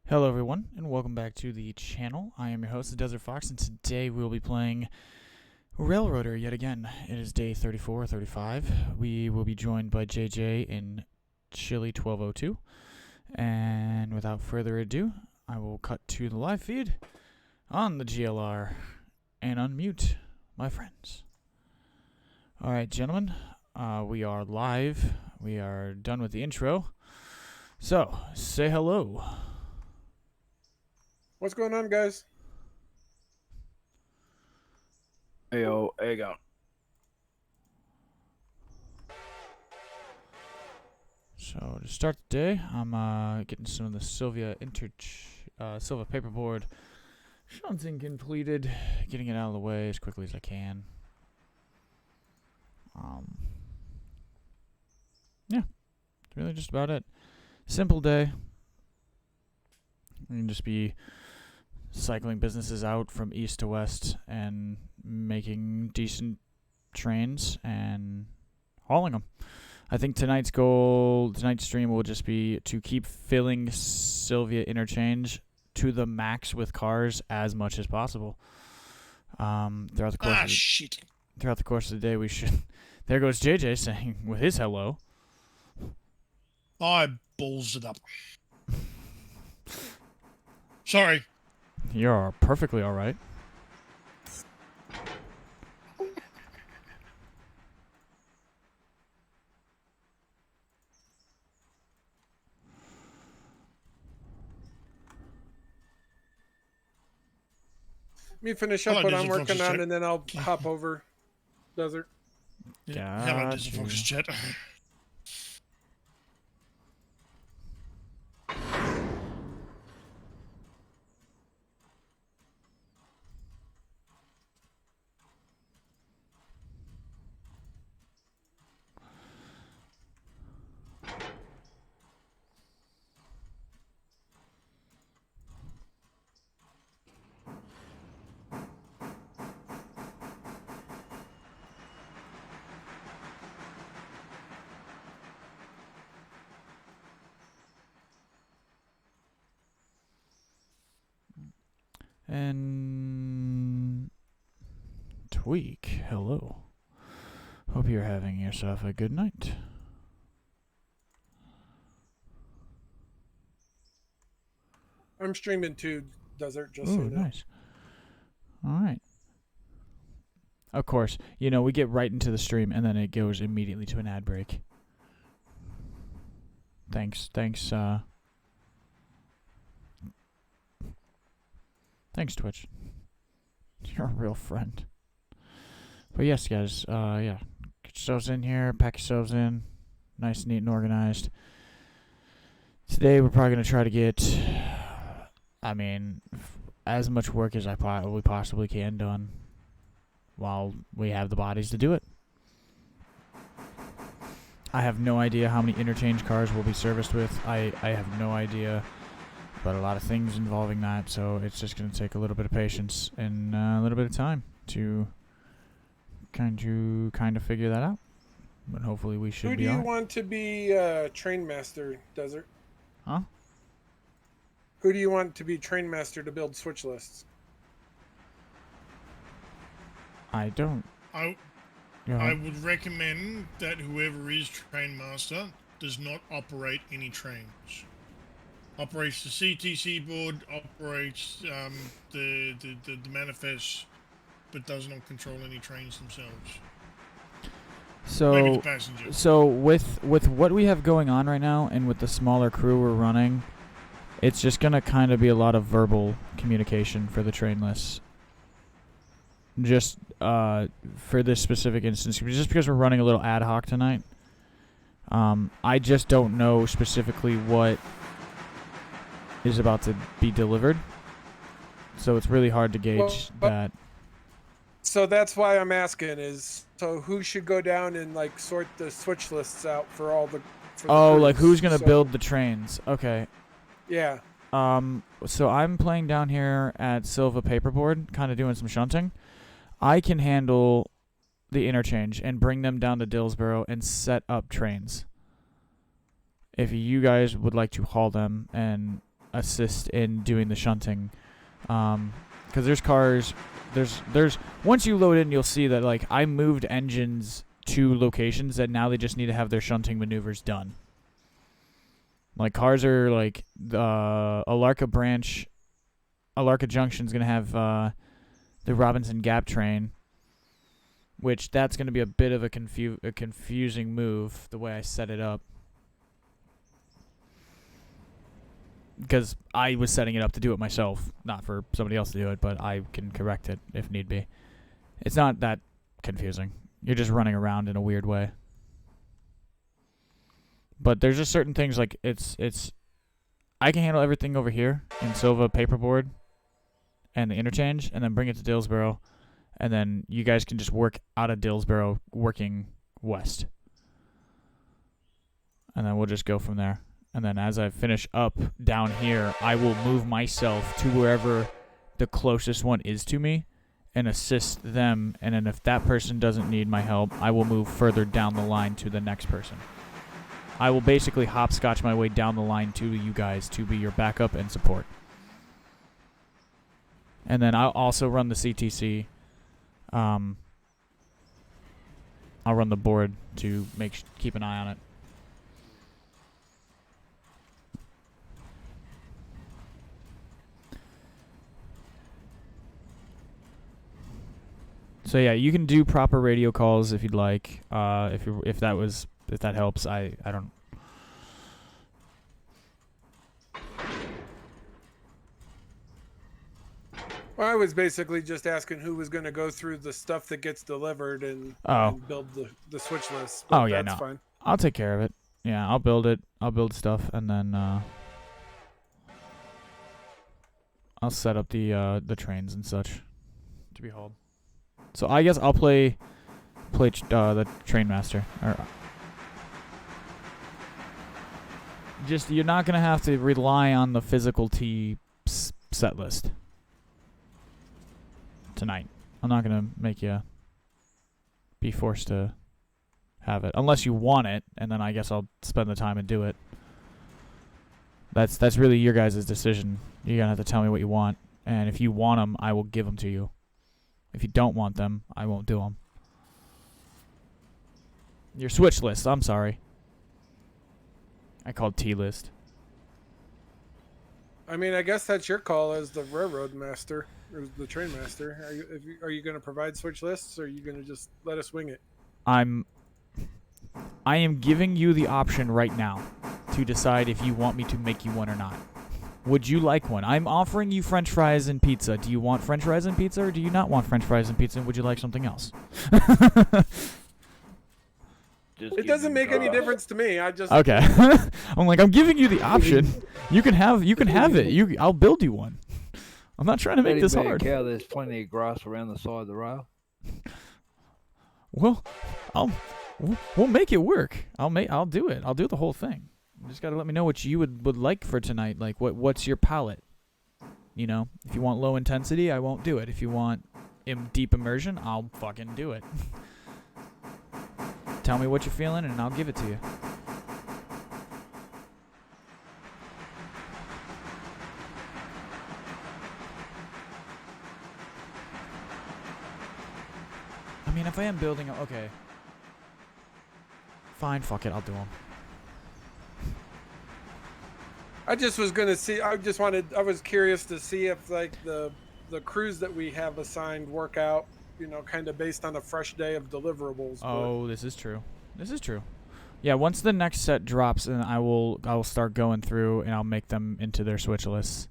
Hello everyone, and welcome back to the channel. I am your host, the Desert Fox, and today we will be playing Railroader yet again. It is day 34 or 35. We will be joined by JJ in Chile 1202. And without further ado, I will cut to the live feed on the GLR and unmute my friends. Alright, gentlemen, we are live. We are done with the intro. So, say hello. What's going on, guys? Hey, yo, there you go. So to start the day, I'm getting some of the Silva paperboard shunting completed, getting it out of the way as quickly as I can. Yeah, that's really just about it. Simple day. We can just be cycling businesses out from east to west and making decent trains and hauling them. I think tonight's stream will just be to keep filling Silva interchange to the max with cars as much as possible. Throughout the course of the day, we should. There goes JJ saying with his hello. I balls it up. Sorry. You're perfectly all right. Let me finish up Hello, what I'm Desert working Fox's on, chat. and then I'll hop over. Desert. Hello, Desert Gotcha. Fox's chat. And Tweak, hello. Hope you're having yourself a good night. I'm streaming too, Desert, just Ooh, so you know. nice. All right. Of course, you know, we get right into the stream and then it goes immediately to an ad break. Thanks, Twitch. You're a real friend. But yes, guys, yeah. Get yourselves in here, pack yourselves in. Nice, neat, and organized. Today we're probably going to try to get, as much work as we possibly can done while we have the bodies to do it. I have no idea how many interchange cars we'll be serviced with. I have no idea about a lot of things involving that, so it's just going to take a little bit of patience and a little bit of time to kind of figure that out. But hopefully we should Who be do you alright. want to be train master, Desert? Huh? Who do you want to be train master to build switch lists? I don't. I would recommend that whoever is train master does not operate any trains. Operates the CTC board, operates the manifest, but does not control any trains themselves. Maybe the passenger. So with what we have going on right now and with the smaller crew we're running, it's just gonna kind of be a lot of verbal communication for the train lists. Just for this specific instance, just because we're running a little ad hoc tonight. I just don't know specifically what is about to be delivered, so it's really hard to gauge that. So that's why I'm asking is, so who should go down and like sort the switch lists out for all the Like crews? who's gonna build the trains? Okay. Yeah. So I'm playing down here at Silva Paperboard, kind of doing some shunting. I can handle the interchange and bring them down to Dillsboro and set up trains. If you guys would like to haul them and assist in doing the shunting, because there's cars. There's once you load in, you'll see that like I moved engines to locations that now they just need to have their shunting maneuvers done. Like cars are like the Alarka Junction's gonna have the Robinson Gap train, which that's gonna be a bit of a confusing move the way I set it up. Because I was setting it up to do it myself, not for somebody else to do it, but I can correct it if need be. It's not that confusing. You're just running around in a weird way. But there's just certain things like it's I can handle everything over here in Silva paperboard and the interchange, and then bring it to Dillsboro, and then you guys can just work out of Dillsboro working west. And then we'll just go from there. And then as I finish up down here, I will move myself to wherever the closest one is to me and assist them. And then if that person doesn't need my help, I will move further down the line to the next person. I will basically hopscotch my way down the line to you guys to be your backup and support. And then I'll also run the CTC. I'll run the board to keep an eye on it. So yeah, you can do proper radio calls if you'd like. If that helps, I don't. Well, I was basically just asking who was going to go through the stuff that gets delivered and build the switch list. Oh yeah, that's no, fine. I'll take care of it. Yeah, I'll build it. I'll build stuff, and then I'll set up the trains and such to be hauled. So I guess I'll play the train master. Just you're not gonna have to rely on the physical T set list tonight. I'm not gonna make you be forced to have it unless you want it, and then I guess I'll spend the time and do it. That's really your guys' decision. You're gonna have to tell me what you want, and if you want them, I will give them to you. If you don't want them, I won't do them. Your switch list, I'm sorry. I called T list. I mean, I guess that's your call as the railroad master or the train master. Are you going to provide switch lists, or are you going to just let us wing it? I am giving you the option right now to decide if you want me to make you one or not. Would you like one? I'm offering you French fries and pizza. Do you want French fries and pizza, or do you not want French fries and pizza? Would you like something else? It doesn't make any difference to me. I just okay. I'm like, I'm giving you the option. You can have it. I'll build you one. I'm not trying to make this hard. Cow, there's plenty of grass around the side of the rail. Well, we'll make it work. I'll do it. I'll do the whole thing. You just gotta let me know what you would like for tonight. Like what's your palate? You know, if you want low intensity, I won't do it. If you want deep immersion, I'll fucking do it. Tell me what you're feeling, and I'll give it to you. I mean, if I am building okay. Fine, fuck it, I'll do them. I just was gonna see. I was curious to see if like the crews that we have assigned work out, you know, kind of based on a fresh day of deliverables. Oh, this is true. This is true. Yeah, once the next set drops, and I will start going through and I'll make them into their switch lists.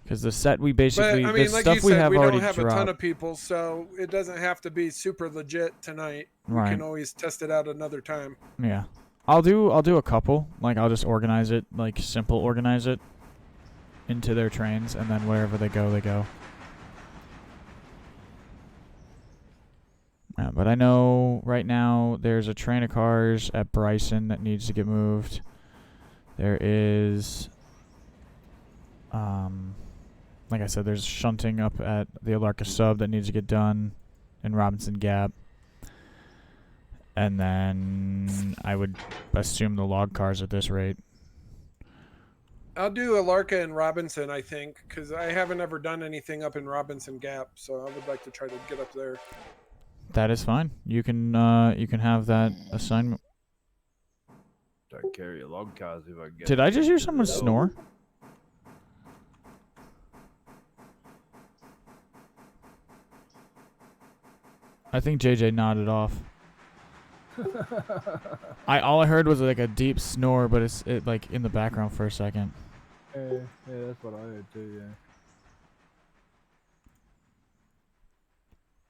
Because the set we basically, but, I mean, the like stuff you we said, have we already don't have dropped. a ton of people, so it doesn't have to be super legit tonight. Right. We can always test it out another time. Yeah. I'll do a couple. Like I'll just organize it, like simple organize it into their trains, and then wherever they go, they go. Yeah, but I know right now there's a train of cars at Bryson that needs to get moved. There is, like I said, there's shunting up at the Alarka sub that needs to get done in Robinson Gap. And then I would assume the log cars at this rate. I'll do Alarka and Robinson, I think, because I haven't ever done anything up in Robinson Gap, so I would like to try to get up there. That is fine. You can have that assignment. Don't carry your log cars if I get. Did I just hear someone No. snore? I think JJ nodded off. All I heard was like a deep snore, but it like in the background for a second. Yeah, that's what I heard too.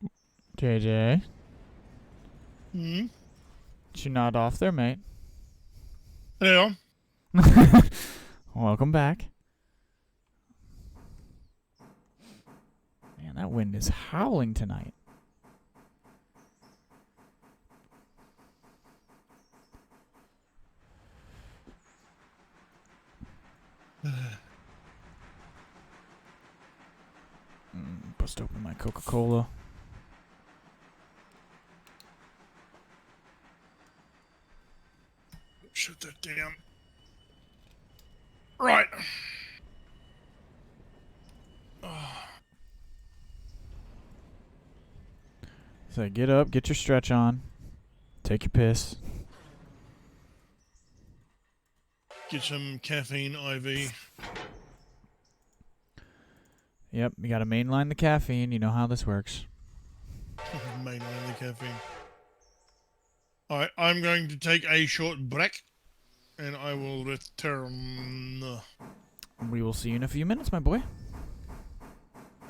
Yeah. JJ, Hmm. did you nod off there, mate? Yeah. Welcome back. Man, that wind is howling tonight. Bust open my Coca-Cola. Shut that down. Right. So get up, get your stretch on, take your piss. Get some caffeine IV. Yep, you gotta mainline the caffeine. You know how this works. Mainline the caffeine. Alright, I'm going to take a short break, and I will return. We will see you in a few minutes, my boy.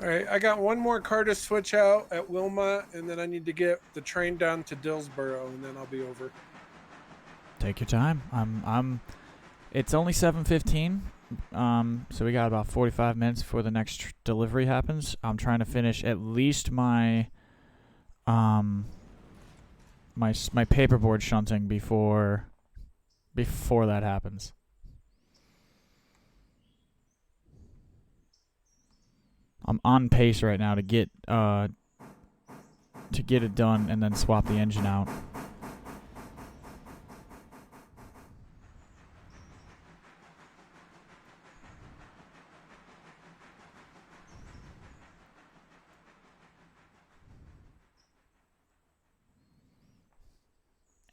All right, I got one more car to switch out at Wilmot, and then I need to get the train down to Dillsboro, and then I'll be over. Take your time. It's only 7:15. So we got about 45 minutes before the next delivery happens. I'm trying to finish at least my my paperboard shunting before that happens. I'm on pace right now to get it done and then swap the engine out.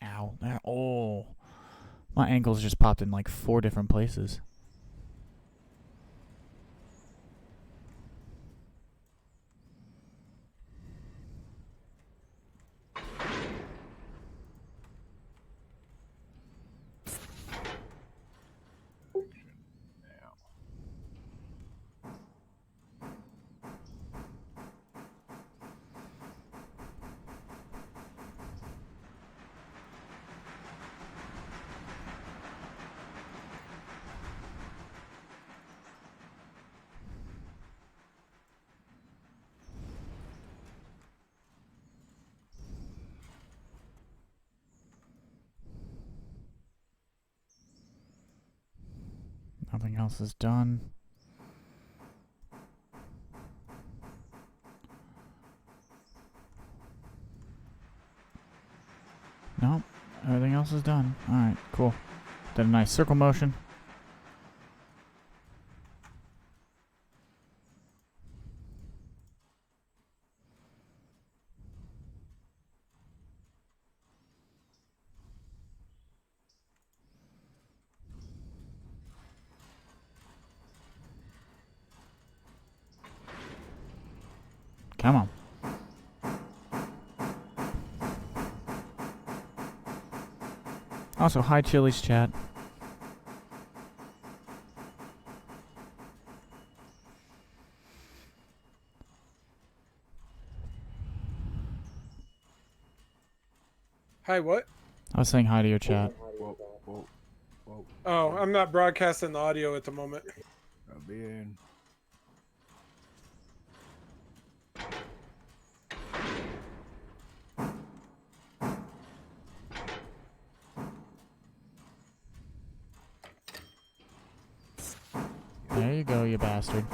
Ow. Oh. My ankle's just popped in like 4 different places. Nothing else is done. Nope. Everything else is done. Alright, cool. Did a nice circle motion. Come on. Also, hi Chili's chat. Hi, what? I was saying hi to your chat. Whoa, whoa, whoa. Oh, I'm not broadcasting the audio at the moment. I'll be in. There you go, you bastard.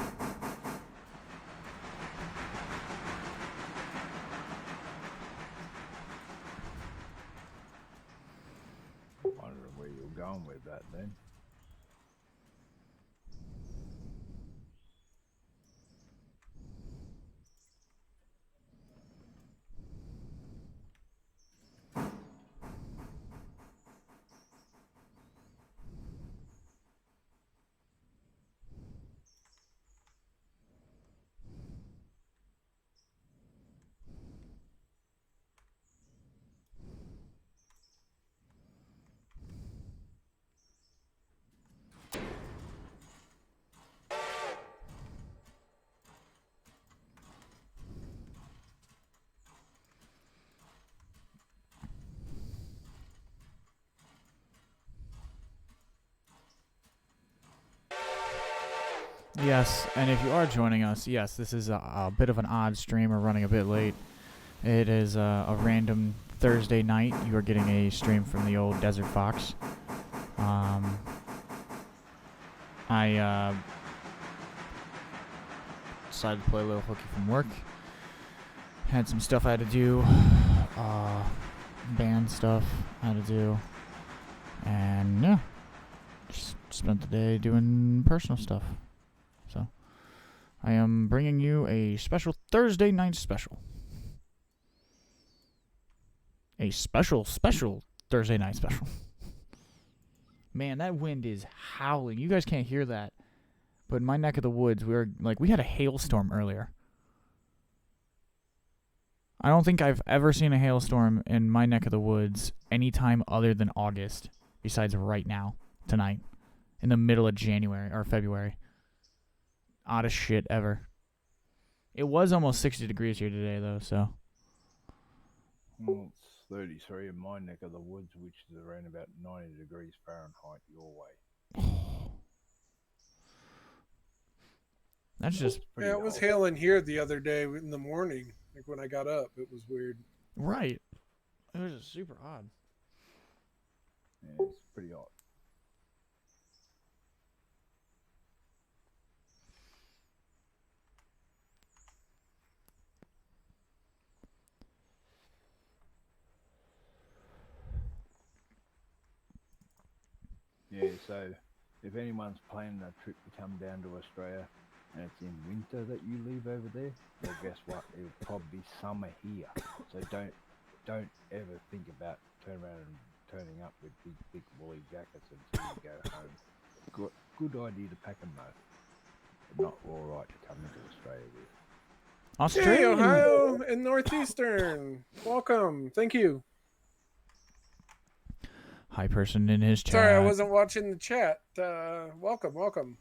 Wondering where you're going with that then. Yes, and if you are joining us, yes, this is a bit of an odd stream. We're running a bit late. It is a random Thursday night. You are getting a stream from the old Desert Fox. I decided to play a little hooky from work. Had some stuff I had to do. Band stuff I had to do. And yeah, just spent the day doing personal stuff. So I am bringing you a special Thursday night special. A special Thursday night special. Man, that wind is howling. You guys can't hear that. But in my neck of the woods, we had a hailstorm earlier. I don't think I've ever seen a hailstorm in my neck of the woods any time other than August, besides right now, tonight, in the middle of January or February. Oddest shit ever. It was almost 60 degrees here today, though, so. Well, it's 33 in my neck of the woods, which is around about 90 degrees Fahrenheit your way. That's just... Yeah, it was hailing here the other day in the morning. Like when I got up, it was weird. Right. It was just super odd. Yeah, it's pretty hot. Yeah, so if anyone's planning a trip to come down to Australia and it's in winter that you leave over there, well, guess what? It'll probably be summer here. So don't ever think about turning up with big woolly jackets until you go home. Good idea to pack them though. But not all right to come into Australia with. Australia. Hey, Ohio and Northeastern. Welcome. Thank you. Hi, person in his chat. Sorry, I wasn't watching the chat. Welcome.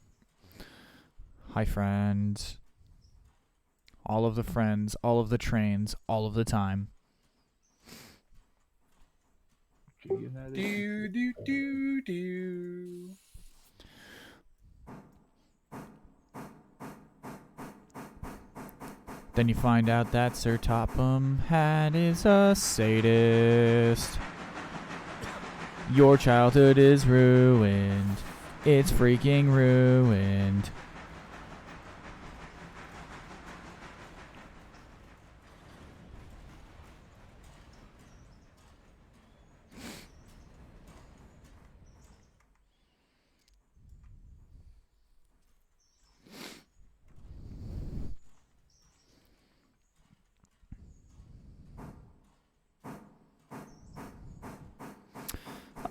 Hi, friends. All of the friends, all of the trains, all of the time. Do. Then you find out that Sir Topham Hatt is a sadist. Your childhood is ruined. It's freaking ruined.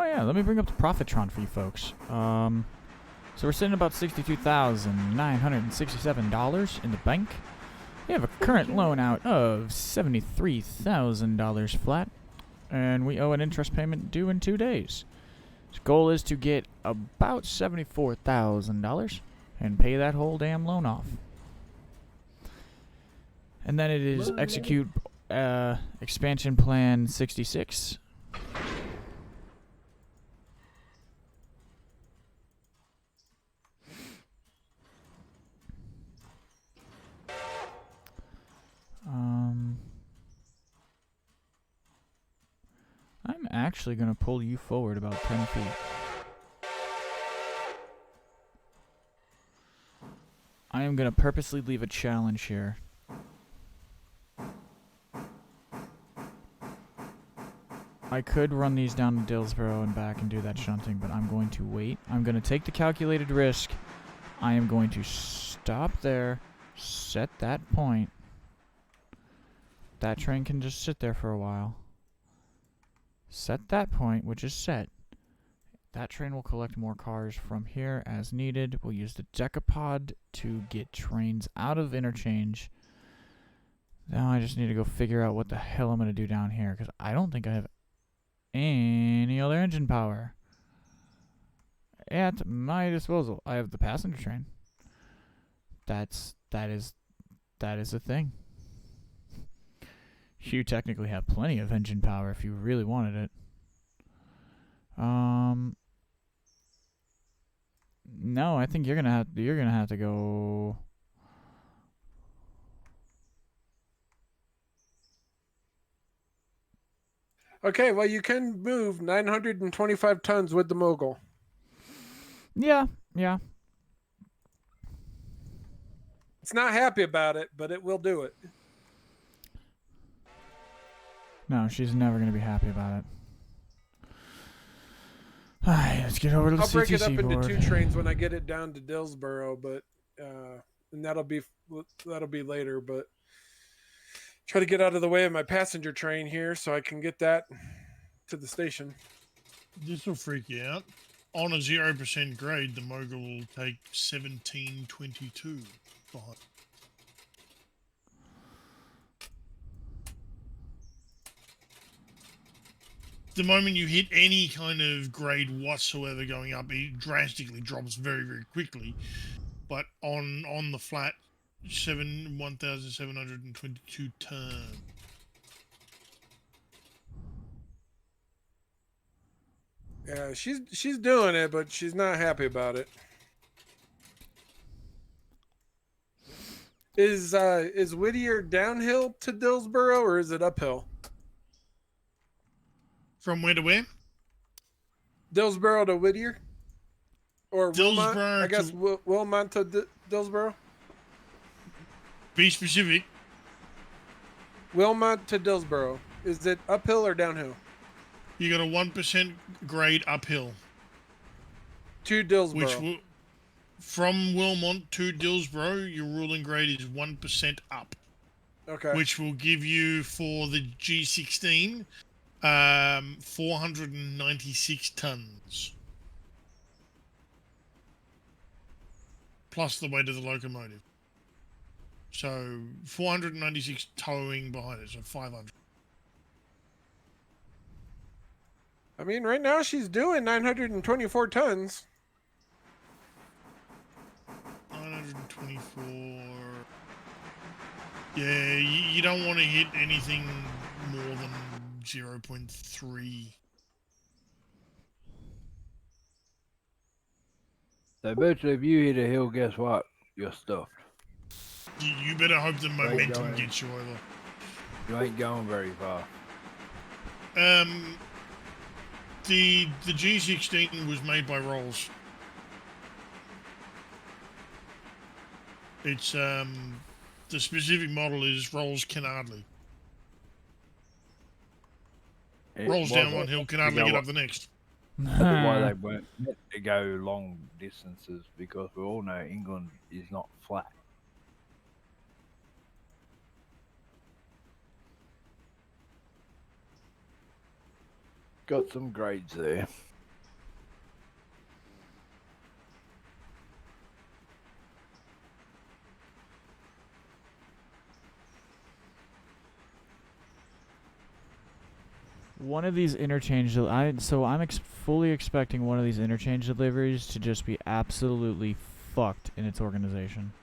Oh yeah, let me bring up the Profitron for you folks. So we're sitting at about $62,967 in the bank. We have a current loan out of $73,000 flat, and we owe an interest payment due in 2 days. His goal is to get about $74,000 and pay that whole damn loan off. And then it is execute expansion plan 66. I'm actually going to pull you forward about 10 feet. I am going to purposely leave a challenge here. I could run these down to Dillsboro and back and do that shunting, but I'm going to wait. I'm going to take the calculated risk. I am going to stop there, set that point. That train can just sit there for a while. Set that point, which is set. That train will collect more cars from here as needed. We'll use the decapod to get trains out of interchange. Now I just need to go figure out what the hell I'm going to do down here, because I don't think I have any other engine power at my disposal. I have the passenger train. That is a thing. You technically have plenty of engine power if you really wanted it. No, I think you're gonna have to go. Okay, well, you can move 925 tons with the mogul. Yeah, yeah. It's not happy about it, but it will do it. No, she's never gonna be happy about it. Alright, let's get over to the I'll break it CTC up into board. 2 trains when I get it down to Dillsboro, but and that'll be later. But try to get out of the way of my passenger train here so I can get that to the station. This will freak you out. On a 0% grade, the mogul will take 1722 behind. The moment you hit any kind of grade whatsoever going up, it drastically drops very, very quickly. But on the flat, 1,722 turn. Yeah, she's doing it, but she's not happy about it. Is Whittier downhill to Dillsboro or is it uphill? From where to where? Dillsboro to Whittier? Or Wilmot? Dillsboro I guess to- Wilmot to Dillsboro? Be specific. Wilmot to Dillsboro. Is it uphill or downhill? You got a 1% grade uphill, To Dillsboro. which will, from Wilmont to Dillsboro, your ruling grade is 1% up, Okay. which will give you for the G16 496 tons plus the weight of the locomotive. So 496 towing behind it, so 500. I mean, right now she's doing 924 tons. 924. Yeah, you don't want to hit anything more than 0.3. So virtually, if you hit a hill, guess what? You're stuffed. You better hope the momentum going. gets you over. You ain't going very far. The G16 was made by Rolls. It's the specific model is Rolls Canardly. Rolls down one hill, Canardly get up the next. That's why they weren't meant to go long distances, because we all know England is not flat. Got some grades there. One of these interchange, I'm fully expecting one of these interchange deliveries to just be absolutely fucked in its organization.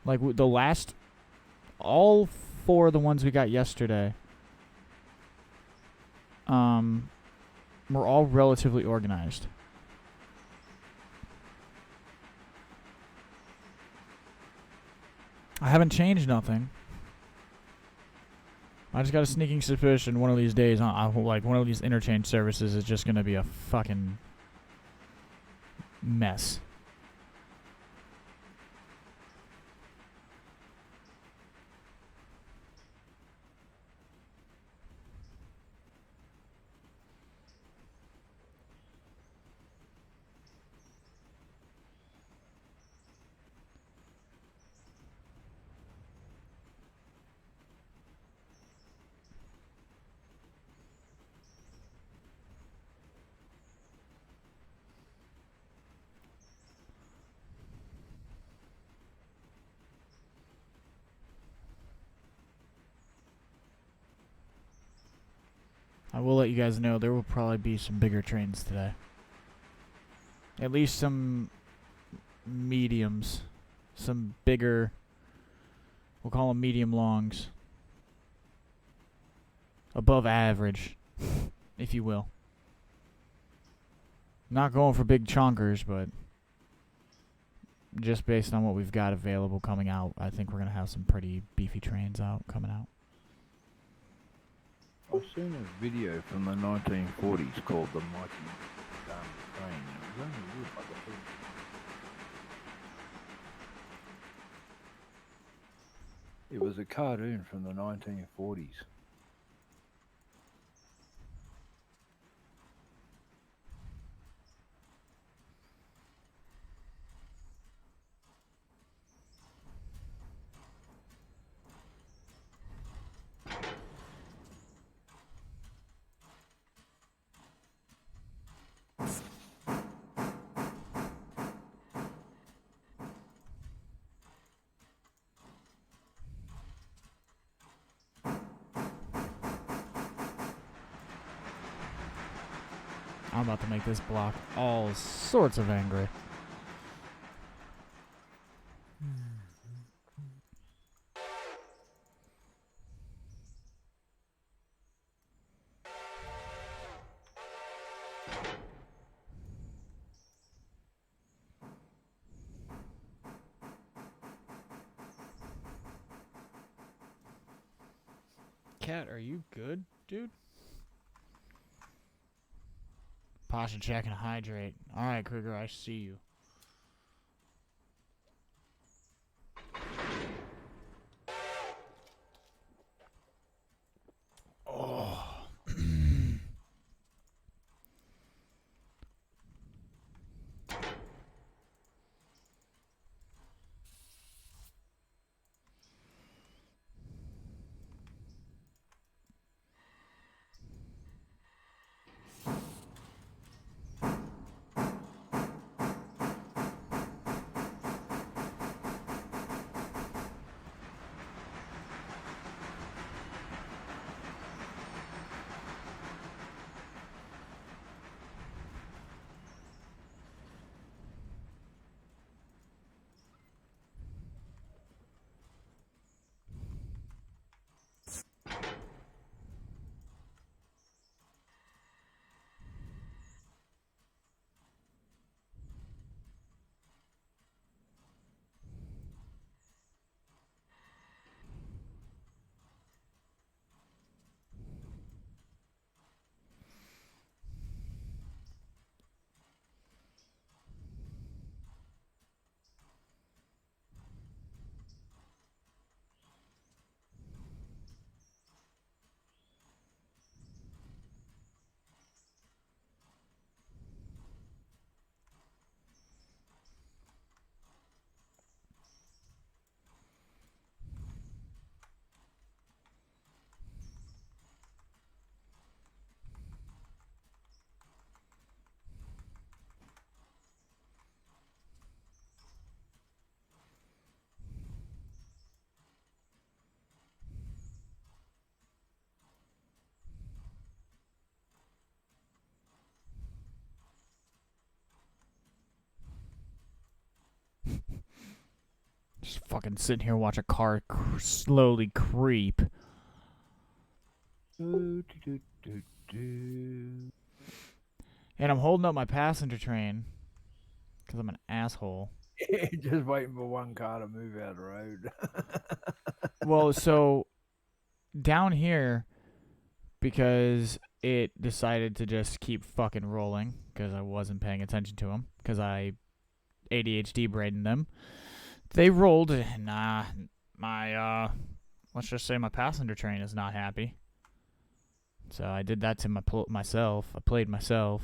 Like the last, all 4 of the ones we got yesterday, were all relatively organized. I haven't changed nothing. I just got a sneaking suspicion one of these days, like one of these interchange services is just gonna be a fucking mess. I will let you guys know there will probably be some bigger trains today. At least some mediums. Some bigger, we'll call them medium longs. Above average, if you will. Not going for big chonkers, but just based on what we've got available coming out, I think we're going to have some pretty beefy trains coming out. I've seen a video from the 1940s called The Mighty Train. It was only wood, like a thing. It was a cartoon from the 1940s. I'm about to make this block all sorts of angry. Cat, are you good, dude? Posture check and hydrate. Alright, Krieger, I see you. Oh. Just fucking sitting here watch a car slowly creep. Do, do, do, do. And I'm holding up my passenger train because I'm an asshole. Just waiting for one car to move out of the road. Well, so down here, because it decided to just keep fucking rolling because I wasn't paying attention to them because I ADHD brained them. They rolled. Nah, my let's just say my passenger train is not happy. So I did that to myself. I played myself.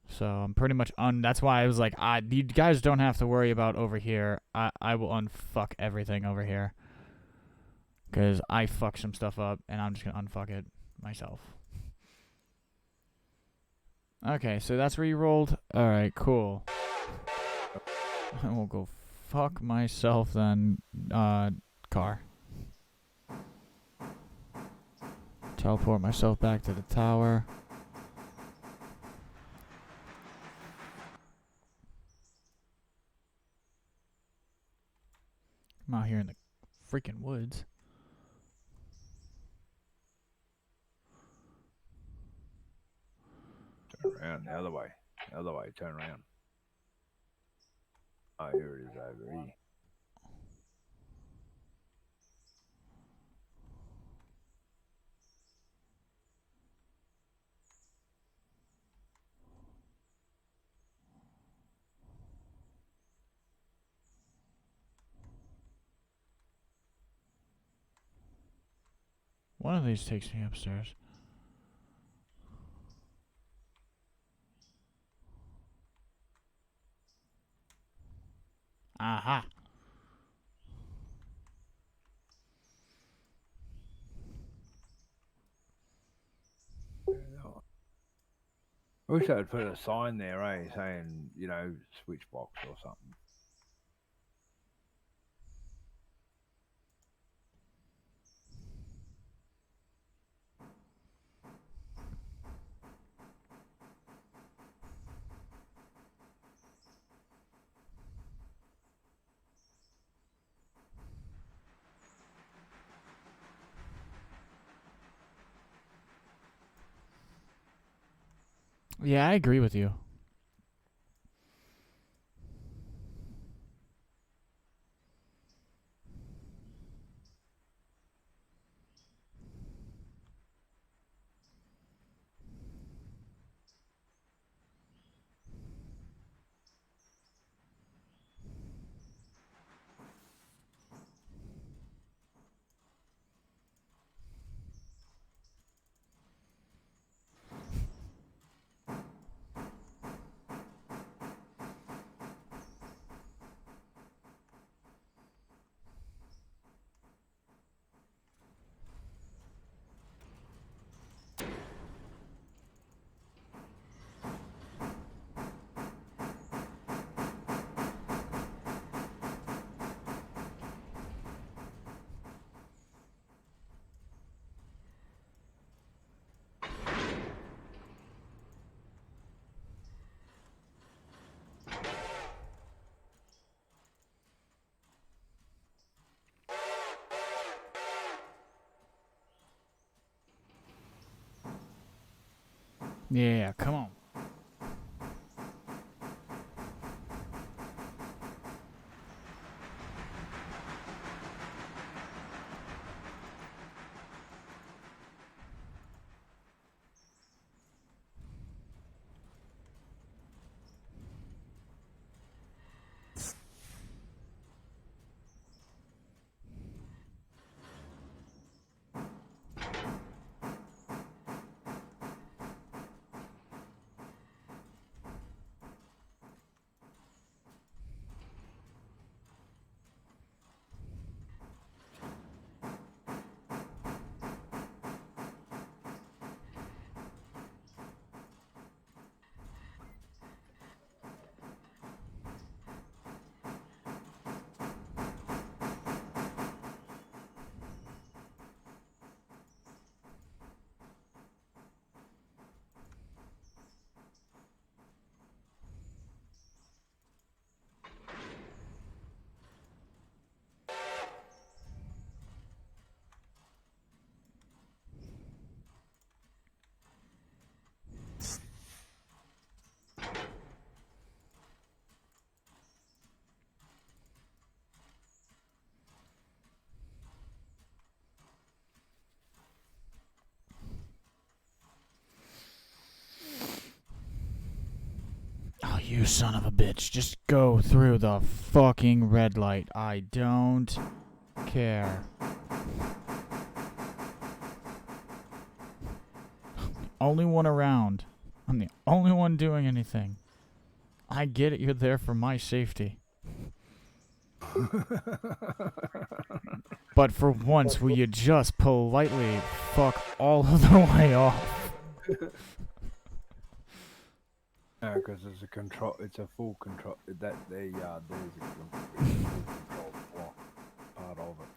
So I'm pretty much that's why I was like, you guys don't have to worry about over here. I will unfuck everything over here. Because I fucked some stuff up, and I'm just going to unfuck it myself. Okay, so that's where you rolled. Alright, cool. I will go fuck myself then, car. Teleport myself back to the tower. I'm out here in the freaking woods. Turn around, the other way. The other way, turn around. Oh, here it is over here. One of these takes me upstairs. Aha. I wish they'd put a sign there, saying, switch box or something. Yeah, I agree with you. Yeah, come on. Oh, you son of a bitch. Just go through the fucking red light. I don't care. Only one around. I'm the only one doing anything. I get it, you're there for my safety. But for once, will you just politely fuck all of the way off? No, because it's a control. It's a full control. That there's a full control block part of it.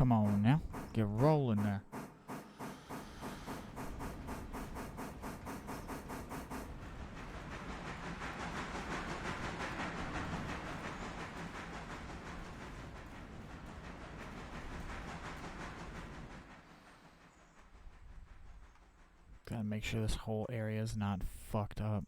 Come on now. Get rolling there. Gotta make sure this whole area is not fucked up.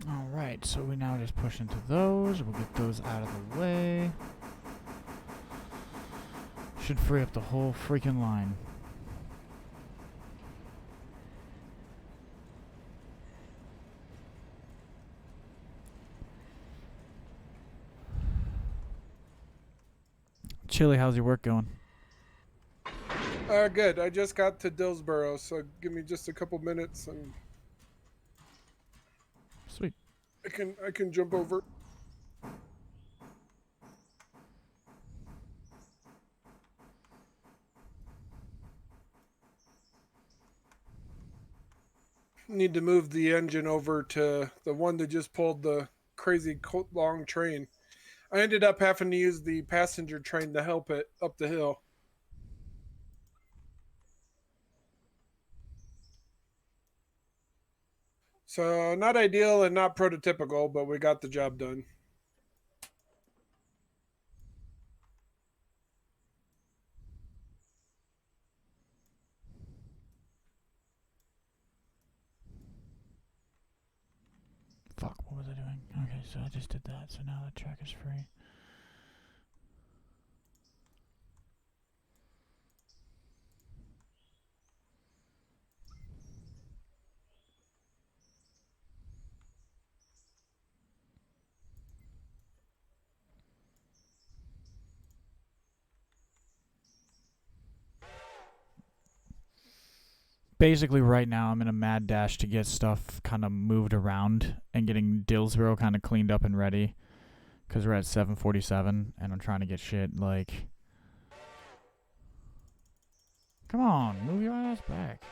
Alright, so we now just push into those. We'll get those out of the way. Should free up the whole freaking line. Chili, how's your work going? Good. I just got to Dillsboro, so give me just a couple minutes and Sweet. I can jump over. Need to move the engine over to the one that just pulled the crazy long train. I ended up having to use the passenger train to help it up the hill. So not ideal and not prototypical, but we got the job done. Fuck, what was I doing? Okay, so I just did that, so now the track is free. Basically, right now, I'm in a mad dash to get stuff kind of moved around and getting Dillsboro kind of cleaned up and ready. Because we're at 7:47, and I'm trying to get shit, like... Come on, move your ass back.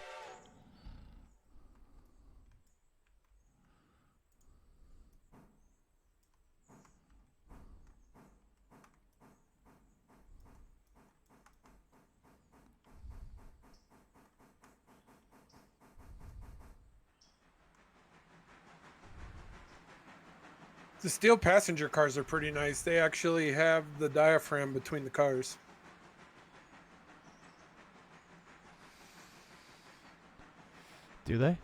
The steel passenger cars are pretty nice. They actually have the diaphragm between the cars. Do they?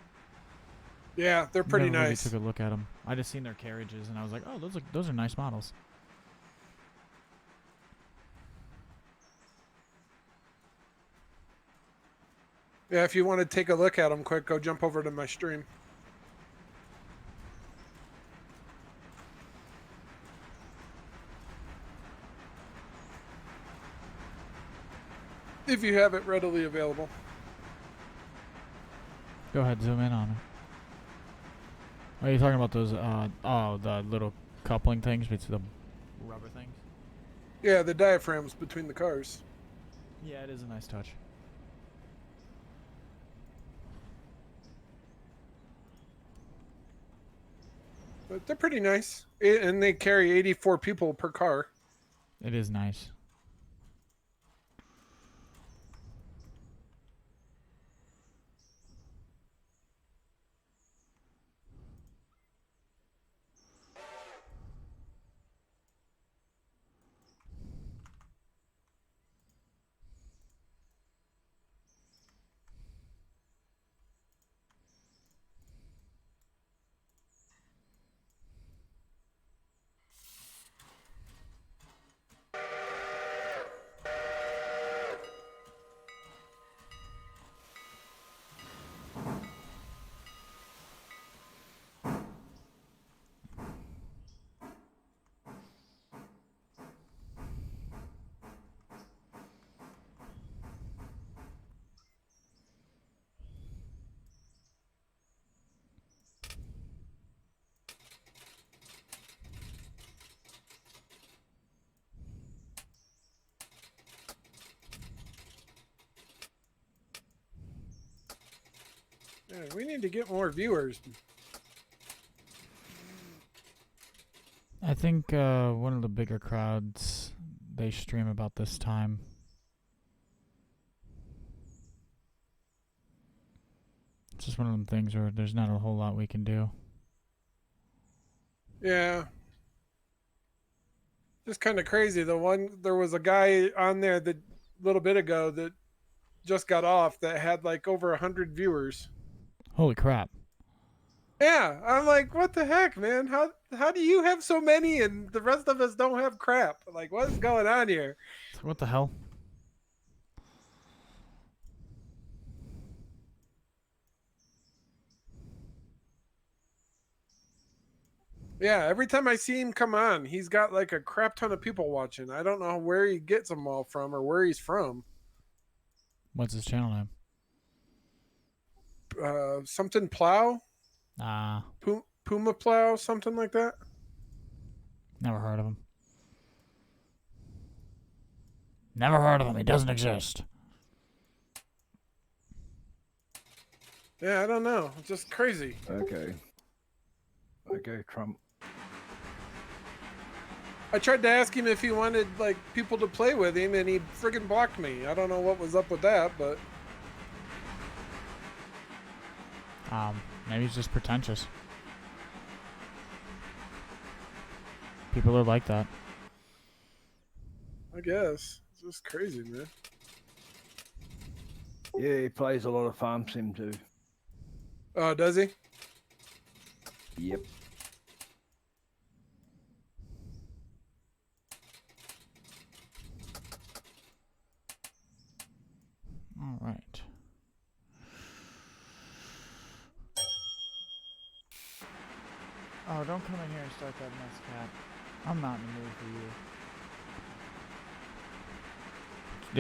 Yeah, they're pretty Never really nice. took a look at them. I just seen their carriages and I was like, oh, those are nice models. Yeah, if you want to take a look at them quick, go jump over to my stream. If you have it readily available. Go ahead, zoom in on it. Are you talking about those? The little coupling things between the rubber things. Yeah, the diaphragms between the cars. Yeah, it is a nice touch. But they're pretty nice. And they carry 84 people per car. It is nice. Yeah, we need to get more viewers. I think one of the bigger crowds, they stream about this time. It's just one of them things where there's not a whole lot we can do. Yeah. Just kind of crazy. There was a guy on there that a little bit ago that just got off that had like over 100 viewers. Holy crap. Yeah, I'm like, what the heck, man? How do you have so many and the rest of us don't have crap? Like, what is going on here? What the hell? Yeah, every time I see him come on, he's got like a crap ton of people watching. I don't know where he gets them all from or where he's from. What's his channel name? Something plow, Ah, Puma plow, something like that. never heard of him. Never heard of him. He doesn't exist. Yeah, I don't know. It's just crazy. Okay. Okay, Trump. I tried to ask him if he wanted like people to play with him, and he friggin' blocked me. I don't know what was up with that, but Maybe he's just pretentious. People are like that. I guess it's just crazy, man. Yeah, he plays a lot of farm sim too. Oh, does he? Yep. All right. Oh, don't come in here and start that mess, Cat. I'm not in the mood for you.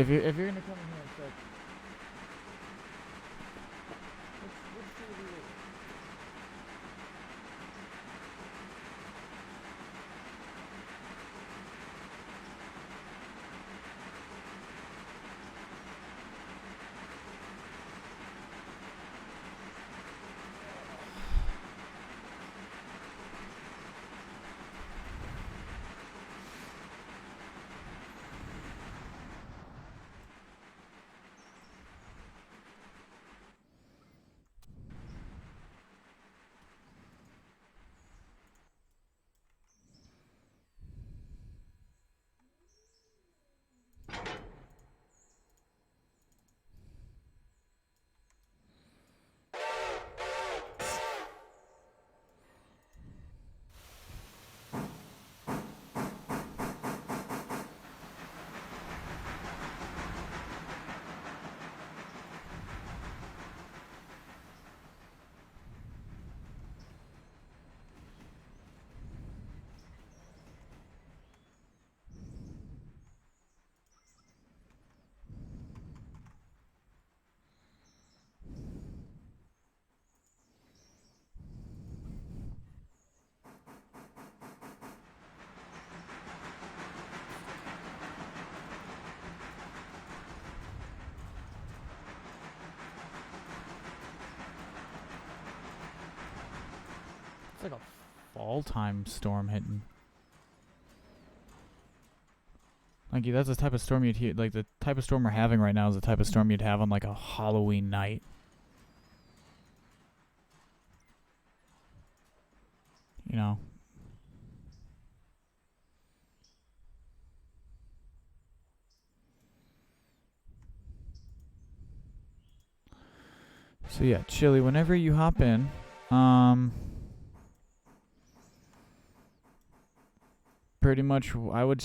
If you're gonna come in here and start, let's see what you do. like a fall time storm hitting. Like, that's the type of storm you'd hear. Like, the type of storm we're having right now is the type of storm you'd have on, like, a Halloween night. You know? So, yeah, Chili, whenever you hop in, pretty much I would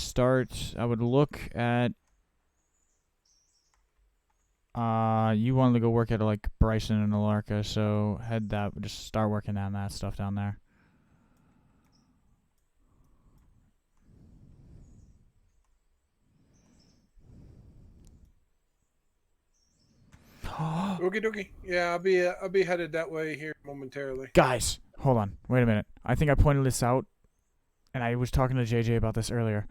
look at, you wanted to go work at, like, Bryson and Alarka, so just start working on that stuff down there. Okie dokie. Yeah, I'll be headed that way here momentarily. Guys, hold on. Wait a minute. I think I pointed this out, and I was talking to JJ about this earlier.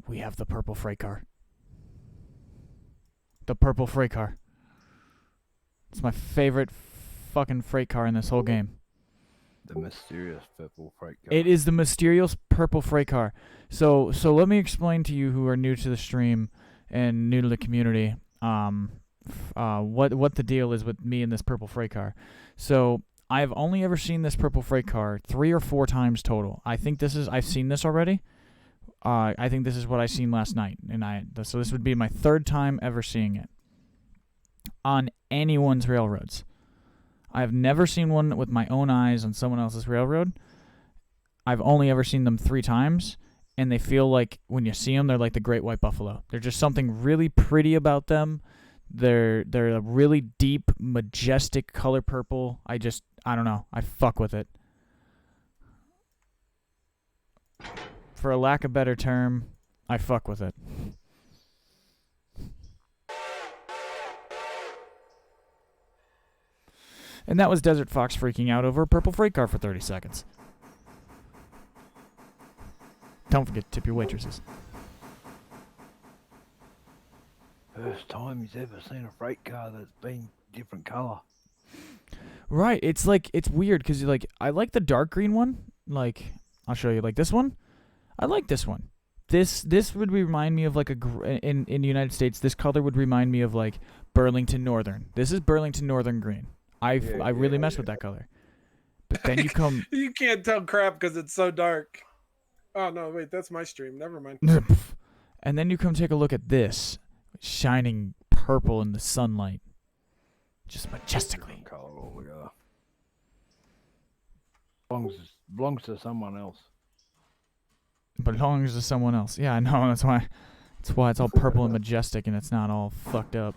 We have the purple freight car. The purple freight car. It's my favorite fucking freight car in this whole game. The mysterious purple freight car. It is the mysterious purple freight car. So let me explain to you who are new to the stream and new to the community, what the deal is with me and this purple freight car. So I've only ever seen this purple freight car 3 or 4 times total. I've seen this already. I think this is what I seen last night, so this would be my 3rd time ever seeing it on anyone's railroads. I have never seen one with my own eyes on someone else's railroad. I've only ever seen them 3 times, and they feel like, when you see them, they're like the Great White Buffalo. They're just something really pretty about them. They're a really deep, majestic color purple. I don't know. I fuck with it. For a lack of a better term, I fuck with it. And that was Desert Fox freaking out over a purple freight car for 30 seconds. Don't forget to tip your waitresses. First time he's ever seen a freight car that's been different colour. Right, it's weird because I like the dark green one. Like, I'll show you. Like this one, I like this one. This would remind me of like in the United States. This color would remind me of like Burlington Northern. This is Burlington Northern green. I really mess with that color. But then you come. You can't tell crap because it's so dark. Oh no, wait, that's my stream. Never mind. And then you come take a look at this, shining purple in the sunlight, just majestically. Different colour altogether. Belongs to someone else. Belongs to someone else. Yeah, I know. That's why it's all purple and majestic, and it's not all fucked up.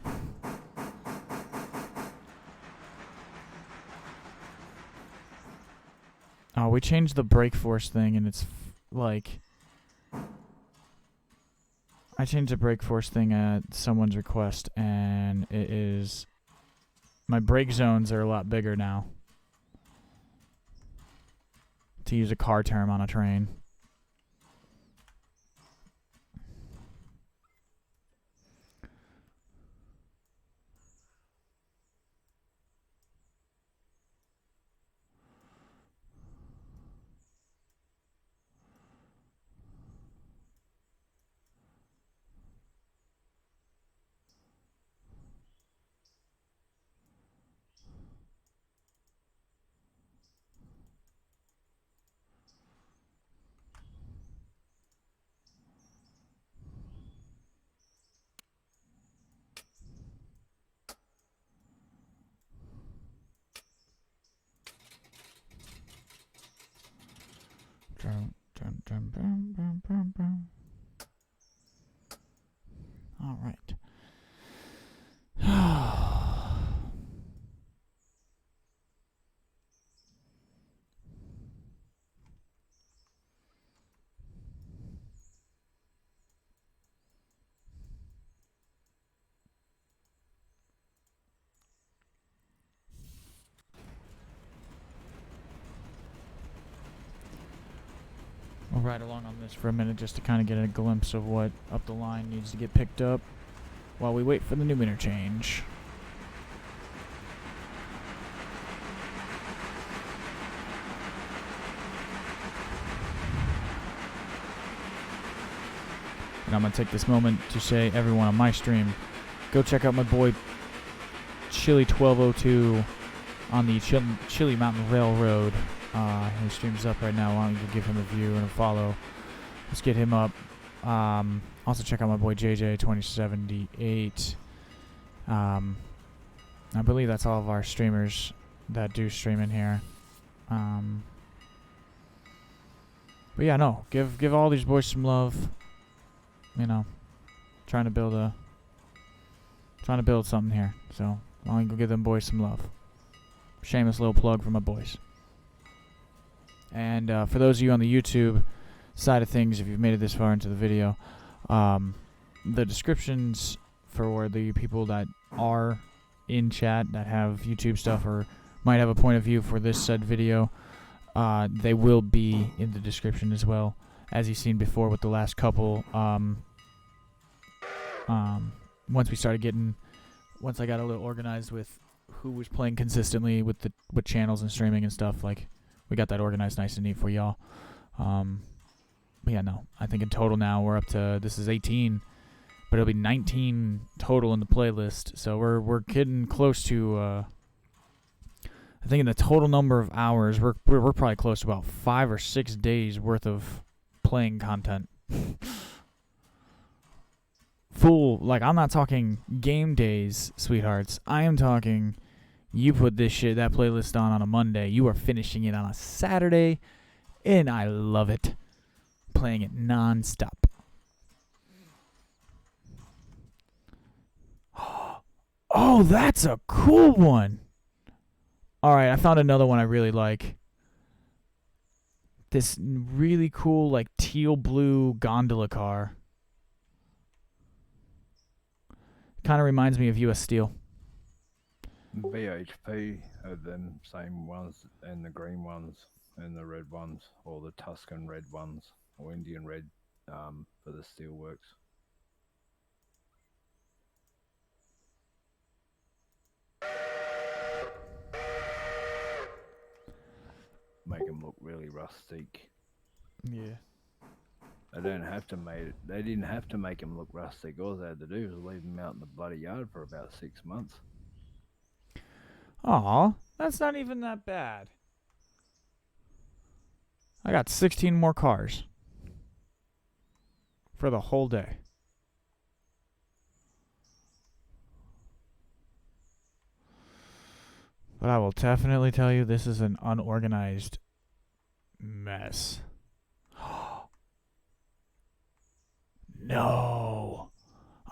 Oh, we changed the brake force thing, and it's like, I changed the brake force thing at someone's request, and it is, my brake zones are a lot bigger now, to use a car term on a train. All right. We'll ride along on this for a minute just to kind of get a glimpse of what up the line needs to get picked up while we wait for the new interchange. I'm going to take this moment to say, everyone on my stream, go check out my boy Chili 1202 on the Chili Mountain Railroad. His stream's up right now. Why don't you give him a view and a follow? Let's get him up. Also check out my boy JJ2078. I believe that's all of our streamers that do stream in here. But yeah, no, give all these boys some love. You know, trying to build something here. So why don't you go give them boys some love? Shameless little plug for my boys. And for those of you on the YouTube side of things, if you've made it this far into the video, the descriptions for the people that are in chat that have YouTube stuff or might have a point of view for this said video, they will be in the description as well, as you've seen before with the last couple. Once I got a little organized with who was playing consistently with channels and streaming and stuff, like we got that organized nice and neat for y'all. But yeah, no, I think in total now we're up to, this is 18, but it'll be 19 total in the playlist. So we're getting close to, I think in the total number of hours, we're probably close to about 5 or 6 days worth of playing content. Full, like, I'm not talking game days, sweethearts. I am talking, you put that playlist on a Monday, you are finishing it on a Saturday, and I love it. Playing it non-stop. Oh, that's a cool one. Alright, I found another one I really like. This really cool, like, teal blue gondola car. Kind of reminds me of US Steel. VHP have them same ones, and the green ones, and the red ones, or the Tuscan red ones, or Indian red for the steelworks. Make them look really rustic. Yeah. They didn't have to make them look rustic. All they had to do was leave them out in the bloody yard for about 6 months. Aw, that's not even that bad. I got 16 more cars for the whole day. But I will definitely tell you, this is an unorganized mess. No.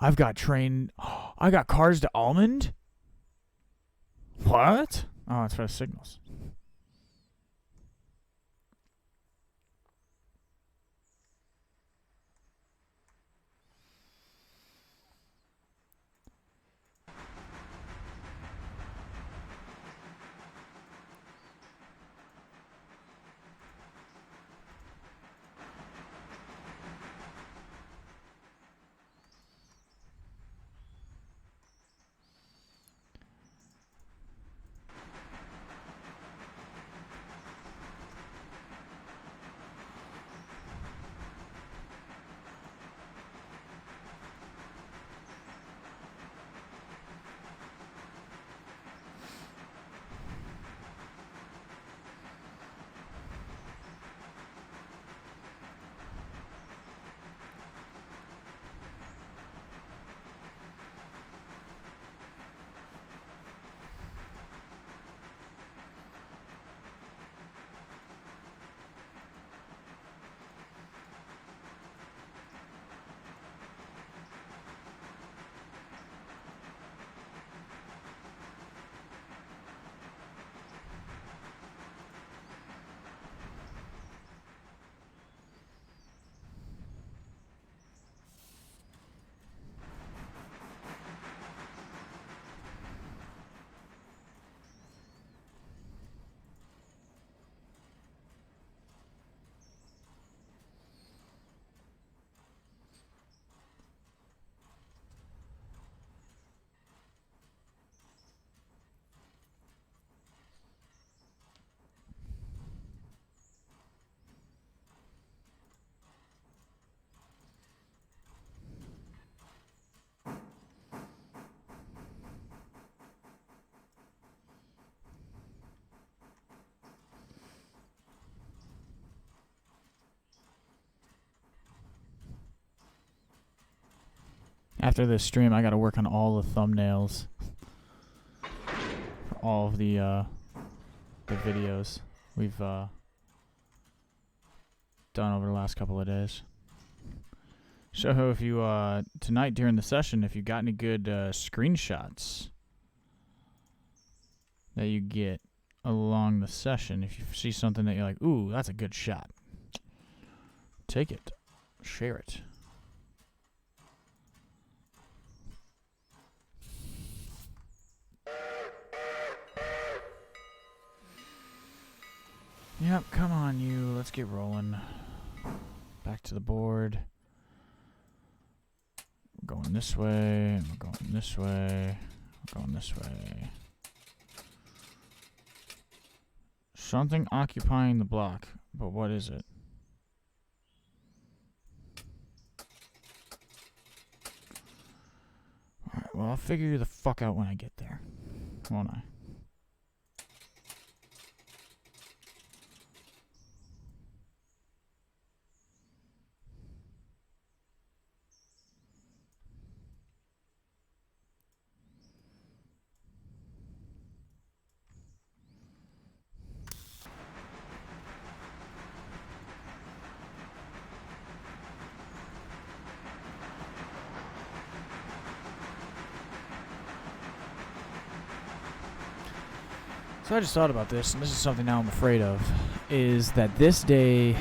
I got cars to Almond? What? Oh, it's for the signals. After this stream, I gotta work on all the thumbnails for all of the videos we've done over the last couple of days. So if you tonight during the session, if you got any good screenshots that you get along the session, if you see something that you're like, ooh, that's a good shot, take it, share it. Yep, come on you, let's get rolling. Back to the board. We're going this way, we're going this way, we're going this way. Something occupying the block, but what is it? Alright, well, I'll figure you the fuck out when I get there, won't I? So I just thought about this, and this is something now I'm afraid of, is that this day,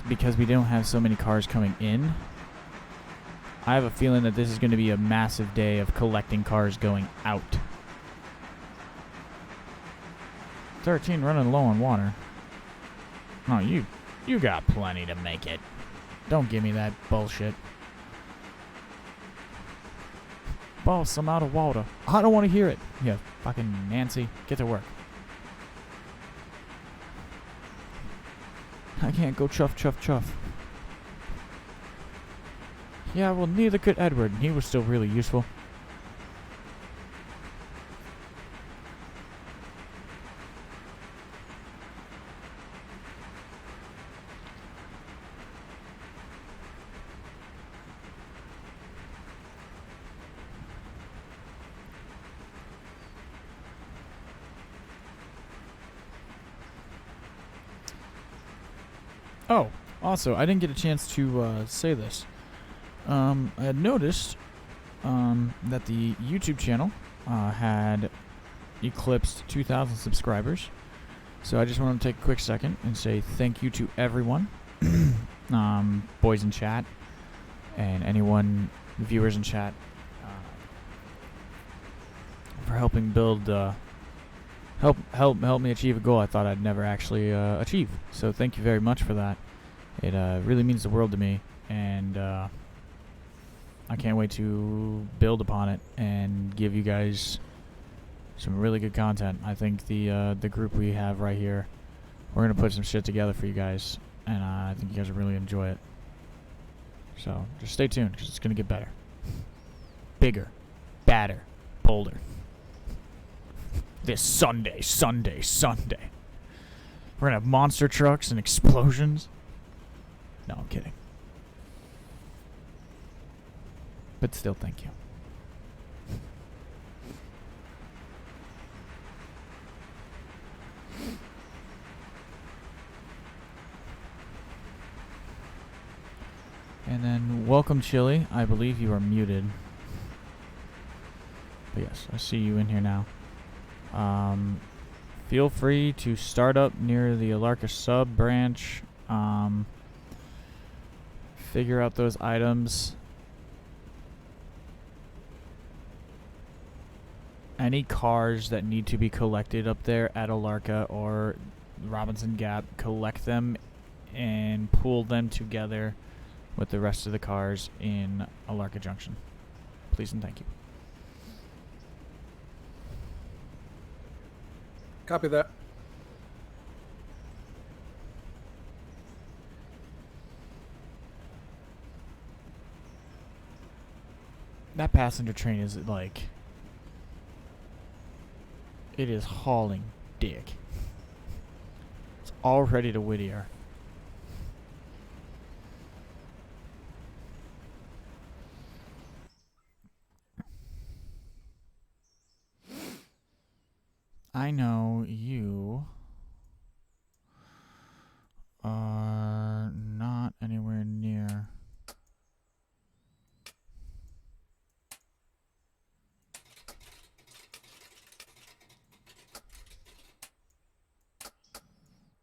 because we don't have so many cars coming in, I have a feeling that this is going to be a massive day of collecting cars going out. 13 running low on water. Oh, you got plenty to make it. Don't give me that bullshit. Boss, I'm out of water. I don't want to hear it. Yeah, fucking Nancy, get to work. I can't go chuff, chuff, chuff. Yeah, well, neither could Edward, and he was still really useful. Oh, also, I didn't get a chance to say this. I had noticed that the YouTube channel had eclipsed 2,000 subscribers. So I just wanted to take a quick second and say thank you to everyone, boys in chat, and anyone, viewers in chat, for helping build, help me achieve a goal I thought I'd never actually achieve. So thank you very much for that. It really means the world to me, and I can't wait to build upon it and give you guys some really good content. I think the group we have right here, we're gonna put some shit together for you guys, and I think you guys will really enjoy it. So just stay tuned, because it's gonna get better, bigger, badder, bolder. This Sunday. We're gonna have monster trucks and explosions. No, I'm kidding. But still, thank you. And then, welcome, Chili. I believe you are muted. But yes, I see you in here now. Feel free to start up near the Alarka sub branch. Figure out those items. Any cars that need to be collected up there at Alarka or Robinson Gap, collect them and pool them together with the rest of the cars in Alarka Junction. Please and thank you. Copy that. That passenger train is like... It is hauling dick. It's already to Whittier. I know you are not anywhere near.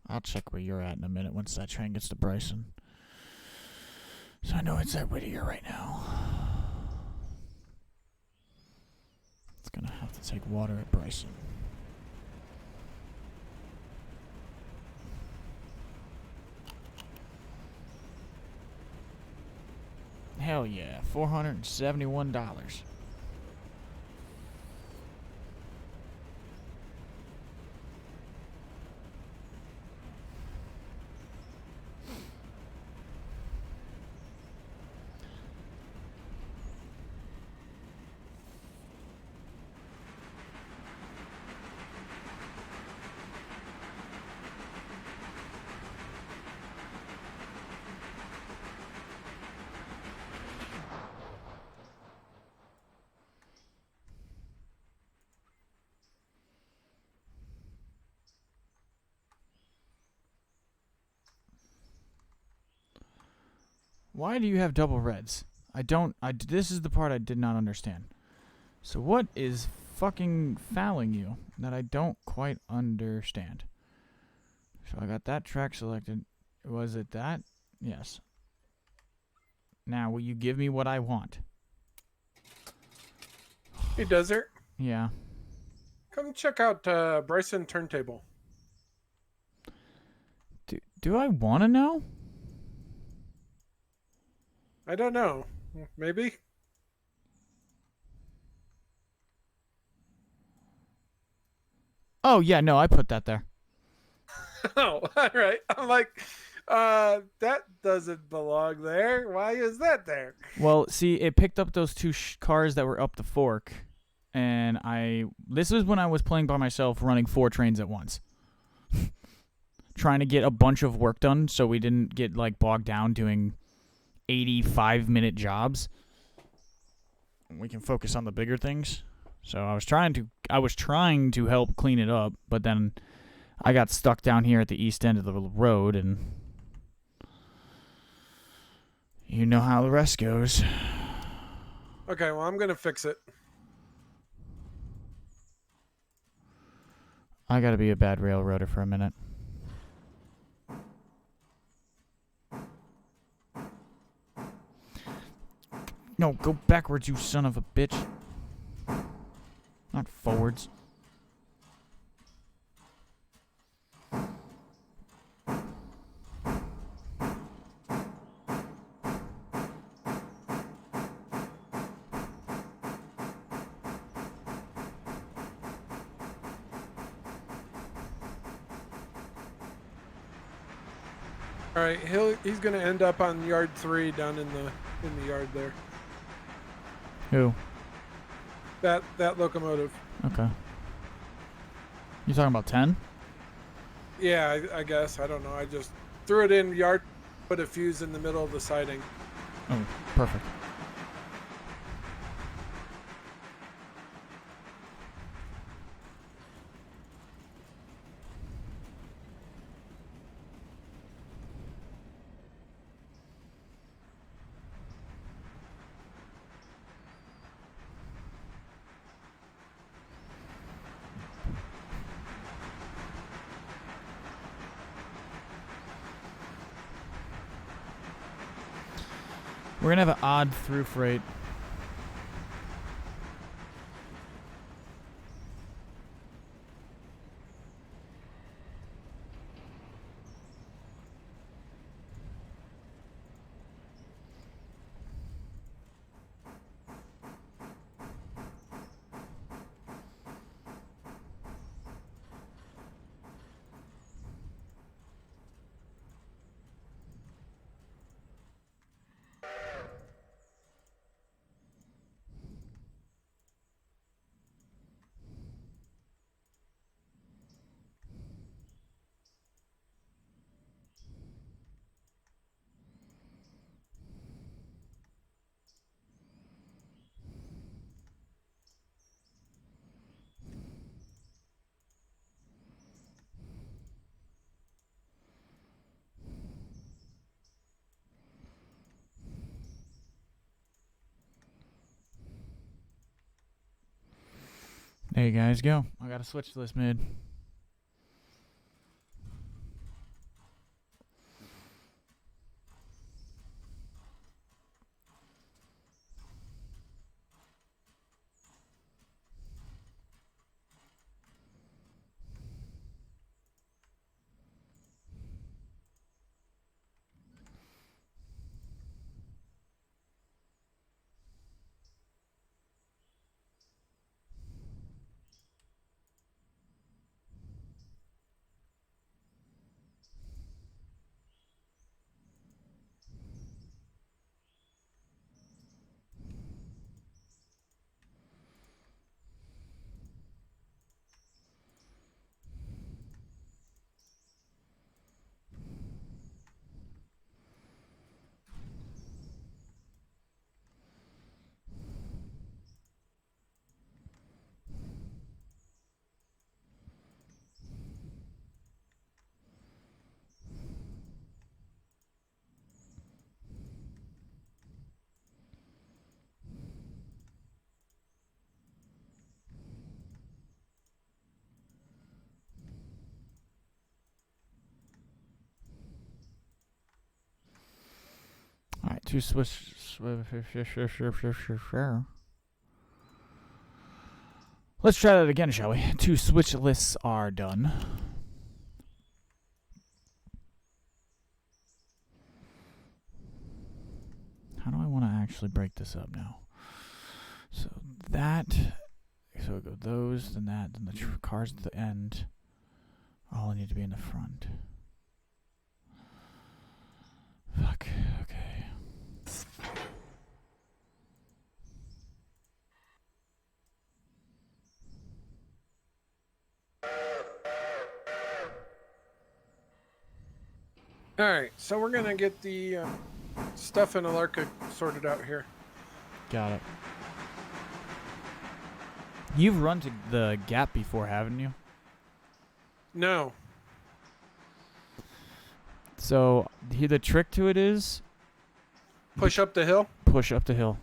I'll check where you're at in a minute once that train gets to Bryson. So I know it's at Whittier right now. It's gonna have to take water at Bryson. Hell yeah, $471. Why do you have double reds? This is the part I did not understand. So what is fucking fouling you that I don't quite understand? So I got that track selected. Was it that? Yes. Now, will you give me what I want? Hey, Desert. Yeah. Come check out Bryson Turntable. Do I want to know? I don't know. Maybe? Oh, yeah, no, I put that there. Oh, all right. I'm like, that doesn't belong there. Why is that there? Well, see, it picked up those two cars that were up the fork, and this was when I was playing by myself, running 4 trains at once. Trying to get a bunch of work done so we didn't get, like, bogged down doing 85-minute jobs. We can focus on the bigger things. So I was trying to help clean it up, but then I got stuck down here at the east end of the road, and you know how the rest goes. Okay, well, I'm going to fix it. I gotta be a bad railroader for a minute. No, go backwards, you son of a bitch. Not forwards. All right, he's going to end up on yard 3 down in the yard there. Who? That locomotive. Okay. You talking about 10? Yeah, I guess. I don't know. I just threw it in yard, put a fuse in the middle of the siding. Oh, perfect. We're gonna have an odd through freight. There you guys go. I gotta switch to this mid. Alright, 2 switch. Let's try that again, shall we? 2 switch lists are done. How do I want to actually break this up now? So that, so we go those, then that, then the cars at the end. All need to be in the front. Fuck, okay. All right, so we're gonna get the stuff in Alarka sorted out here. Got it. You've run to the gap before, haven't you? No. So the trick to it is Push up the hill? push up the hill.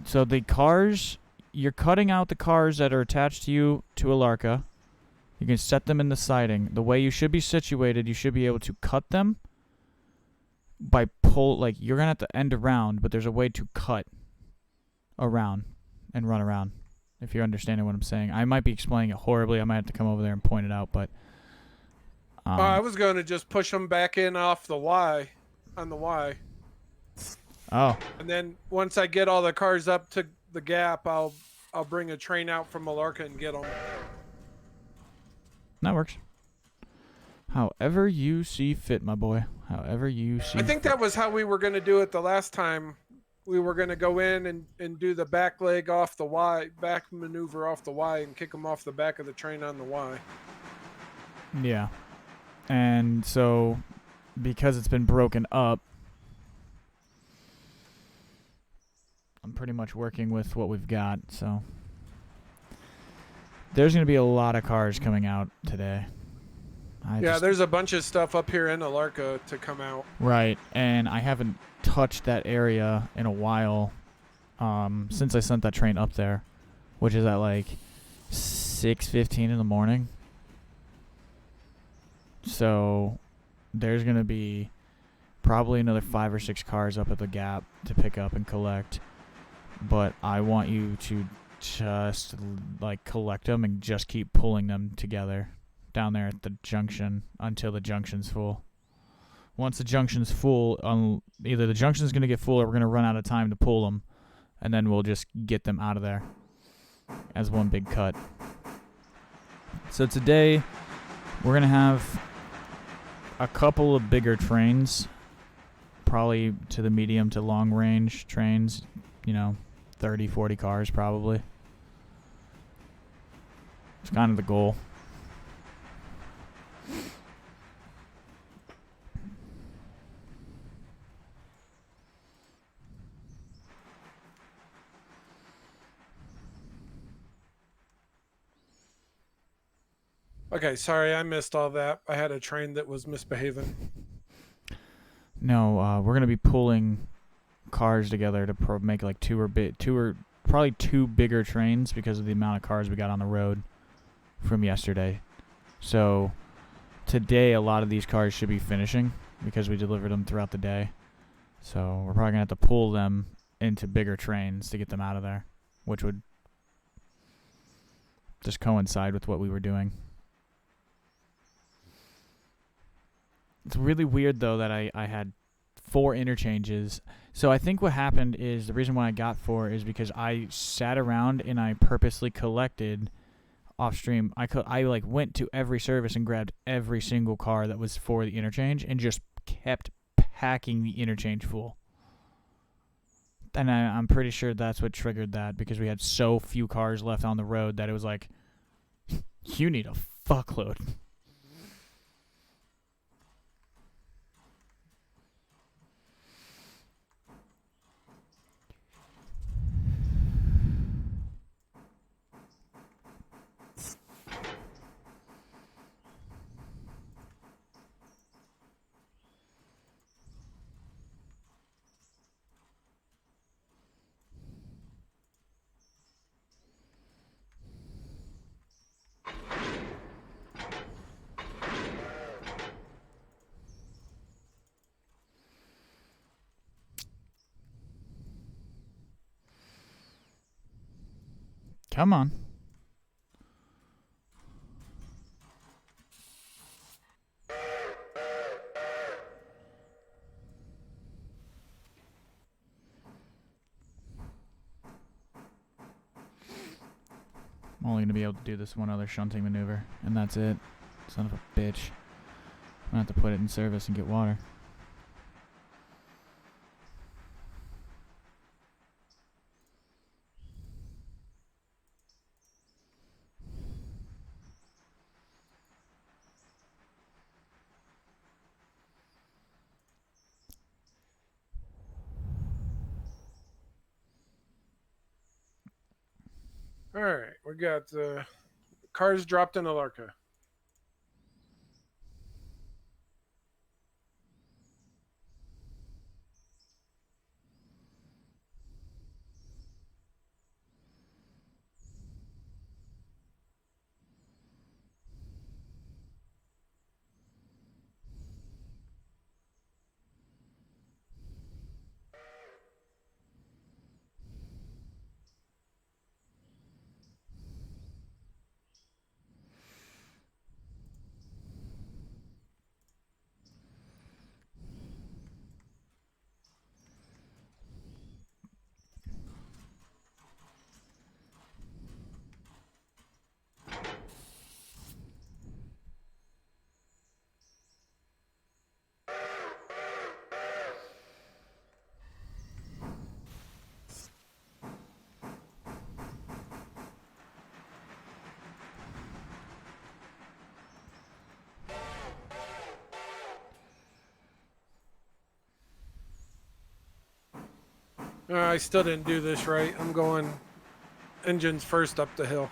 So the cars, you're cutting out the cars that are attached to you to Alarka. You can set them in the siding. The way you should be situated, you should be able to cut them by like you're going to have to end around, but there's a way to cut around and run around, if you're understanding what I'm saying. I might be explaining it horribly. I might have to come over there and point it out, but... I was going to just push them back in off the Y, on the Y. Oh. And then once I get all the cars up to the gap, I'll bring a train out from Alarka and get them. That works. However you see fit, my boy. However you see I think that was how we were going to do it the last time. We were going to go in and do the back leg off the Y, back maneuver off the Y, and kick them off the back of the train on the Y. Yeah. And so, because it's been broken up, I'm pretty much working with what we've got, so... There's going to be a lot of cars coming out today. There's a bunch of stuff up here in Alarka to come out. Right, and I haven't touched that area in a while since I sent that train up there, which is at like 6:15 in the morning. So there's going to be probably another 5 or 6 cars up at the gap to pick up and collect. But I want you to just like collect them and just keep pulling them together down there at the junction until the junction's full. Once the junction's full, either the junction's going to get full or we're going to run out of time to pull them, and then we'll just get them out of there as one big cut. So today we're going to have a couple of bigger trains, probably to the medium to long range trains, 30, 40 cars probably. It's kind of the goal. Okay, sorry, I missed all that. I had a train that was misbehaving. No, we're gonna be pulling cars together to make like two or probably 2 bigger trains because of the amount of cars we got on the road from yesterday. So today a lot of these cars should be finishing because we delivered them throughout the day. So we're probably going to have to pull them into bigger trains to get them out of there, which would just coincide with what we were doing. It's really weird, though, that I had 4 interchanges. So I think what happened is the reason why I got 4 is because I sat around and I purposely collected off stream. I like went to every service and grabbed every single car that was for the interchange and just kept packing the interchange full. And I'm pretty sure that's what triggered that, because we had so few cars left on the road that it was like, you need a fuckload. Come on. I'm only going to be able to do this one other shunting maneuver, and that's it. Son of a bitch. I'm going to have to put it in service and get water. All right, we got cars dropped in Alarka. I still didn't do this right. I'm going engines first up the hill.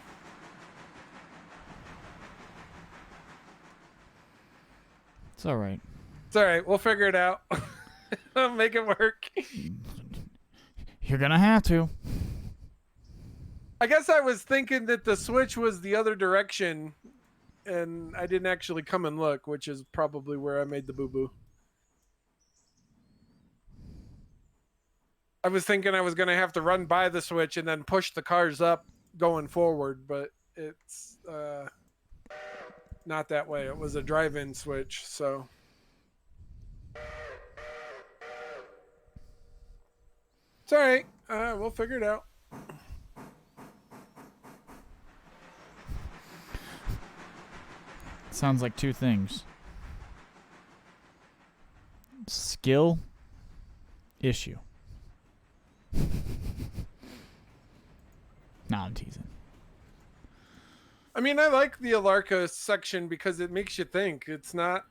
It's all right. It's all right. We'll figure it out. I'll make it work. You're going to have to. I guess I was thinking that the switch was the other direction, and I didn't actually come and look, which is probably where I made the boo-boo. I was thinking I was going to have to run by the switch and then push the cars up going forward, but it's not that way. It was a drive-in switch, so... It's all right. We'll figure it out. Sounds like 2 things. Skill, issue. Nah, I'm teasing. I mean, I like the Alarka section because it makes you think. It's not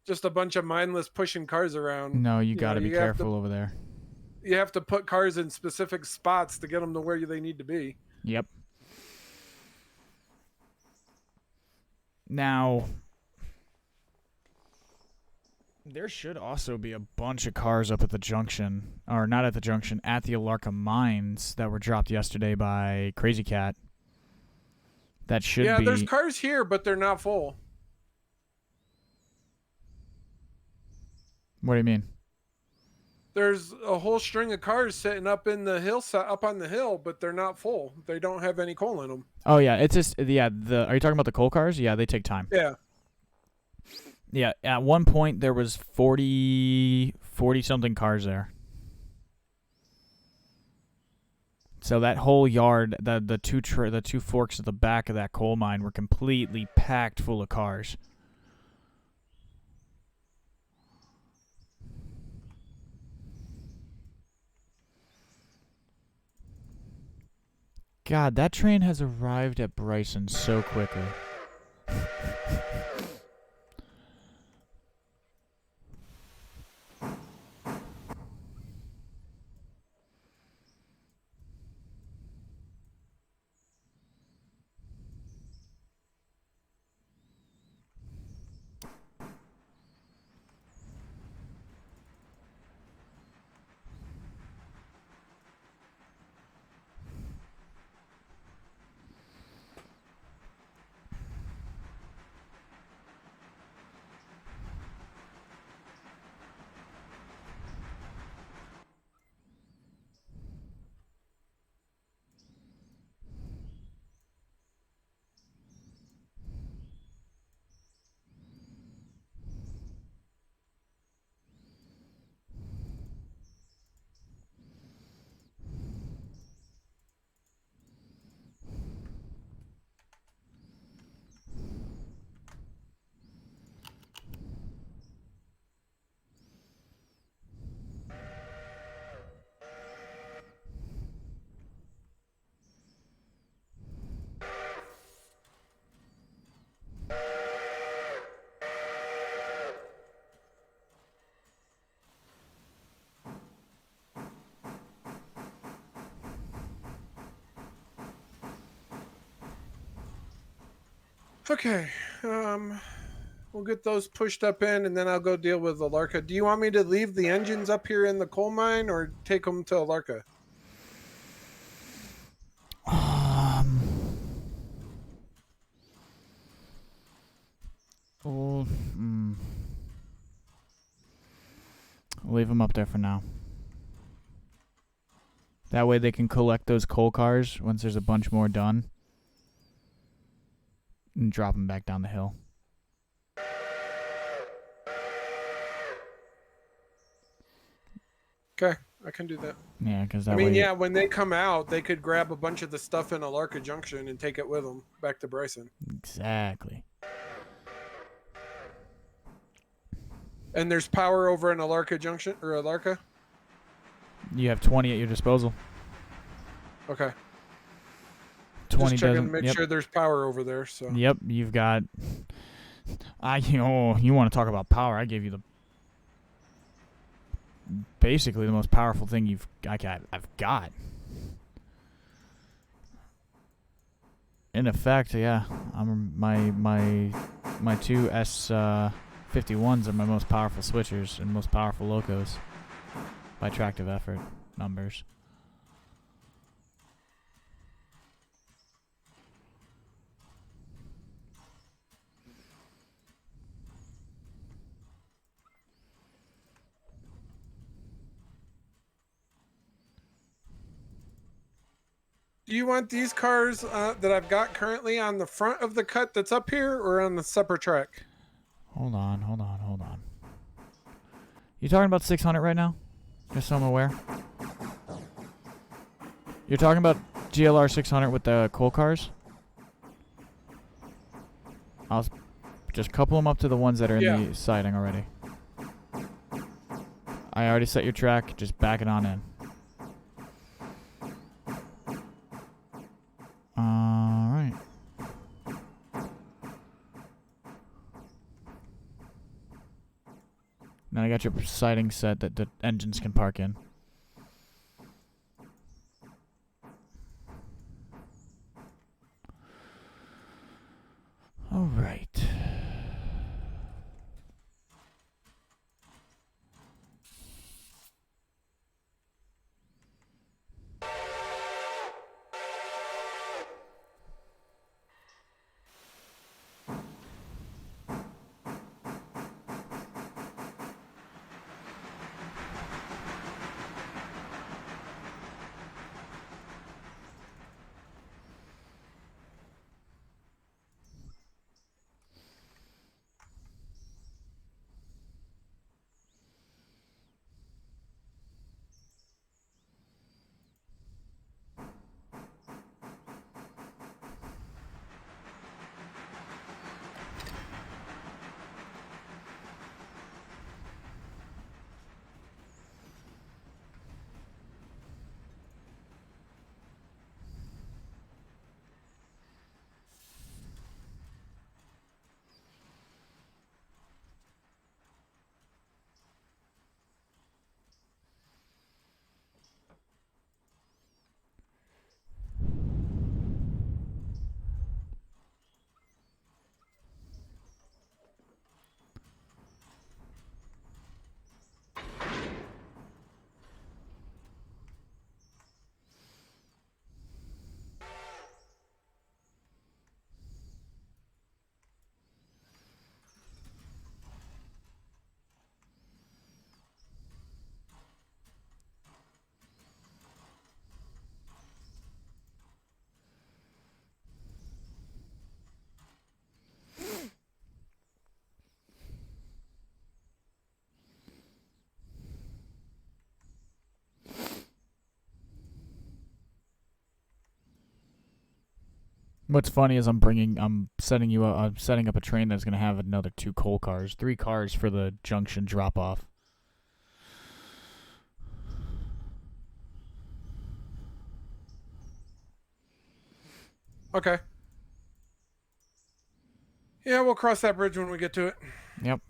just a bunch of mindless pushing cars around. No, you got to be careful over there. You have to put cars in specific spots to get them to where they need to be. Yep. Now, There should also be a bunch of cars up at the junction, or not at the junction, at the Alarka mines that were dropped yesterday by Crazy Cat. That should Yeah, be. there's cars here, but they're not full. What do you mean? There's a whole string of cars sitting up in the hillside, up on the hill, but they're not full. They don't have any coal in them. Oh yeah, it's just Are you talking about the coal cars? Yeah, they take time. Yeah. Yeah, at one point there was 40 something cars there. So that whole yard, the two forks at the back of that coal mine were completely packed full of cars. God, that train has arrived at Bryson so quickly. Okay. We'll get those pushed up in, and then I'll go deal with Alarka. Do you want me to leave the engines up here in the coal mine, or take them to Alarka? Oh, leave them up there for now. That way they can collect those coal cars once there's a bunch more done and drop them back down the hill. Okay, I can do that. Yeah, because that I mean, way. yeah, when they come out, they could grab a bunch of the stuff in Alarka Junction and take it with them back to Bryson. Exactly. And there's power over in Alarka Junction, or Alarka? You have 20 at your disposal. Okay. 20 Just checking to doesn't. make Yep. sure there's power over there. So. Yep, you've got. You want to talk about power? I gave you basically the most powerful thing I've got. In effect, yeah, my two S51s are my most powerful switchers and most powerful locos by tractive effort numbers. Do you want these cars that I've got currently on the front of the cut that's up here, or on the separate track? Hold on. You talking about 600 right now? Just so I'm aware. You're talking about GLR 600 with the coal cars? I'll just couple them up to the ones that are in the siding already. I already set your track. Just back it on in. Alright. Now I got your siding set that the engines can park in. Alright. What's funny is I'm setting up a train that's gonna have another 2 coal cars, 3 cars for the junction drop off. Okay. Yeah, we'll cross that bridge when we get to it. Yep.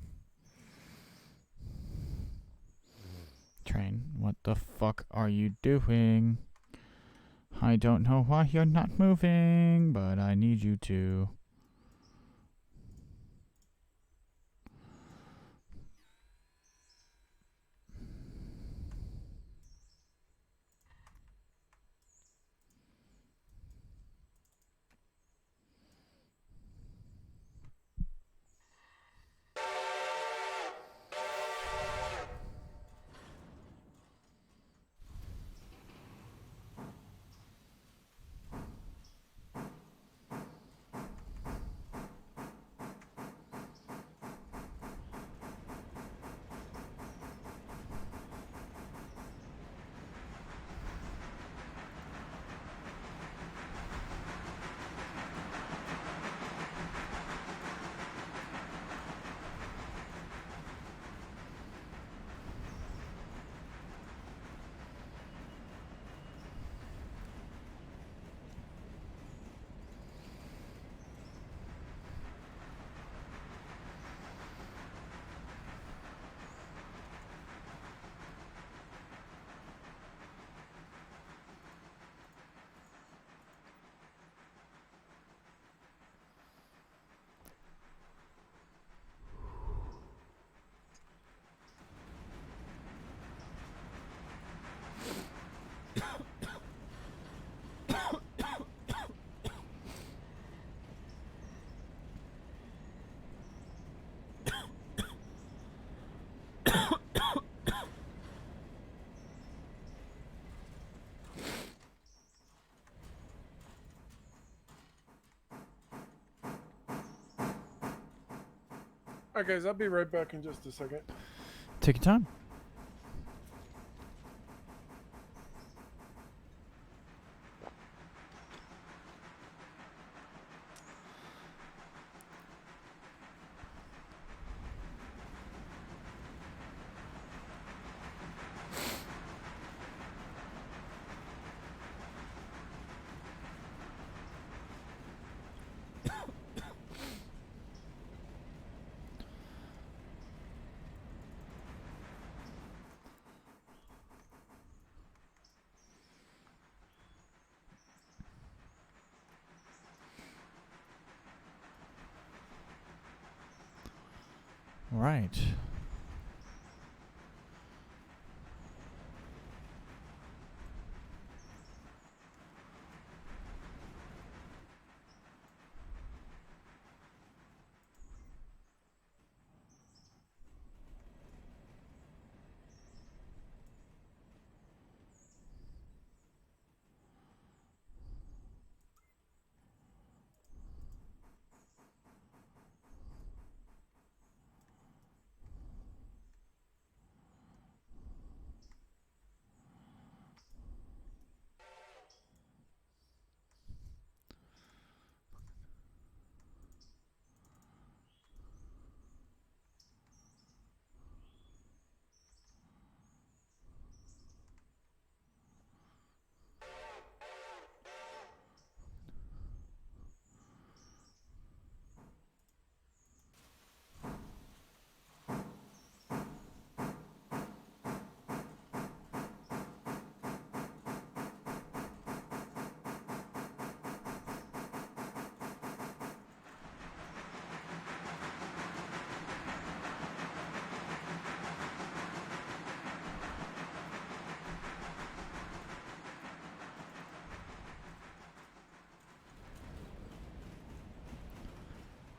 Train, what the fuck are you doing? I don't know why you're not moving, but I need you to. All right, guys, I'll be right back in just a second. Take your time. Right.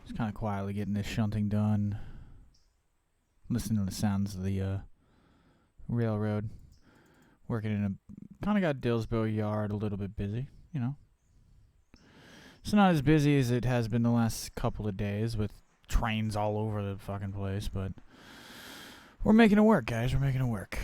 Just kind of quietly getting this shunting done. Listening to the sounds of the railroad. Working in a kind of got Dillsboro Yard a little bit busy, you know. It's not as busy as it has been the last couple of days with trains all over the fucking place, but we're making it work, guys. We're making it work.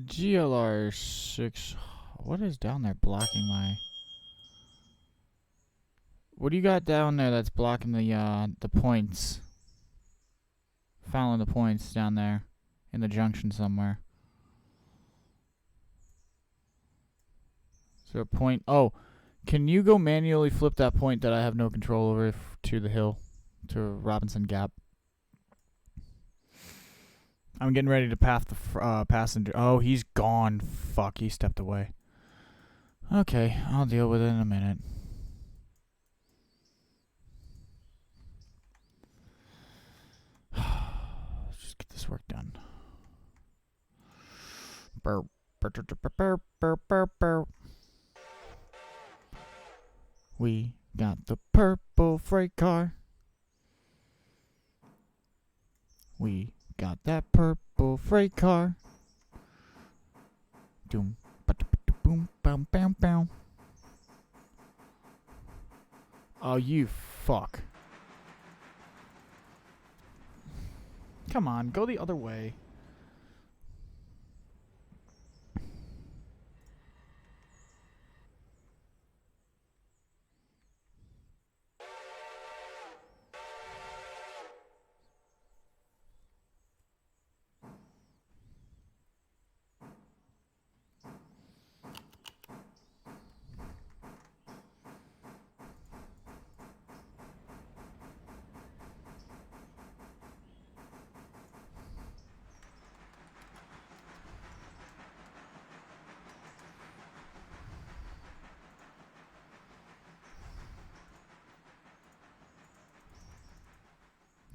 GLR 6. What is down there blocking my? What do you got down there that's blocking the points? Fouling the points down there in the junction somewhere. Is there a point? Oh, can you go manually flip that point that I have no control over to the hill, to Robinson Gap? I'm getting ready to pass the passenger. Oh, he's gone. Fuck, he stepped away. Okay, I'll deal with it in a minute. Let's just get this work done. Burr, burr, burr, burr, burr, burr, burr. We got the purple freight car. We got that purple freight car. Doom, boom, bam, bam, bam. Oh, you fuck. Come on, go the other way.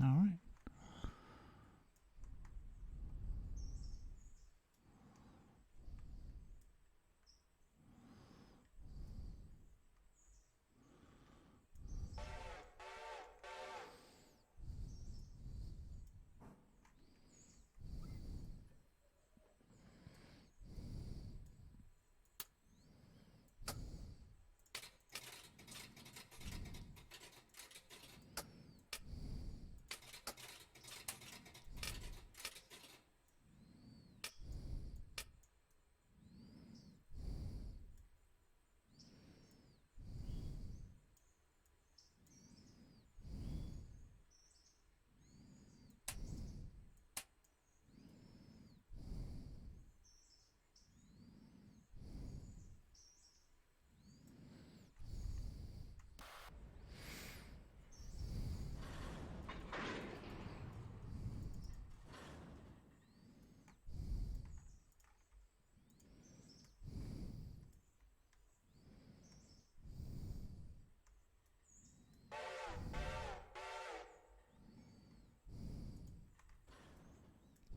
All right.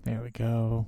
There we go.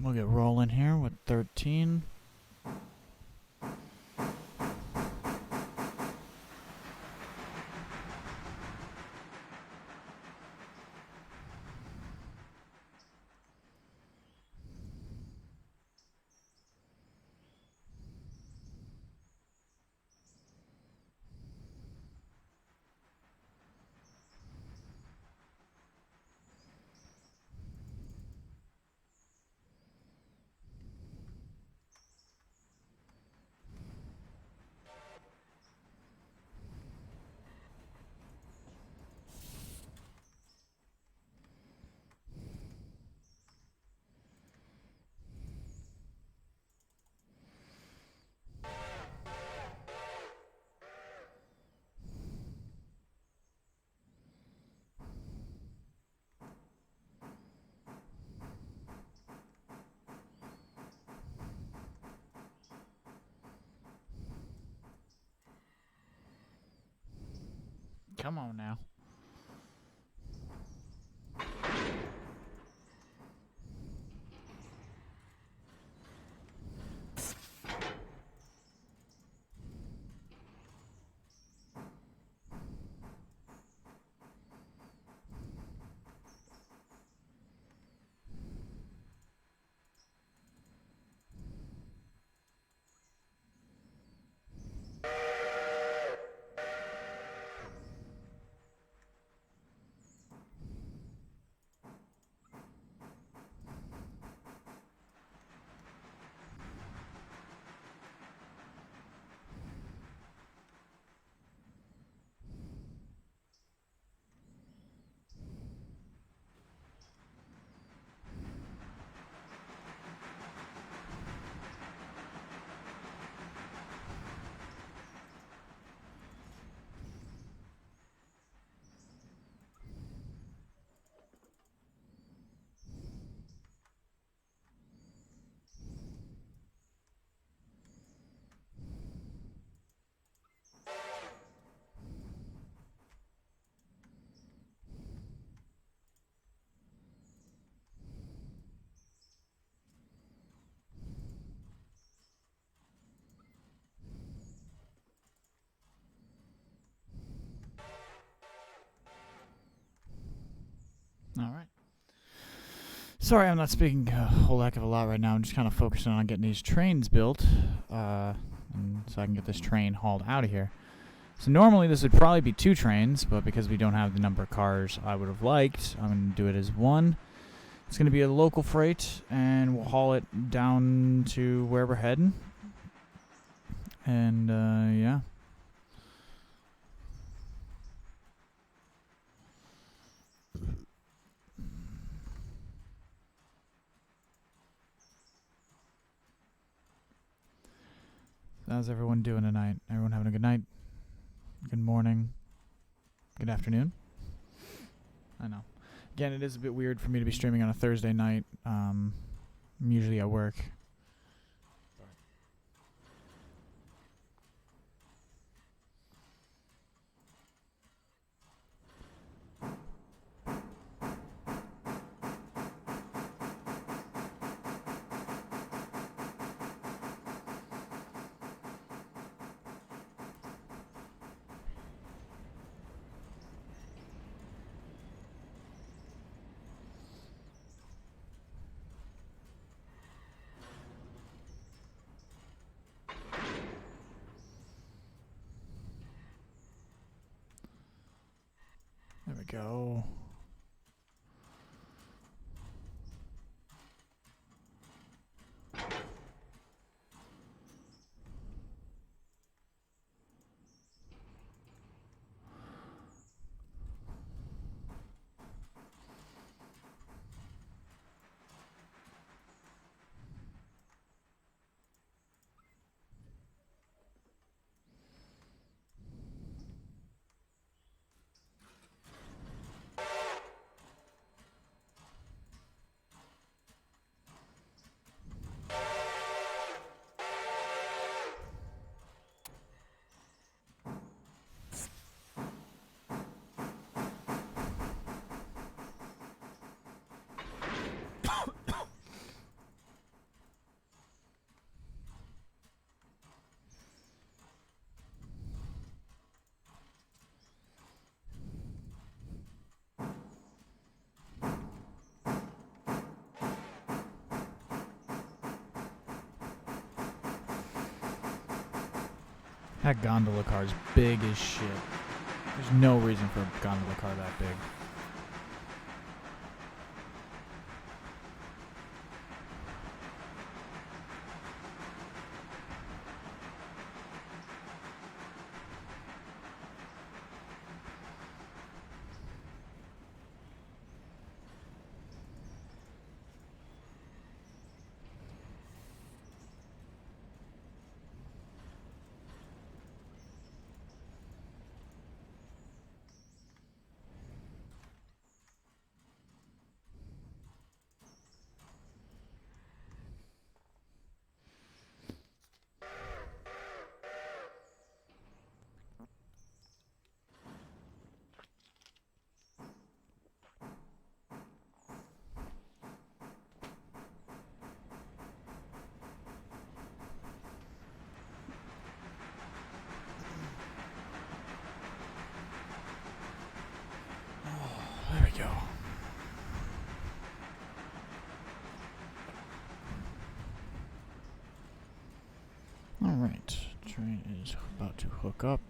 We'll get rolling here with 13. Come on now. All right. Sorry, I'm not speaking a whole heck of a lot right now. I'm just kind of focusing on getting these trains built, and so I can get this train hauled out of here. So normally this would probably be 2 trains, but because we don't have the number of cars I would have liked, I'm going to do it as 1. It's going to be a local freight, and we'll haul it down to where we're heading. And, yeah. How's everyone doing tonight? Everyone having a good night? Good morning? Good afternoon? I know. Again, it is a bit weird for me to be streaming on a Thursday night. I'm usually at work. There we go. That gondola car is big as shit. There's no reason for a gondola car that big. There we go. Alright, train is about to hook up.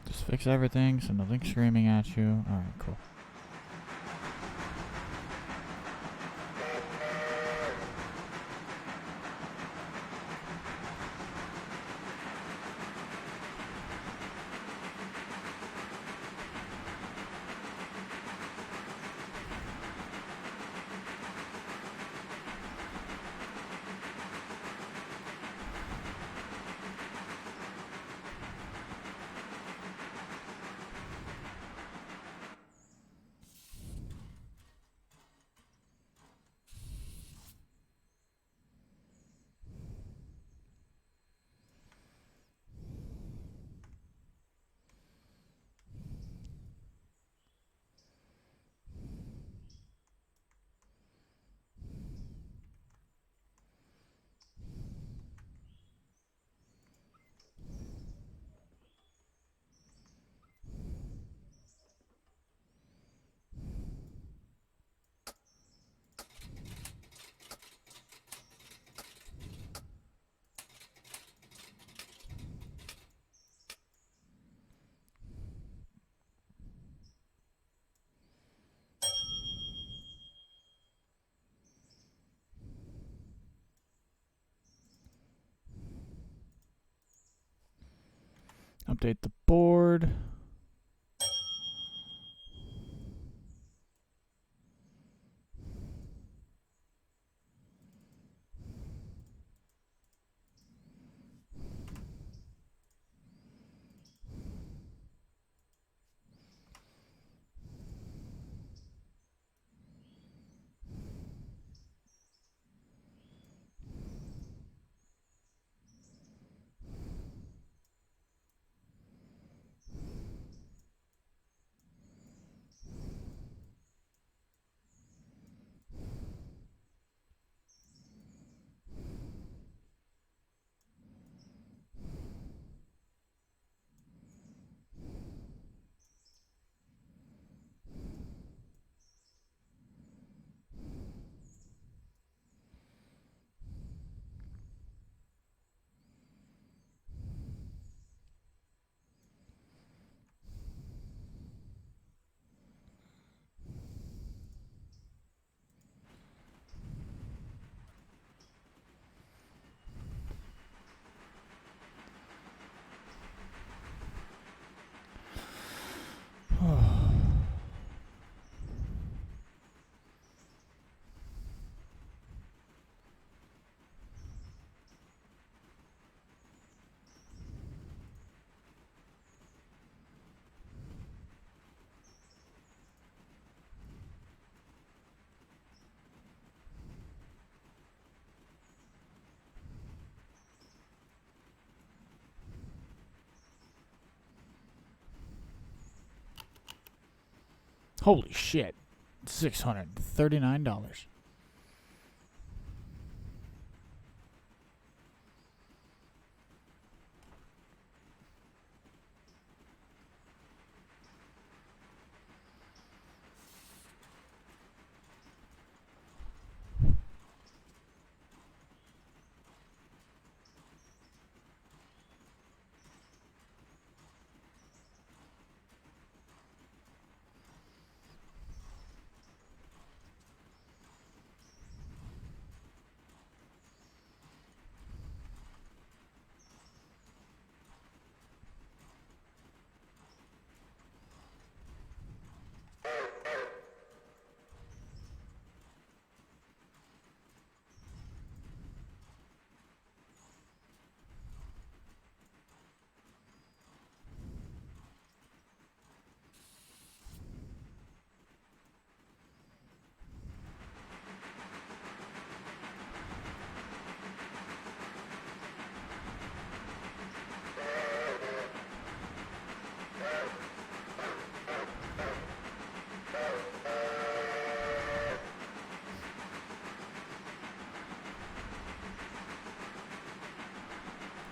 Just fix everything so nothing's screaming at you. Alright, cool. Update the board. Holy shit. $639.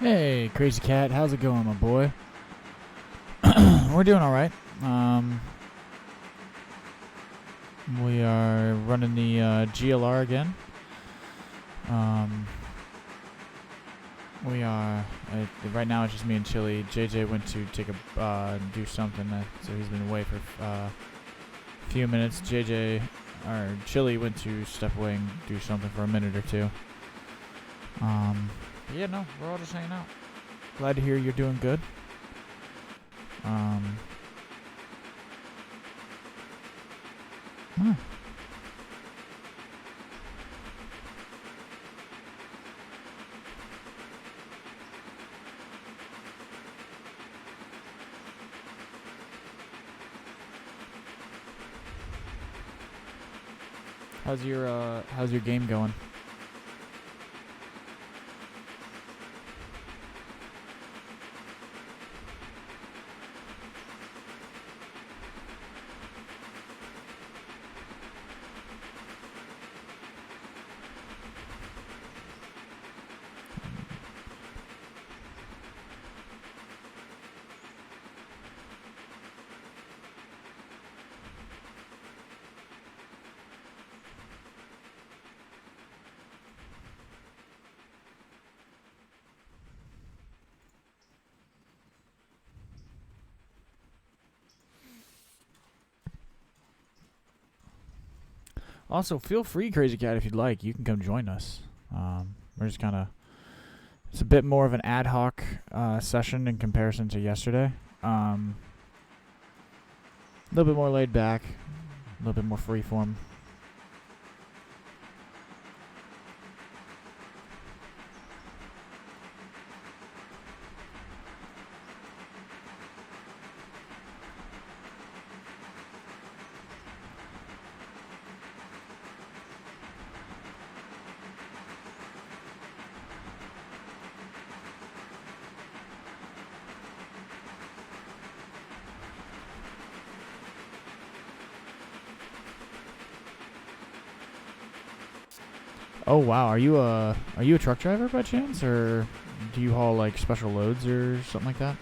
Hey, Crazy Cat, how's it going, my boy? We're doing all right. We are running the GLR again. We are right now. It's just me and Chili. JJ went to take a do something, so he's been away for a few minutes. Chili went to step away and do something for a minute or two. Yeah, no, we're all just hanging out. Glad to hear you're doing good. Huh. How's your game going? Also, feel free, Crazy Cat, if you'd like. You can come join us. We're just kind of... It's a bit more of an ad hoc session in comparison to yesterday. A little bit more laid back. A little bit more freeform. Oh wow, are you a truck driver by chance, or do you haul like special loads or something like that?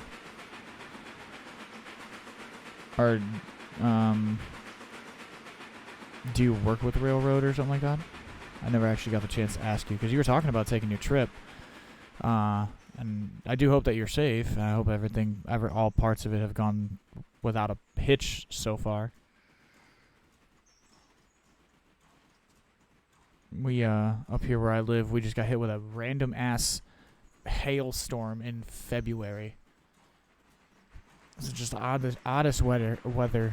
Or do you work with the railroad or something like that? I never actually got the chance to ask you because you were talking about taking your trip, and I do hope that you're safe. And I hope all parts of it have gone without a hitch so far. We, up here where I live, we just got hit with a random ass hailstorm in February. This is just the oddest weather, blah, blah,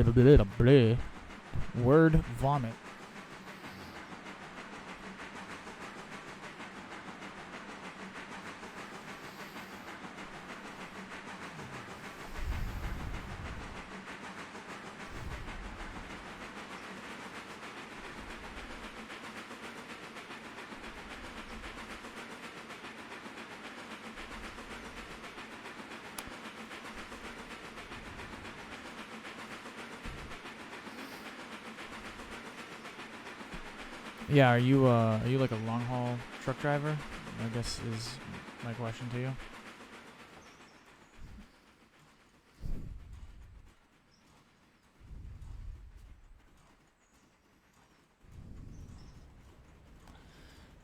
blah, blah. Word vomit. Yeah, are you like a long haul truck driver? I guess is my question to you.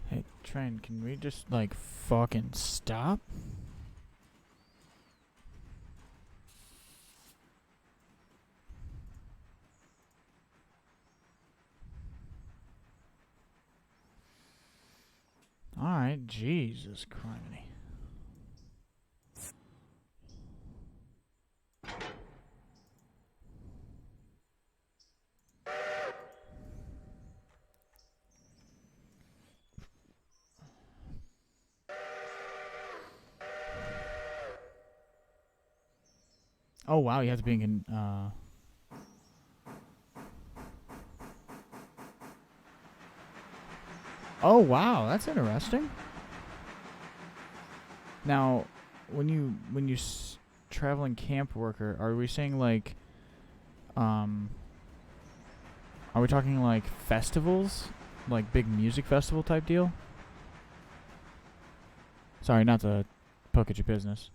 Hey, train, can we just like fucking stop? Alright, Jesus criminy. Oh wow, you have to be in Oh wow, that's interesting. Now, when you traveling camp worker, are we saying like are we talking like festivals? Like big music festival type deal? Sorry, not to poke at your business.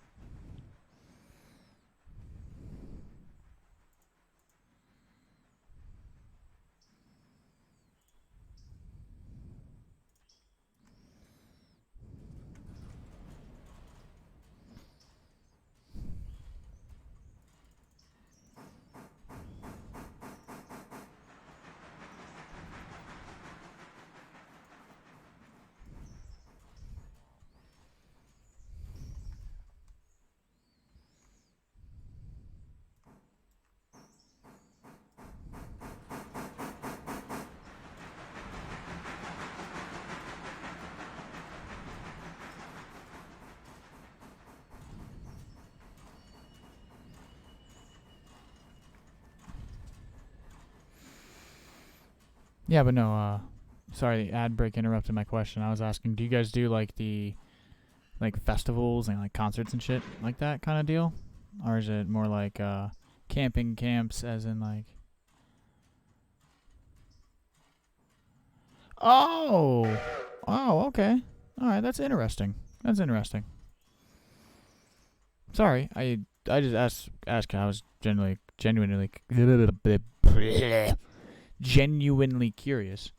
Yeah, but no, sorry, the ad break interrupted my question. I was asking, do you guys do like the like festivals and like concerts and shit like that kind of deal? Or is it more like camping camps as in like Oh. Oh, okay. All right, that's interesting. That's interesting. Sorry, I just asked. I was genuinely genuinely curious.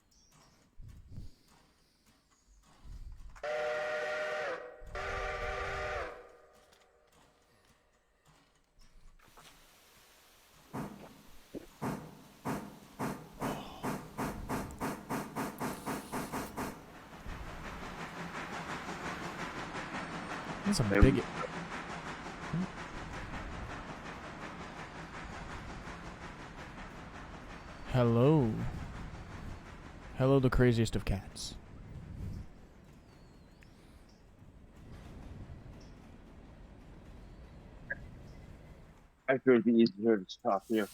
That's a big. Hello. Hello, the craziest of cats. I figured it'd be easier to stop here.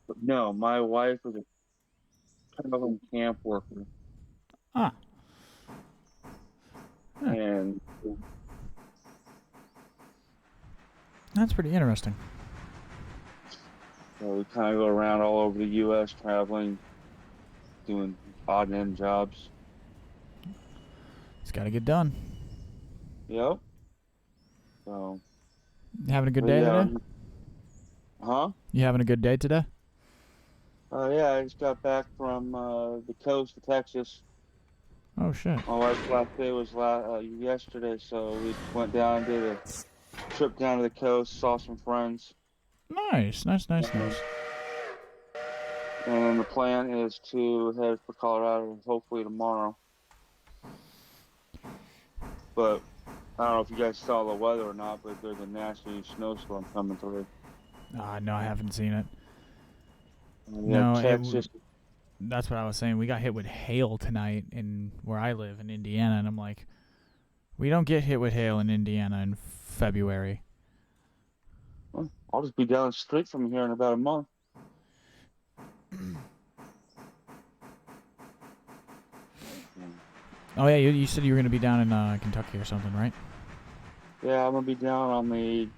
But no, my wife was a traveling camp worker, Ah. Huh. and That's pretty interesting. so we kind of go around all over the U.S. traveling, doing odd end jobs. It's got to get done. Yep. So. You having a good But day yeah. today? Huh? You having a good day today? Yeah, I just got back from the coast of Texas. Oh shit. My wife's last day was yesterday, so we went down, did a trip down to the coast, saw some friends. Nice. And then the plan is to head for Colorado hopefully tomorrow. But I don't know if you guys saw the weather or not, but there's a nasty snowstorm coming through. No, I haven't seen it. Yeah, Texas. That's what I was saying. We got hit with hail tonight in where I live in Indiana, and I'm like, we don't get hit with hail in Indiana in February. Well, I'll just be down the street from here in about a month. Oh yeah, you said you were gonna be down in Kentucky or something, right? Yeah, I'm gonna be down on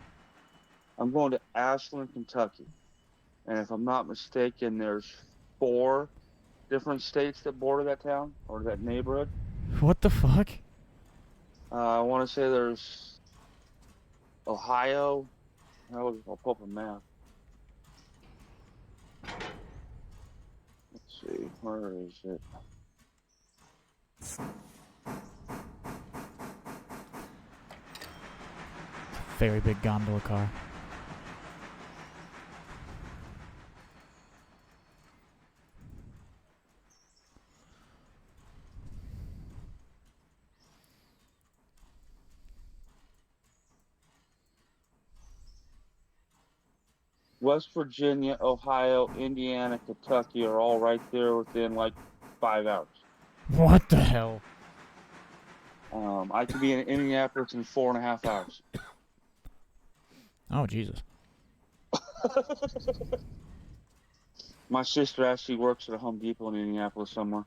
I'm going to Ashland, Kentucky, and if I'm not mistaken, there's 4 different states that border that town or that neighborhood. What the fuck? I want to say there's Ohio. I'll pull up a map. Let's see, where is it? Very big gondola car. West Virginia, Ohio, Indiana, Kentucky are all right there within like 5 hours. What the hell? I could be in Indianapolis in 4.5 hours. Oh, Jesus. My sister actually works at a Home Depot in Indianapolis somewhere.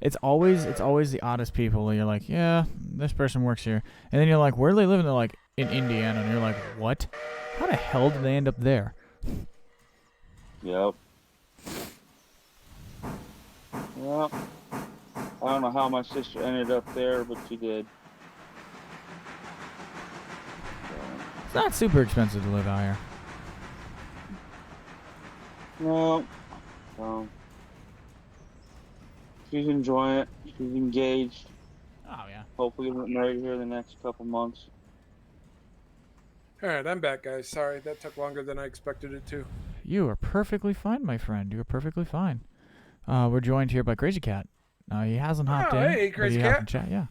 It's always the oddest people. You're like, yeah, this person works here. And then you're like, where do they live? And they're like, in Indiana. And you're like, what? How the hell did they end up there? Yep. Well, I don't know how my sister ended up there, but she did. It's not super expensive to live out here. No. No. She's enjoying it. She's engaged. Oh, yeah. Hopefully we'll get married here in the next couple months. All right, I'm back, guys. Sorry, that took longer than I expected it to. You are perfectly fine, my friend. You are perfectly fine. We're joined here by Crazy Cat. He hasn't hopped in. Hey, but Crazy he Cat. hopped in chat, yeah.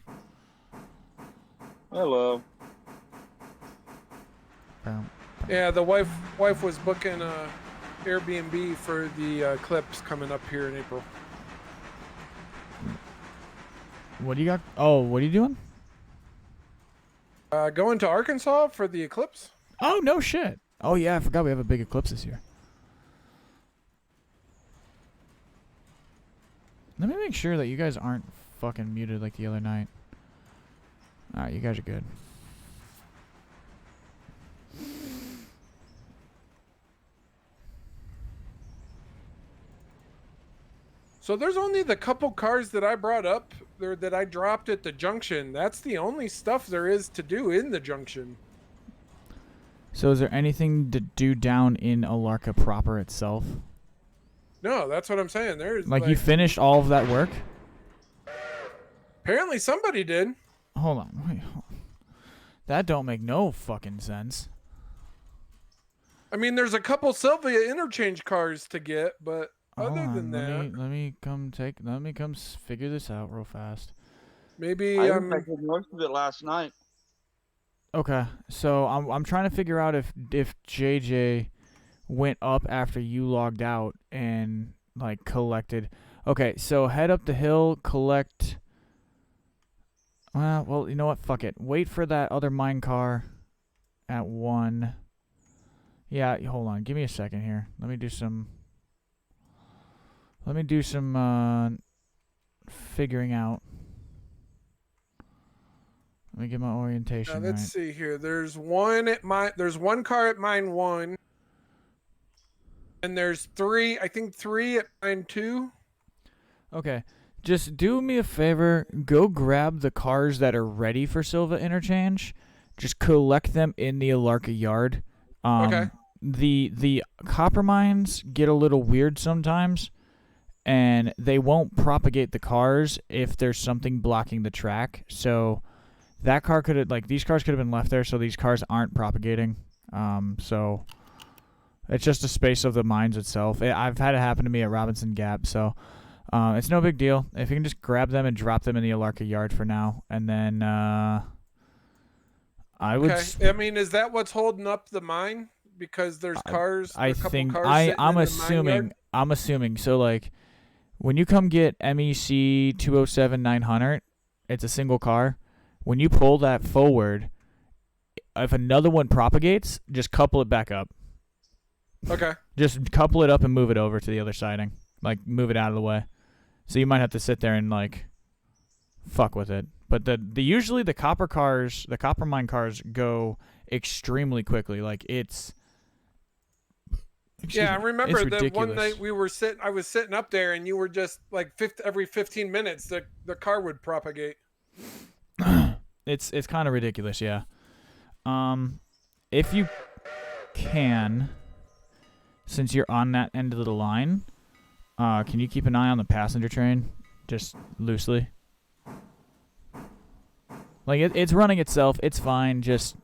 Hello. Yeah, the wife was booking Airbnb for the eclipse coming up here in April. What do you got? Oh, what are you doing? Going to Arkansas for the eclipse? Oh, no shit. Oh, yeah, I forgot we have a big eclipse this year. Let me make sure that you guys aren't fucking muted like the other night. Alright, you guys are good. So there's only the couple cars that I brought up there that I dropped at the junction. That's the only stuff there is to do in the junction. So is there anything to do down in Alarka proper itself? No, that's what I'm saying. There's Like you finished all of that work? apparently somebody did. Hold on. Wait, that don't make no fucking sense. I mean, there's a couple Sylvia interchange cars to get, but other than that, let me come figure this out real fast. maybe I did most of it last night. Okay, so I'm trying to figure out if JJ went up after you logged out and like collected. Okay, so head up the hill, collect. Well, you know what? Fuck it. Wait for that other mine car at 1. Yeah, hold on. Give me a second here. Let me do some figuring out. Let me get my orientation let's right. see here. There's one car at mine 1. And there's 3, I think 3 at mine 2. Okay. Just do me a favor. Go grab the cars that are ready for Silva interchange. Just collect them in the Alarka yard. Okay. The copper mines get a little weird sometimes, and they won't propagate the cars if there's something blocking the track. So that car could have, like, these cars could have been left there, so these cars aren't propagating. So it's just a space of the mines itself. I've had it happen to me at Robinson Gap, so it's no big deal. If you can just grab them and drop them in the Alarka yard for now, and then I would. Okay. I mean, is that what's holding up the mine? Because there's cars. I'm assuming. assuming. So like, when you come get MEC 207-900, it's a single car. When you pull that forward, if another one propagates, just couple it back up. Okay. Just couple it up and move it over to the other siding. Like, move it out of the way. So you might have to sit there and, like, fuck with it. But the usually the copper mine cars go extremely quickly. Like it's. Yeah, I remember it's that one ridiculous. night I was sitting up there, and you were just like every 15 minutes the car would propagate. It's kind of ridiculous, yeah. If you can, since you're on that end of the line, can you keep an eye on the passenger train, just loosely? Like it's running itself, it's fine. Just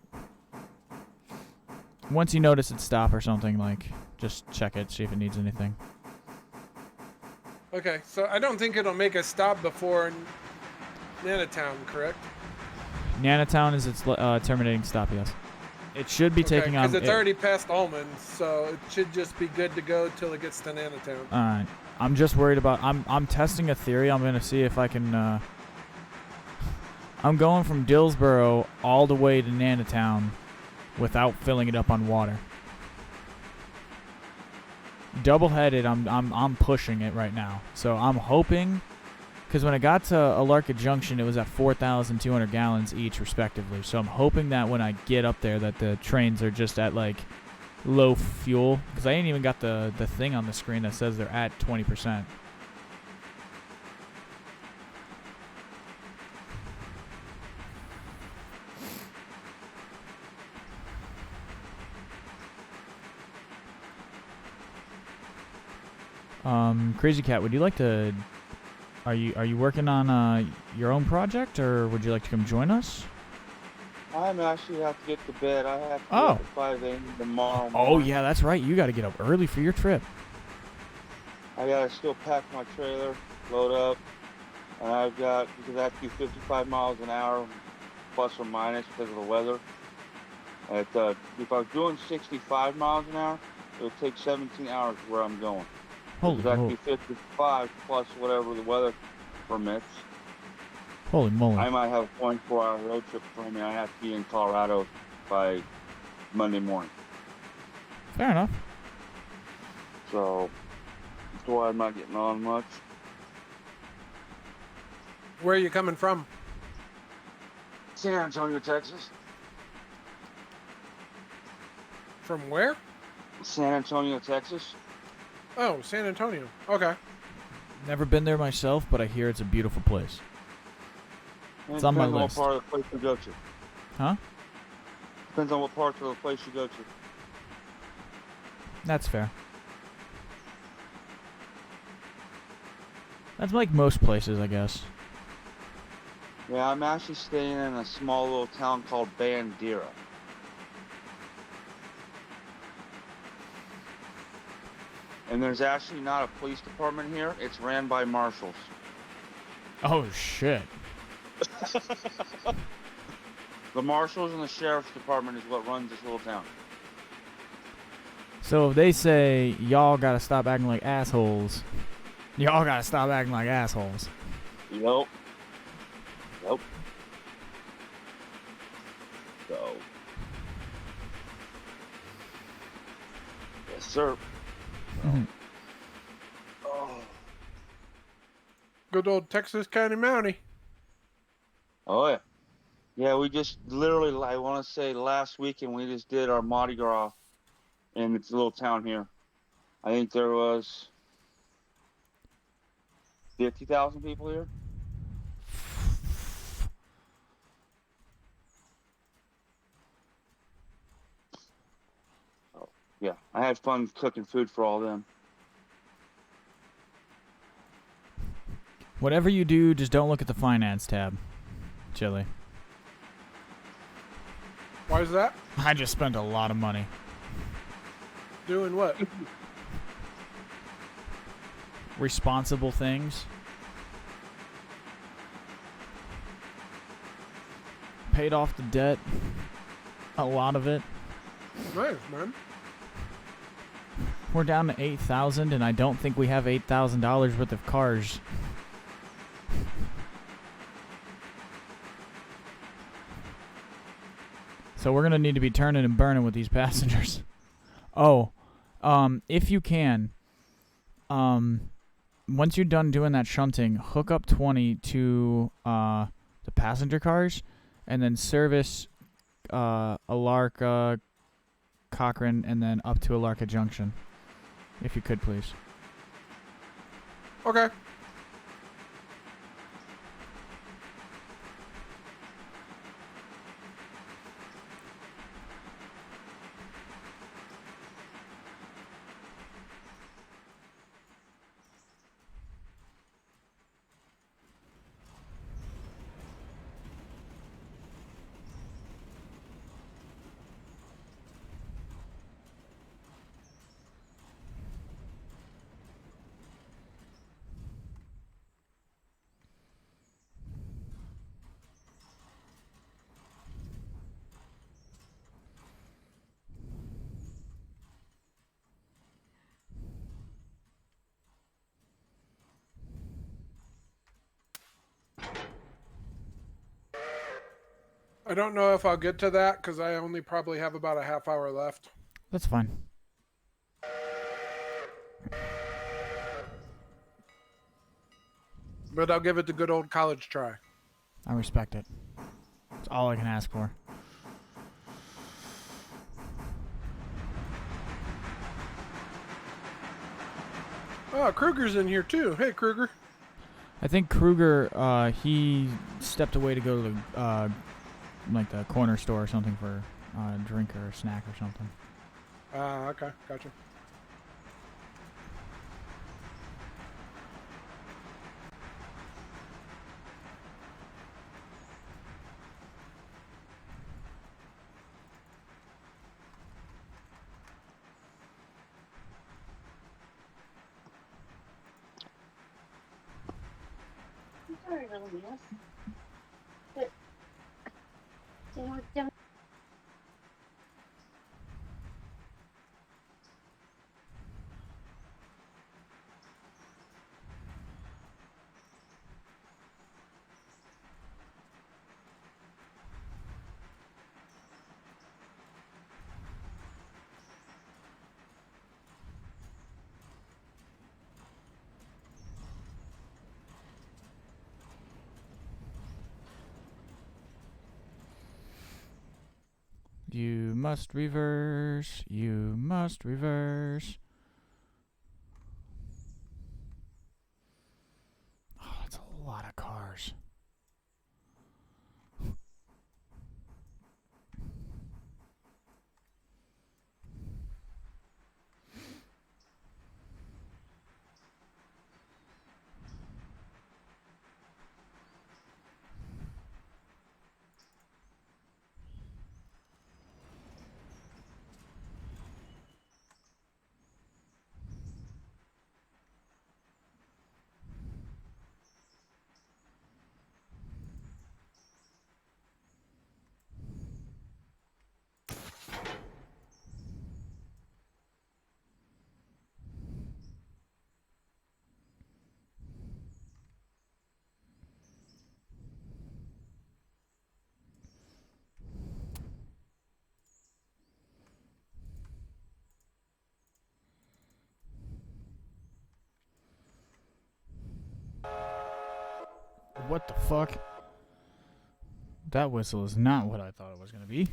once you notice it stop or something, like just check it, see if it needs anything. Okay, so I don't think it'll make a stop before Nanatown, correct? Nanatown is its terminating stop, yes. It should be taking on. Because it's already past Almond, so it should just be good to go till it gets to Nanatown. Alright. I'm just worried about. I'm testing a theory. I'm gonna see if I can. I'm going from Dillsboro all the way to Nanatown without filling it up on water. Double-headed. I'm pushing it right now. So I'm hoping. Because when I got to Alarka Junction, it was at 4,200 gallons each, respectively. So I'm hoping that when I get up there, that the trains are just at, like, low fuel. Because I ain't even got the thing on the screen that says they're at 20%. Crazy Cat, would you like to... Are you working on your own project, or would you like to come join us? I'm actually have to get to bed. I have to Oh. get at 5 a.m. tomorrow Oh, morning. yeah, that's right. You got to get up early for your trip. I gotta still pack my trailer, load up, and I've got, because I have to do 55 miles an hour, plus or minus because of the weather. If I was doing 65 miles an hour, it would take 17 hours where I'm going. Holy Because I have to moly. do 55 plus whatever the weather permits. Holy moly. I might have a 24-hour road trip for me. I have to be in Colorado by Monday morning. Fair enough. So that's why I'm not getting on much. Where are you coming from? San Antonio, Texas. From where? San Antonio, Texas. Oh, San Antonio. Okay. Never been there myself, but I hear it's a beautiful place. It It's on my depends list. what part of the place you go to. Huh? Depends on what parts of the place you go to. That's fair. That's like most places, I guess. Yeah, I'm actually staying in a small little town called Bandera. And there's actually not a police department here. It's ran by marshals. Oh, shit. The marshals and the sheriff's department is what runs this little town. So if they say, y'all gotta stop acting like assholes, y'all gotta stop acting like assholes. Yep. Yep. So. Yes, sir. Oh. Good old Texas County Mountie. Oh, yeah. Yeah, we just literally, I want to say last weekend, we just did our Mardi Gras in this little town here. I think there was 50,000 people here. Oh, yeah, I had fun cooking food for all them. Whatever you do, just don't look at the finance tab. Chili. Why is that? I just spent a lot of money. Doing what? Responsible things. Paid off the debt. A lot of it. Nice, man. We're down to 8,000, and I don't think we have $8,000 worth of cars. So we're gonna need to be turning and burning with these passengers. Oh, if you can, once you're done doing that shunting, hook up 20 to the passenger cars, and then service Alarka, Cochrane, and then up to Alarka Junction. If you could, please. Okay. I don't know if I'll get to that because I only probably have about a half hour left. That's fine. But I'll give it the good old college try. I respect it. That's all I can ask for. Oh, Kruger's in here too. Hey, Kruger. I think Kruger, he stepped away to go to the, like the corner store or something for a drink or a snack or something. Okay, gotcha. You must reverse. You must reverse. Oh, that's a lot of cars. What the fuck? That whistle is not what I thought it was going to be.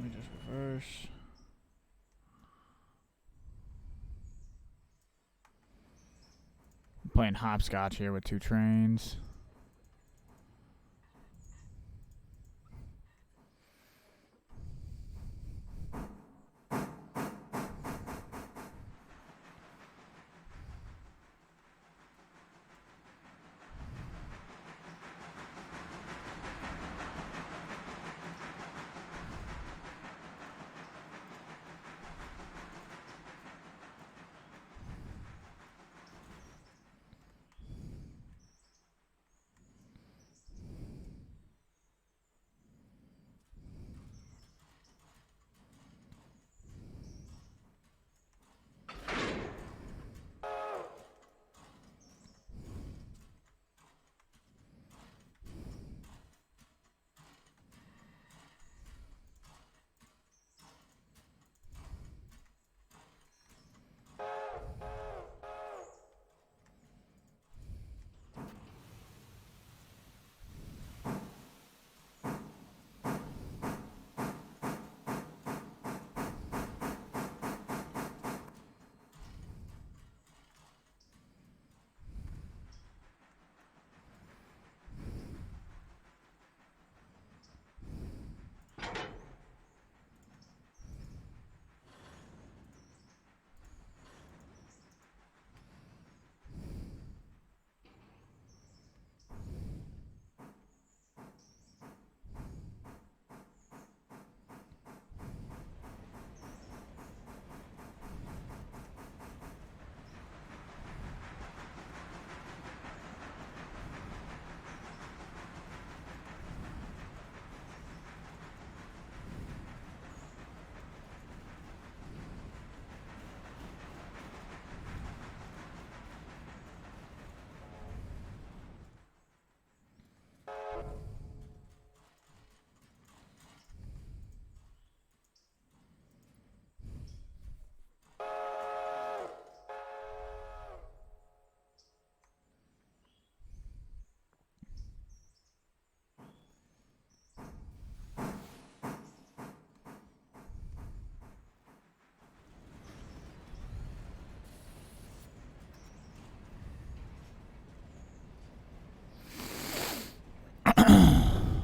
me just reverse. I'm playing hopscotch here with 2 trains.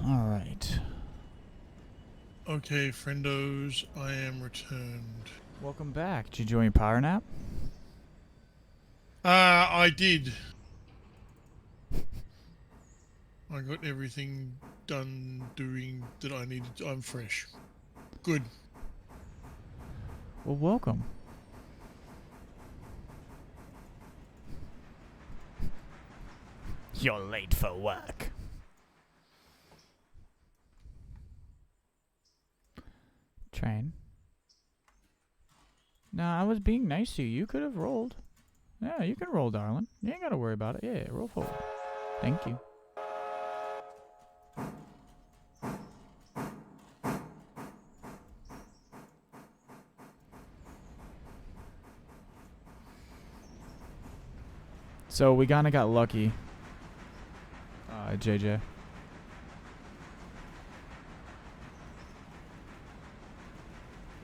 Alright. Okay, friendos, I am returned. Welcome back. Did you enjoy your power nap? I did. I got everything done doing that I needed. I'm fresh. Good. Well, welcome. You're late for work. Train. Nah, I was being nice to you. You could have rolled. Yeah, you can roll, darling. You ain't gotta worry about it. Yeah, roll forward. Thank you. So we kinda got lucky. JJ.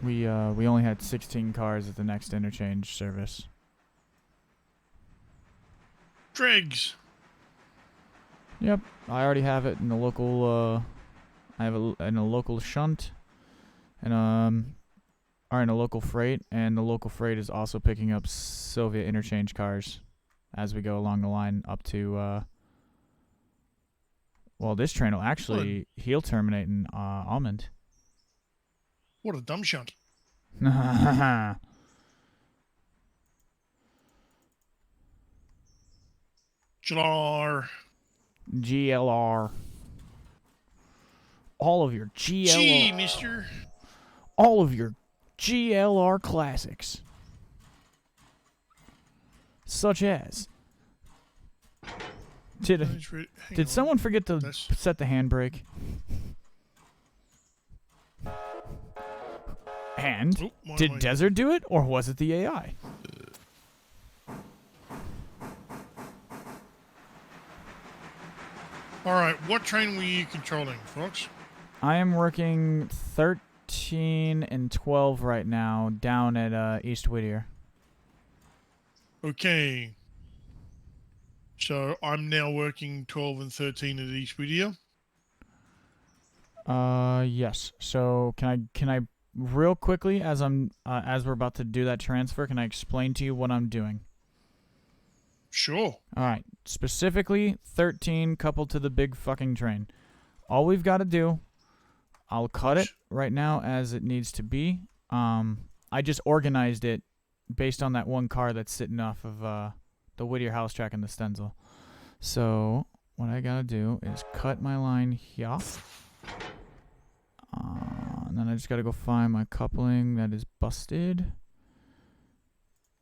We only had 16 cars at the next interchange service. Dregs. Yep, I already have it in the local. I have it in a local shunt, and are in a local freight, and the local freight is also picking up Soviet interchange cars as we go along the line up to. Well, this train will actually heel terminate in Almond. What a dumb shunt. GLR. GLR. All of your GLR. Gee, mister. All of your GLR classics. Such as. Did someone forget to set the handbrake? And did Desert do it, or was it the AI? All right, what train were you controlling, Fox? I am working 13 13 and 12 right now down at East Whittier. Okay. So I'm now working 12 and 13 at East Whittier. Yes. So can I real quickly as we're about to do that transfer, can I explain to you what I'm doing? Sure. All right. Specifically 13 coupled to the big fucking train. All we've got to do, I'll cut it right now as it needs to be. I just organized it based on that one car that's sitting off of the Whittier house track and the Stenzel. So what I gotta do is cut my line here. And then I just gotta go find my coupling that is busted.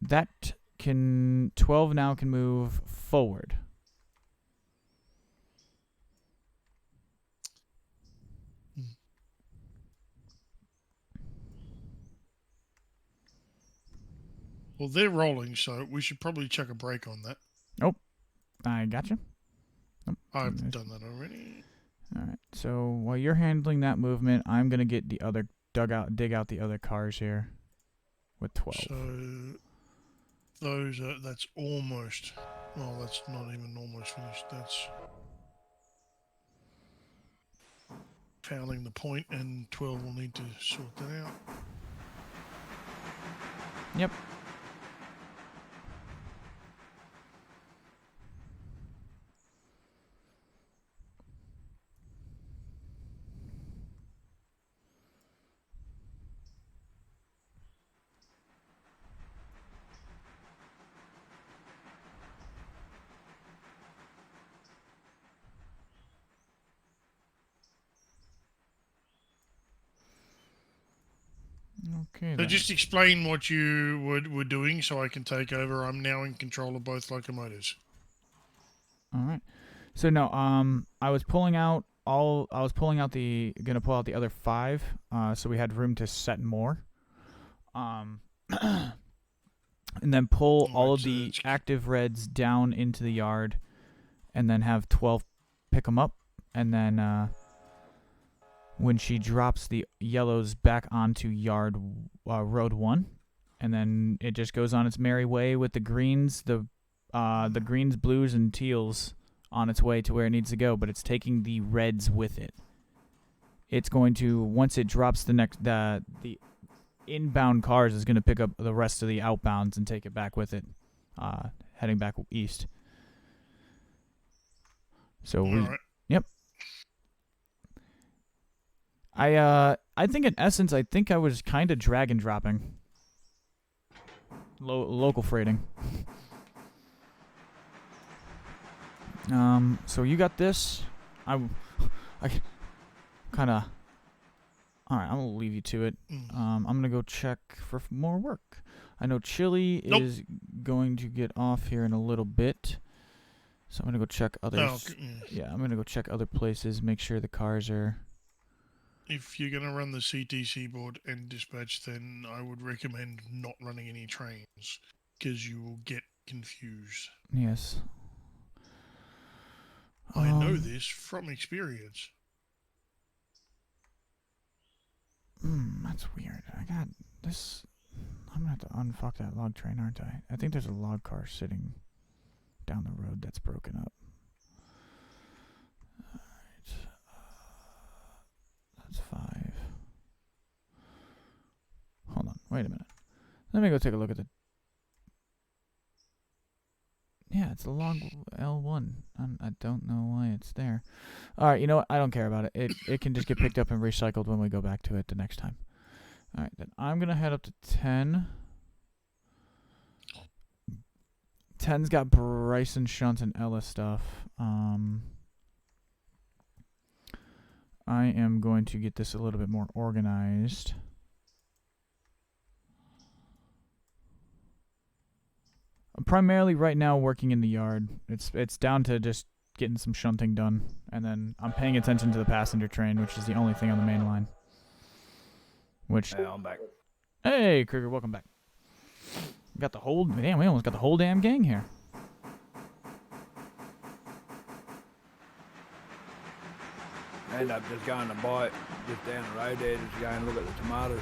That 12 now can move forward. Well, they're rolling, so we should probably check a break on that. I gotcha. I've done that already. Alright, so while you're handling that movement, I'm gonna get the other dig out the other cars here with 12. So that's almost. Well, that's not even almost finished. That's fouling the point, and 12 will need to sort that out. Yep. Okay. So Then. just explain what you were doing, so I can take over. I'm now in control of both locomotives. All right. So no, I was pulling out gonna pull out the other 5, so we had room to set more. And then pull all of the active reds down into the yard, and then have 12 pick them up, and then when she drops the yellows back onto road 1, and then it just goes on its merry way with the greens, the greens, blues, and teals on its way to where it needs to go, but it's taking the reds with it. It's going to, once it drops the inbound cars, is going to pick up the rest of the outbounds and take it back with it, heading back east. So Yep. I think in essence, I was kind of drag and dropping. Local freighting. So you got this. I kind of. All right, I'm gonna leave you to it. I'm gonna go check for more work. I know Chili is going to get off here in a little bit, so I'm gonna go check others. Yeah, I'm gonna go check other places, make sure the cars are. If you're gonna run the CTC board and dispatch, then I would recommend not running any trains, because you will get confused. Yes. I know this from experience. That's weird. I got this. I'm gonna have to unfuck that log train, aren't I? I think there's a log car sitting down the road that's broken up. Alright. That's 5. Hold on. Wait a minute. Let me go take a look at the. Yeah, it's a log L1. I don't know why it's there. Alright, you know what? I don't care about it. It can just get picked up and recycled when we go back to it the next time. Alright, then I'm going to head up to 10. 10's got Bryson, Shunt, and Ella stuff. I am going to get this a little bit more organized. I'm primarily right now working in the yard. It's down to just getting some shunting done, and then I'm paying attention to the passenger train, which is the only thing on the main line. Hey, I'm back. Hey, Kruger, welcome back. We almost got the whole damn gang here. I end up just going to buy it just down the road there, just go and look at the tomatoes.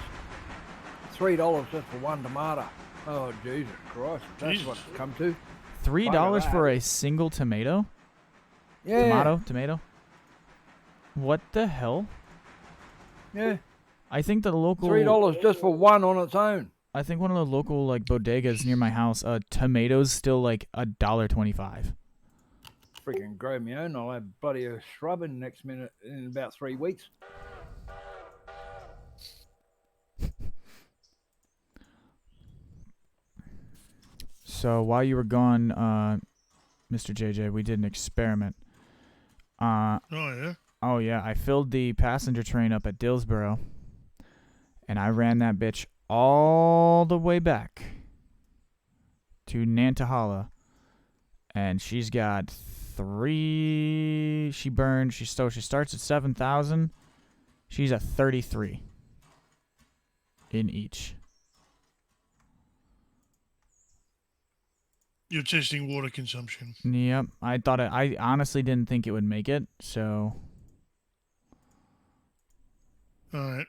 $3 just for one tomato. Oh, Jesus Christ. That's Jesus. what it's come to. $3 for that. a single tomato? Yeah. Tomato? What the hell? Yeah. I think the local... $3 just for one on its own. I think one of the local like bodegas near my house, tomatoes still like $1.25. Freaking grow me own. I'll have bloody a shrub in next minute in about 3 weeks. So while you were gone, Mr. JJ, we did an experiment. Oh, yeah? Oh yeah, I filled the passenger train up at Dillsboro, and I ran that bitch all the way back to Nantahala, and she's got 3. She starts at 7,000. She's at 33 in each. You're testing water consumption. Yep, I honestly didn't think it would make it, so. All right.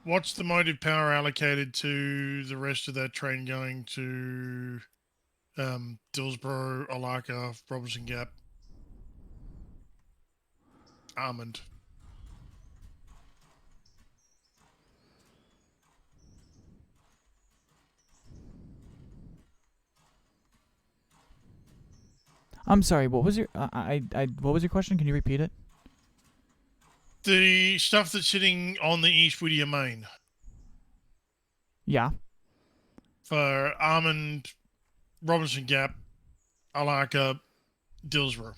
What's the motive power allocated to the rest of that train going to Dillsboro, Alaka, Robinson Gap, Almond? I'm sorry. What was your what was your question? Can you repeat it? The stuff that's sitting on the East Whittier Main Yeah. for Almond, Robinson Gap, Alaka, Dillsboro.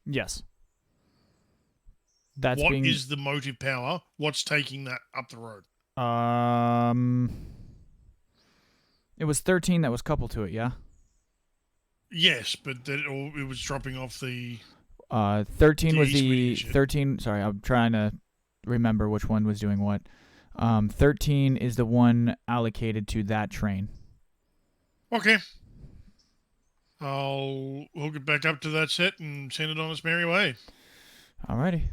Yes. What is the motive power? What's taking that up the road? It was 13 that was coupled to it, yeah? Yes, but it was dropping off the... 13 was East the... Whittier shit. 13... Sorry, I'm trying to remember which one was doing what. 13 is the one allocated to that train. Okay. I'll hook it back up to that set and send it on its merry way. Alrighty.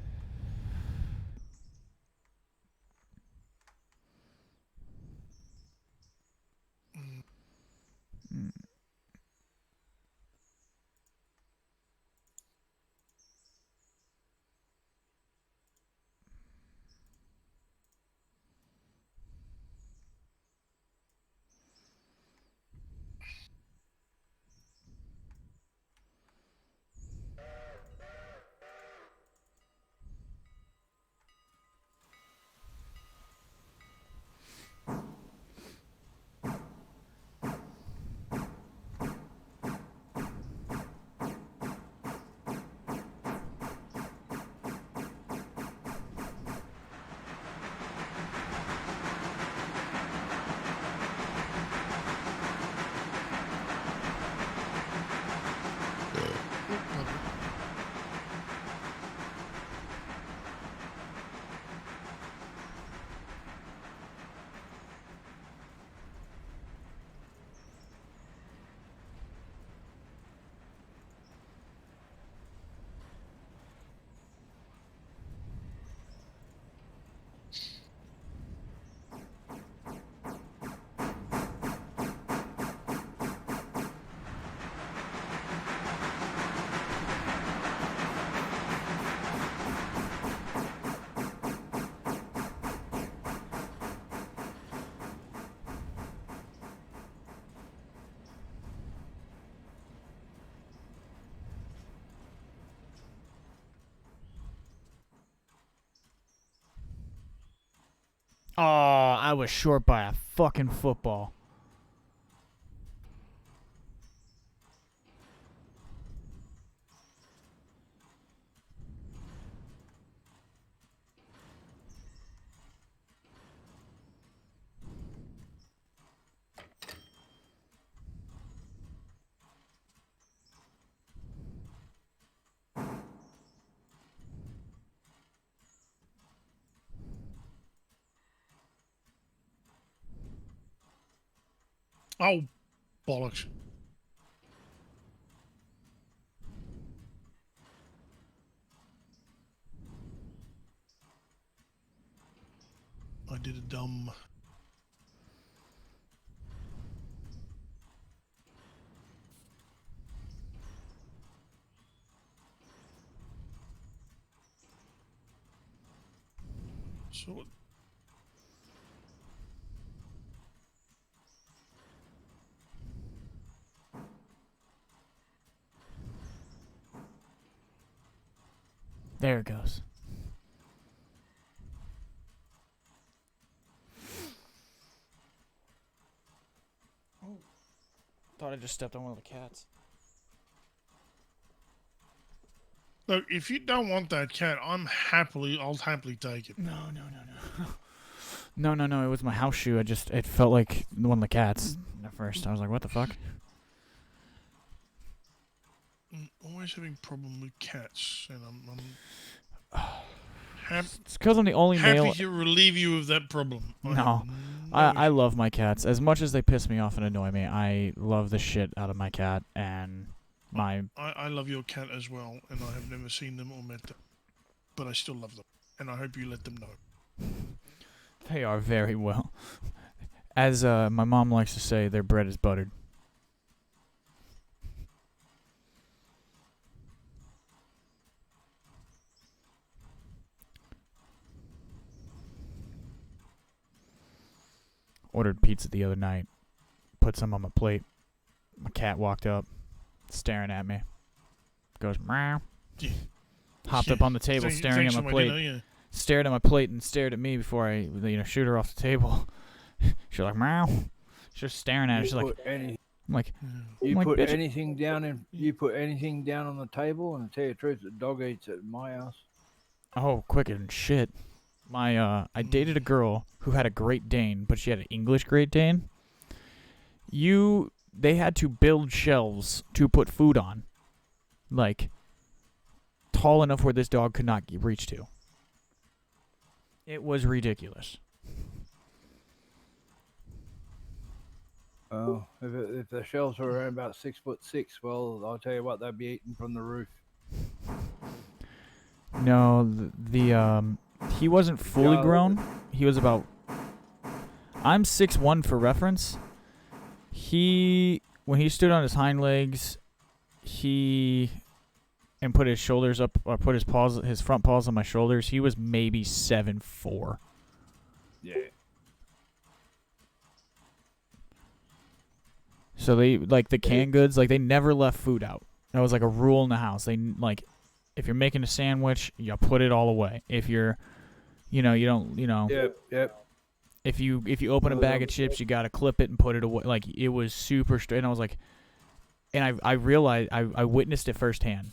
Oh, I was short by a fucking football. Oh, bollocks. did a dumb. So. There it goes. Oh. Thought I just stepped on one of the cats. Look, if you don't want that cat, I'll happily take it. No. No. It was my house shoe. It felt like one of the cats at first. I was like, what the fuck? I'm always having problem with cats, and I'm It's because I'm the only happy male. to relieve you of that problem. No. I love my cats. As much as they piss me off and annoy me, I love the shit out of my cat, and I love your cat as well, and I have never seen them or met them. But I still love them, and I hope you let them know. They are very well. As my mom likes to say, their bread is buttered. Ordered pizza the other night. Put some on my plate. My cat walked up, staring at me. Goes, meow. Yeah. Hopped up on the table, staring at my plate. Dinner, yeah. Stared at my plate and stared at me before I, shoot her off the table. She's like, meow. She's just staring at her. She's like, I'm like, You like, put bitch. anything down on the table, and to tell you the truth, the dog eats it in my house. Oh, quicker than shit. I dated a girl who had a Great Dane, but she had an English Great Dane. They had to build shelves to put food on. Like, tall enough where this dog could not reach to. It was ridiculous. Oh, if the shelves were around about 6'6", well, I'll tell you what, they'd be eating from the roof. No, he wasn't fully grown. He was about... I'm 6'1" for reference. When he stood on his hind legs, and put his shoulders up, or put his front paws on my shoulders, he was maybe 7'4". Yeah. So they, like, the canned goods, like, they never left food out. That was like a rule in the house. They, like, if you're making a sandwich, you put it all away. If you're, you don't, Yep. If you open a bag of chips, you gotta clip it and put it away. Like, it was super straight. And I was like, and I realized I witnessed it firsthand.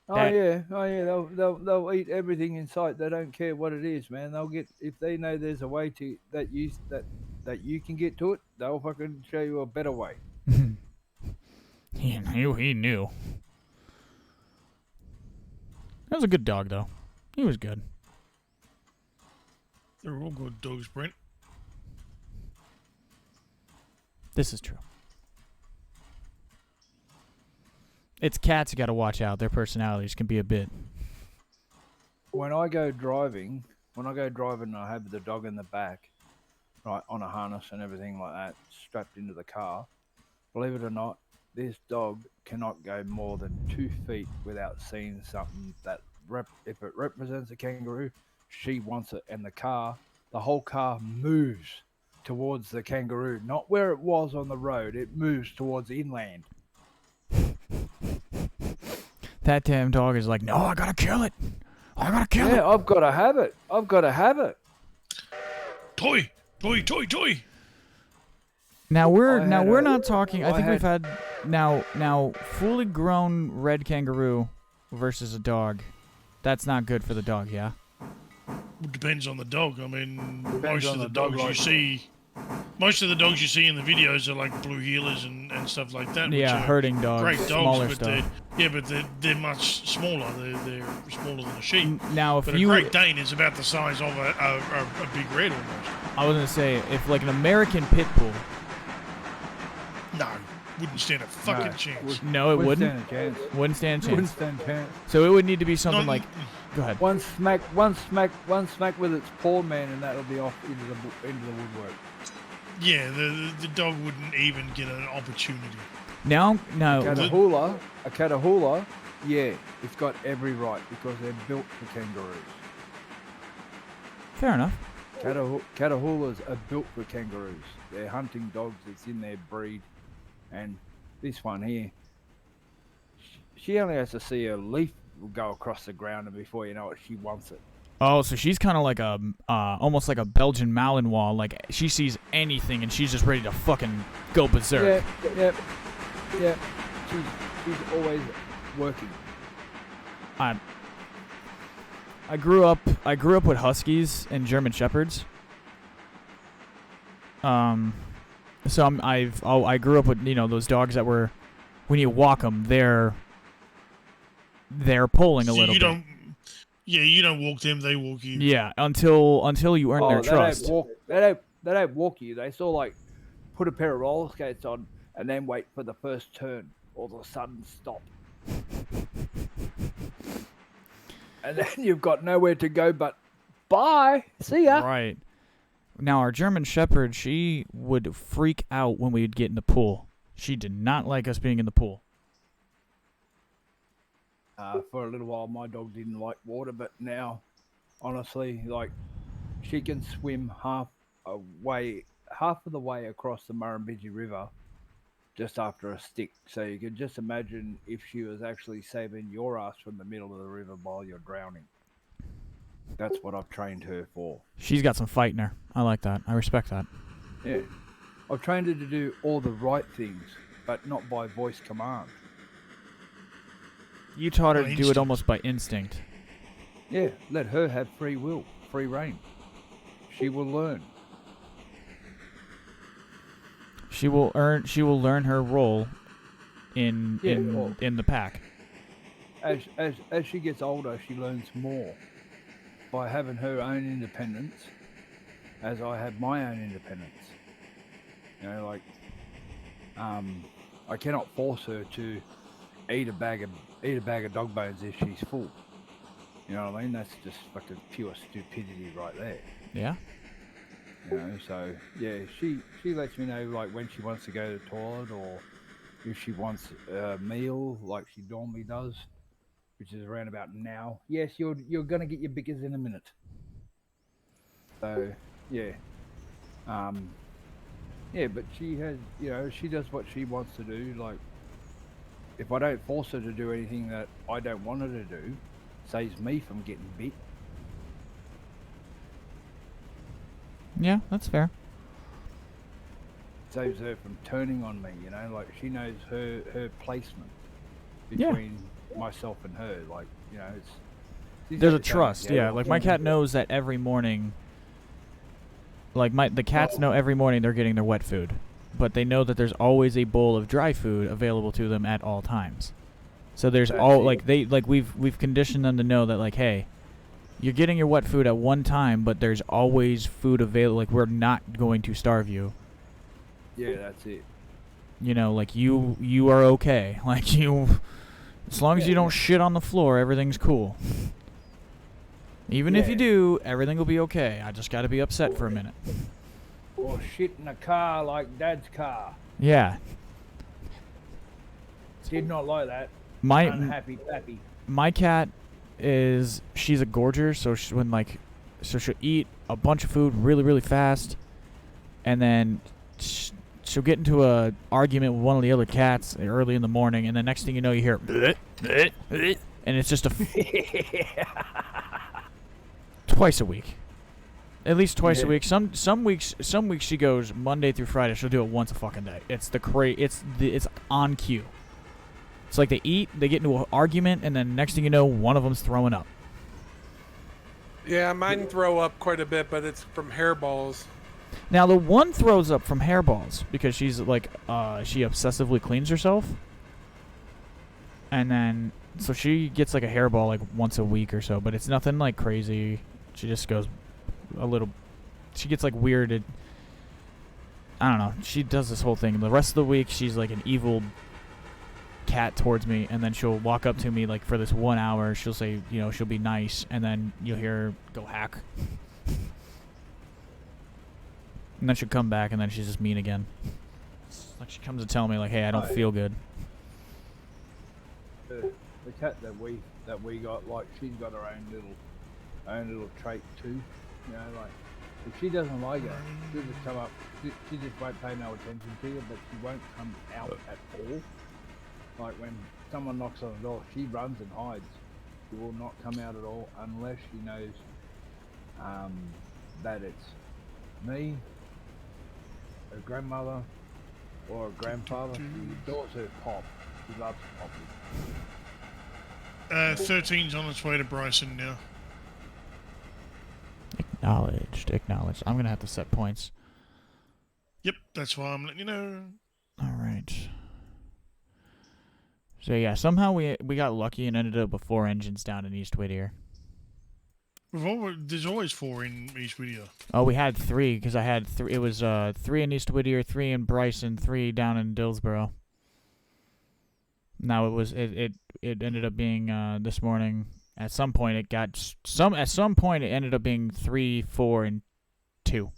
They'll eat everything in sight. They don't care what it is, man. They'll get, if they know there's a way to that you can get to it, they'll fucking show you a better way. He knew. That was a good dog, though. He was good. They're all good dogs, Brent. This is true. It's cats you got to watch out. Their personalities can be a bit. When I go driving, I have the dog in the back, right, on a harness and everything like that, strapped into the car. Believe it or not, this dog cannot go more than 2 feet without seeing something that, if it represents a kangaroo, she wants it. And the whole car moves towards the kangaroo, not where it was on the road. It moves towards inland. That damn dog is like, no, I gotta kill it. Yeah, I've got to have it. Toy. Now we're not talking. I think we've had now fully grown red kangaroo versus a dog. That's not good for the dog, yeah. It depends on the dog. I mean, Depends most on of the the dog, dogs you see in the videos are like blue heelers and stuff like that. Yeah, which are herding dogs, great dogs, smaller but stuff. they're much smaller. They're smaller than a sheep. Now, But a Great Dane is about the size of a big red almost. I was gonna say, if like an American pit bull, No. Wouldn't stand a fucking No, chance. No, it wouldn't. stand a chance. Wouldn't stand a Wouldn't chance. stand a chance. So it would need to be something Not- like. Go ahead. One smack with its paw, man, and that'll be off into the woodwork. Yeah, the dog wouldn't even get an opportunity. No. A Catahoula, yeah, it's got every right because they're built for kangaroos. Fair enough. Catahoulas are built for kangaroos. They're hunting dogs. It's in their breed. And this one here, she only has to see a leaf go across the ground, and before you know it, she wants it. Oh, so she's kind of like a, almost like a Belgian Malinois. Like she sees anything and she's just ready to fucking go berserk. Yeah. She's always working. I grew up with Huskies and German Shepherds. So I grew up with those dogs that were, when you walk them, they're pulling a So little bit. You don't walk them; they walk you. Yeah, until you earn their trust. They don't walk you. They sort of like put a pair of roller skates on and then wait for the first turn or the sudden stop. And then you've got nowhere to go but bye. See ya. Right. Now, our German Shepherd, she would freak out when we'd get in the pool. She did not like us being in the pool. For a little while, my dog didn't like water, but now, honestly, like, she can swim half of the way across the Murrumbidgee River just after a stick. So you can just imagine if she was actually saving your ass from the middle of the river while you're drowning. That's what I've trained her for. She's got some fight in her. I like that. I respect that. Yeah. I've trained her to do all the right things, but not by voice command. You taught her By to do it instinct. almost by instinct. Yeah, let her have free will, free reign. She will learn. She will learn her role in Yeah, well- in the pack. As she gets older, she learns more by having her own independence, as I have my own independence. You know, like, I cannot force her to eat a bag of dog bones if she's full. You know what I mean? That's just fucking pure stupidity right there. Yeah. You know, so yeah, she lets me know like when she wants to go to the toilet or if she wants a meal like she normally does, which is around about now. Yes, you're gonna get your biggers in a minute. So yeah, yeah, but she has, she does what she wants to do. Like, if I don't force her to do anything that I don't want her to do, saves me from getting bit. Yeah, that's fair. Saves her from turning on me, like she knows her placement Yeah. between myself and her. Like, it's There's a like going trust, together. yeah. Like my cat knows that every morning. Like the cats know every morning they're getting their wet food, but they know that there's always a bowl of dry food available to them at all times. So there's That's we've conditioned them to know that like, hey, you're getting your wet food at one time, but there's always food available. Like we're not going to starve you. Yeah, that's it. Like you are okay. Like as long as you don't shit on the floor, everything's cool. Even if you Yeah. do, everything will be okay. I just got to be upset for a minute. Or shit in a car like Dad's car. Yeah. Did not like that. My Unhappy pappy. my cat she's a gorger, so she'll eat a bunch of food really really fast, and then she'll get into a argument with one of the other cats early in the morning, and the next thing you know you hear "Bleh, bleh, bleh," and it's just twice a week. At least twice a Yeah. week. Some weeks she goes Monday through Friday. She'll do it once a fucking day. It's it's on cue. It's like they eat, they get into an argument, and then next thing you know, one of them's throwing up. Yeah, mine throw up quite a bit, but it's from hairballs. Now the one throws up from hairballs because she's like she obsessively cleans herself, and then so she gets like a hairball like once a week or so, but it's nothing like crazy. She just goes a little. She gets like weirded. I don't know. She does this whole thing. The rest of the week, she's like an evil cat towards me, and then she'll walk up to me like for this 1 hour. She'll say, you know, she'll be nice, and then you'll hear her go hack. And then she'll come back, and then she's just mean again. It's like she comes to tell me, like, hey, I don't feel good. The cat that we got, like, she's got her own little trait too. You know, like if she doesn't like it, she'll just come up. She just won't pay no attention to you, but she won't come out at all. Like when someone knocks on the door, she runs and hides. She will not come out at all unless she knows that it's me, her grandmother, or her grandfather. She adores her pop. She loves poppy. 13's on its way to Bryson now. Acknowledged. I'm gonna have to set points. Yep, that's why I'm letting you know. Alright. So yeah, somehow we got lucky and ended up with 4 engines down in East Whittier. There's always 4 in East Whittier. Oh, we had 3, because I had 3. It was 3 in East Whittier, 3 in Bryson, 3 down in Dillsboro. Now it ended up being this morning. At some point it ended up being 3, 4, and 2.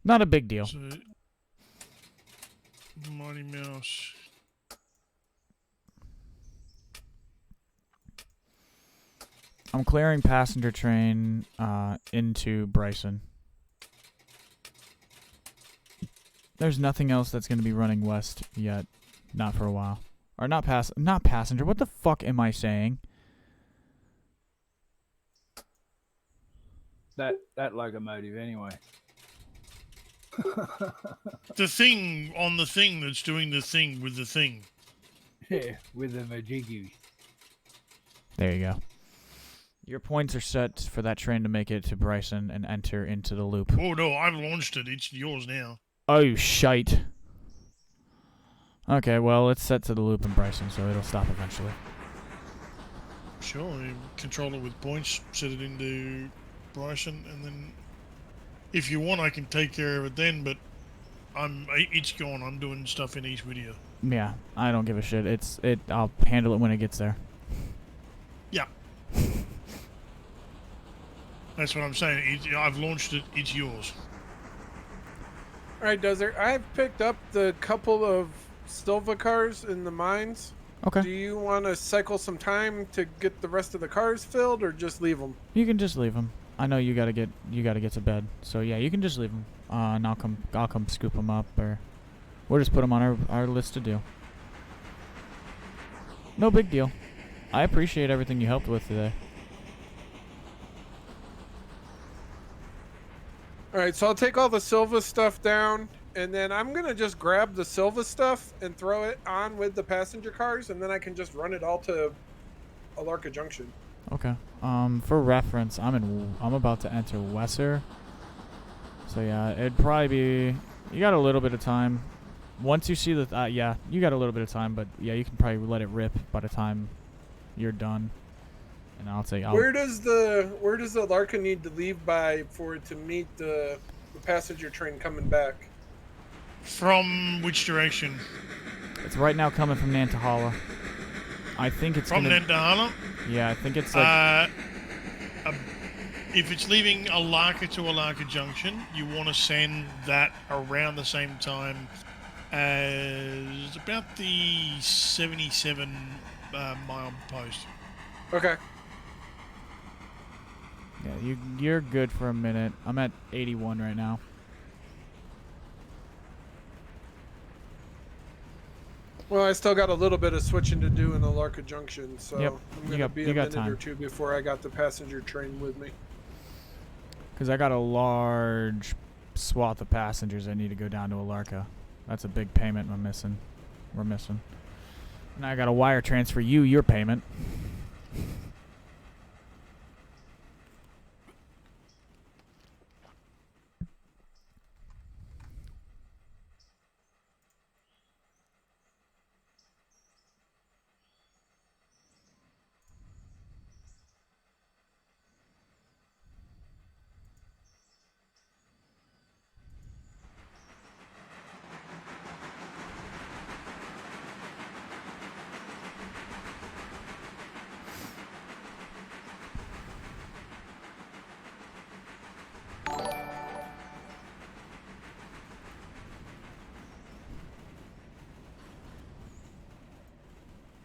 Not a big deal. So, Mighty Mouse. I'm clearing passenger train into Bryson. There's nothing else that's going to be running west yet. Not for a while. Or not passenger. What the fuck am I saying? That locomotive anyway. The thing on the thing that's doing the thing with the thing. Yeah, with the majiggy. There you go. Your points are set for that train to make it to Bryson and enter into the loop. Oh no, I've launched it. It's yours now. Oh, shite. Okay, well, it's set to the loop in Bryson, so it'll stop eventually. Sure, you control it with points, set it into Bryson, and then if you want I can take care of it then, but it's gone. I'm doing stuff in East Whittier. Yeah, I don't give a shit. I'll handle it when it gets there. Yeah. That's what I'm saying. I've launched it. It's yours. All right, Desert. I've picked up the couple of Silva cars in the mines. Okay. Do you want to cycle some time to get the rest of the cars filled, or just leave them? You can just leave them. I know you gotta get to bed, so yeah, you can just leave them. And I'll come scoop them up, or we'll just put them on our list to do. No big deal. I appreciate everything you helped with today. All right, so I'll take all the Silva stuff down, and then I'm gonna just grab the Silva stuff and throw it on with the passenger cars, and then I can just run it all to Alarka Junction. Okay. For reference, I'm about to enter Wesser. So yeah, it'd probably be. You got a little bit of time. Once you see the, yeah, you got a little bit of time, but yeah, you can probably let it rip by the time you're done. And Where does the Alarka need to leave by for it to meet the passenger train coming back? From which direction? It's right now coming from Nantahala. I think it's from Nantahala. Yeah, I think it's like. If it's leaving Alarka to Alarka Junction, you want to send that around the same time as about the 77 mile post. Okay. Yeah, you're good for a minute. I'm at 81 right now. Well, I still got a little bit of switching to do in Alarka Junction, so yep. I'm gonna be a minute or two before I got the passenger train with me. Because I got a large swath of passengers that need to go down to Alarka. That's a big payment we're missing. And I got to wire transfer you your payment.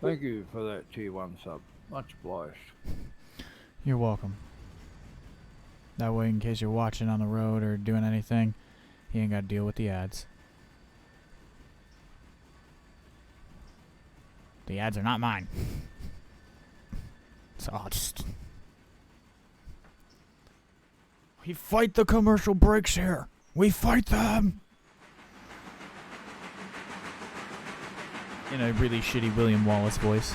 Thank you for that tier 1 sub. Much obliged. You're welcome. That way, in case you're watching on the road or doing anything, you ain't got to deal with the ads. The ads are not mine. So I'll just... We fight the commercial breaks here. We fight them. In a really shitty William Wallace voice.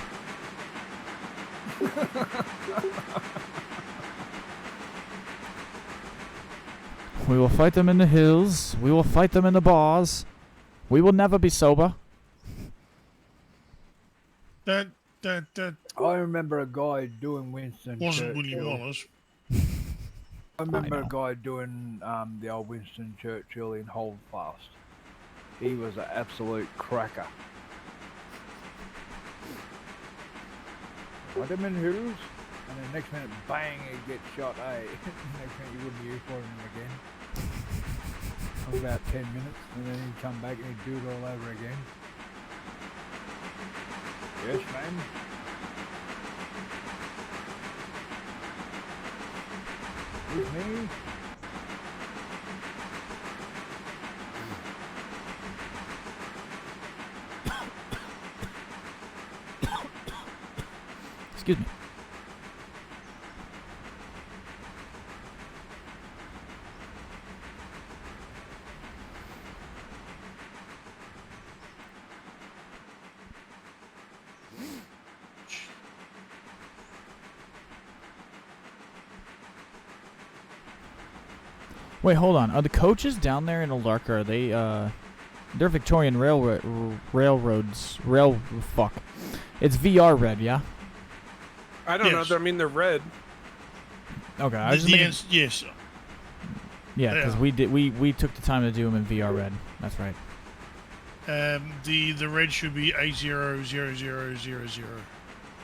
We will fight them in the hills. We will fight them in the bars. We will never be sober. That I remember a guy doing Winston wasn't Churchill. William Wallace. I remember know. a guy doing the old Winston Churchill in Holdfast. He was an absolute cracker. Fight him in hills, and then next minute, bang, he'd get shot, eh? Next minute, you wouldn't hear from him again. For about 10 minutes, and then he'd come back and he'd do it all over again. Yes, man. With me? Excuse me. Wait, hold on. Are the coaches down there in Alarka, are they, they're Victorian railroads. Fuck. It's VR red, yeah? I don't Yes. know. I mean, they're red. Okay, I was just making... Yes. Yeah, because Yeah. we took the time to do them in VR red. That's right. The red should be 800000.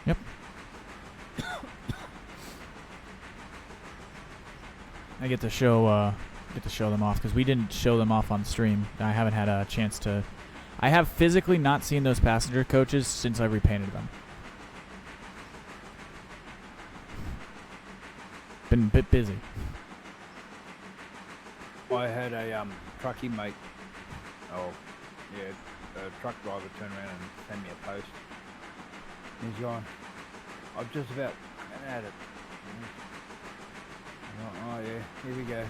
Yep. I get to show them off because we didn't show them off on stream. I haven't had a chance to. I have physically not seen those passenger coaches since I repainted them. Been a bit busy. I had a truckie mate. Oh, yeah, a truck driver turned around and sent me a post. He's gone, I've just about had it. Oh yeah, here we go.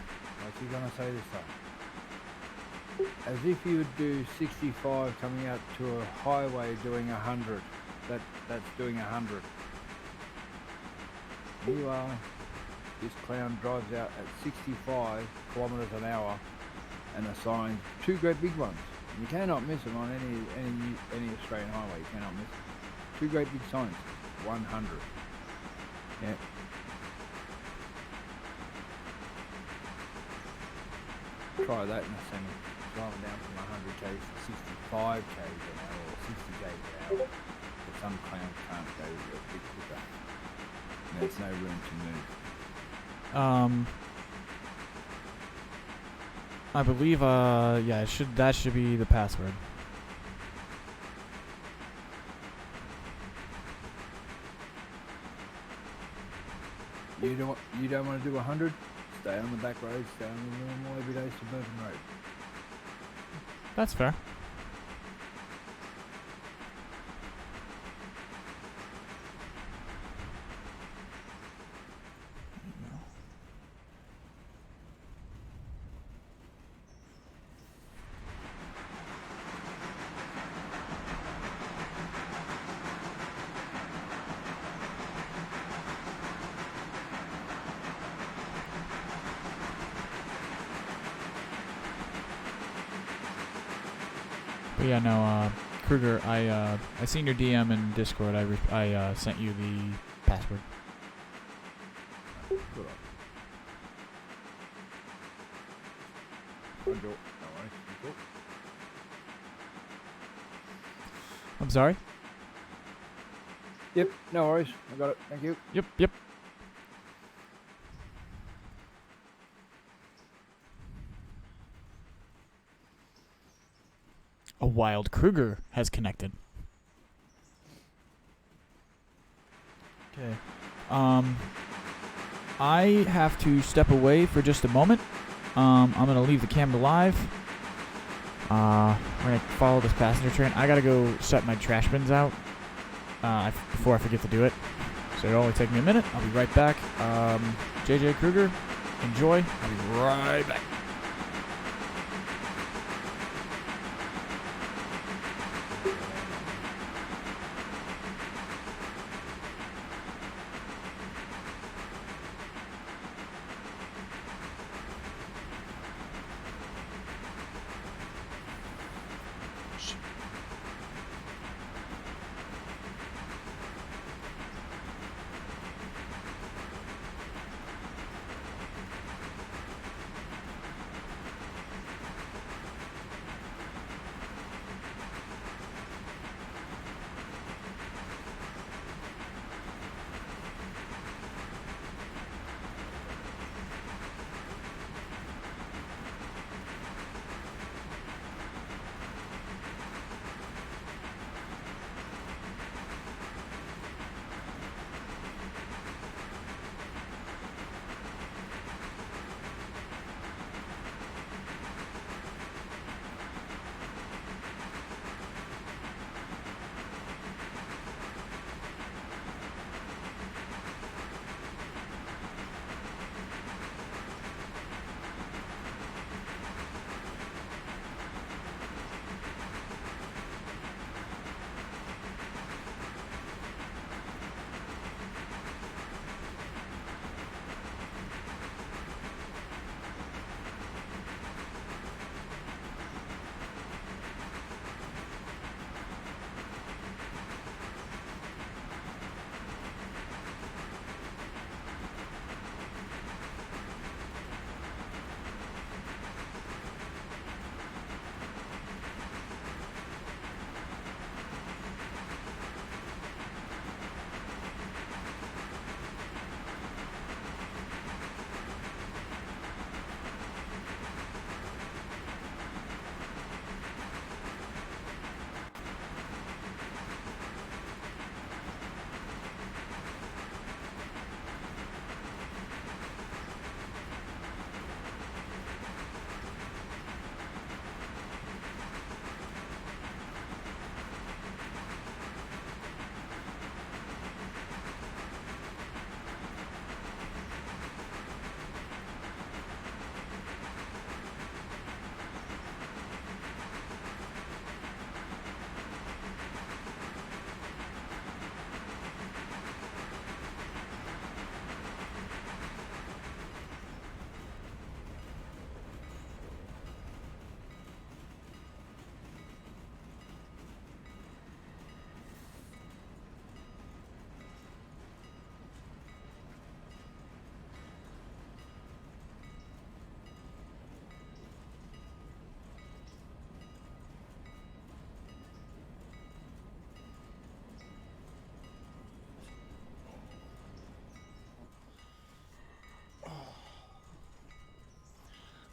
What's he gonna say this time? As if you would do 65 coming out to a highway doing 100. That's doing 100. You are. This clown drives out at 65 kilometers an hour, and the signs, two great big ones. You cannot miss them on any Australian highway. You cannot miss them. Two great big signs, 100. Yeah. Try that in a semi. Driving down from 100 k's to 65 k's an hour or 60 k's an hour. But some clowns can't go a bit quicker. There's no room to move. I believe, yeah, that should be the password. You don't want to do 100? Stay on the back road, stay on the normal everyday suburban road. That's fair. But yeah, no, Kruger, I seen your DM in Discord. I sent you the password. Good on. No worries. Cool. I'm sorry? Yep, no worries. I got it. Thank you. Yep. A wild Kruger has connected. Okay. I have to step away for just a moment. I'm gonna leave the camera live. We're gonna follow this passenger train. I gotta go set my trash bins out before I forget to do it. So it'll only take me a minute. I'll be right back. JJ Kruger, enjoy. I'll be right back.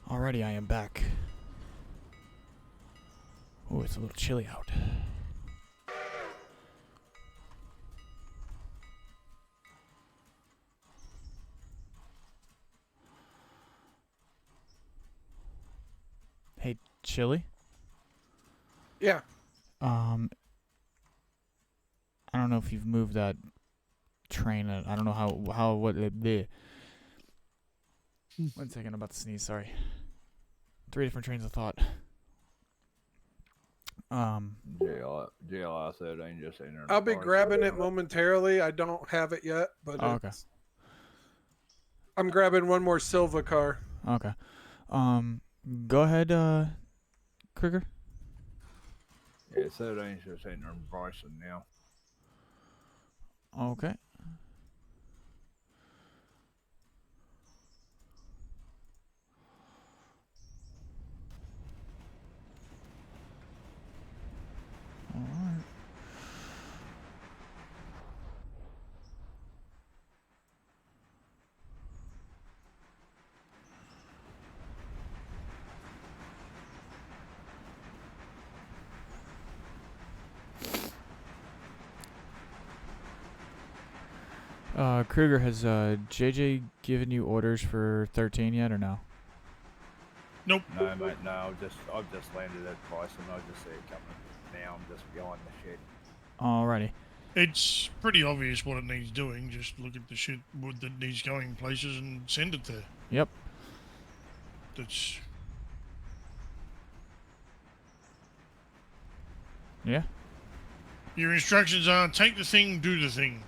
Alrighty, I am back. Oh, it's a little chilly out. Hey, Chili? Yeah. I don't know if you've moved that train. I don't know what the. One second, I'm about to sneeze. Sorry. 3 different trains of thought. GLR 13 just entered. I'll be grabbing it momentarily. I don't have it yet, but okay. I'm grabbing one more Silva car. Okay. Go ahead, Krieger. Yeah, 13's just entering Bryson now. Okay. Alright. Kruger, has JJ given you orders for 13 yet or no? Nope. No, mate, no. I've just landed at Bryson. I just see it coming. Now I'm just behind the shed. Alrighty. It's pretty obvious what it needs doing. Just look at the shit that needs going places and send it there. Yep. That's... Yeah. Your instructions are, take the thing, do the thing.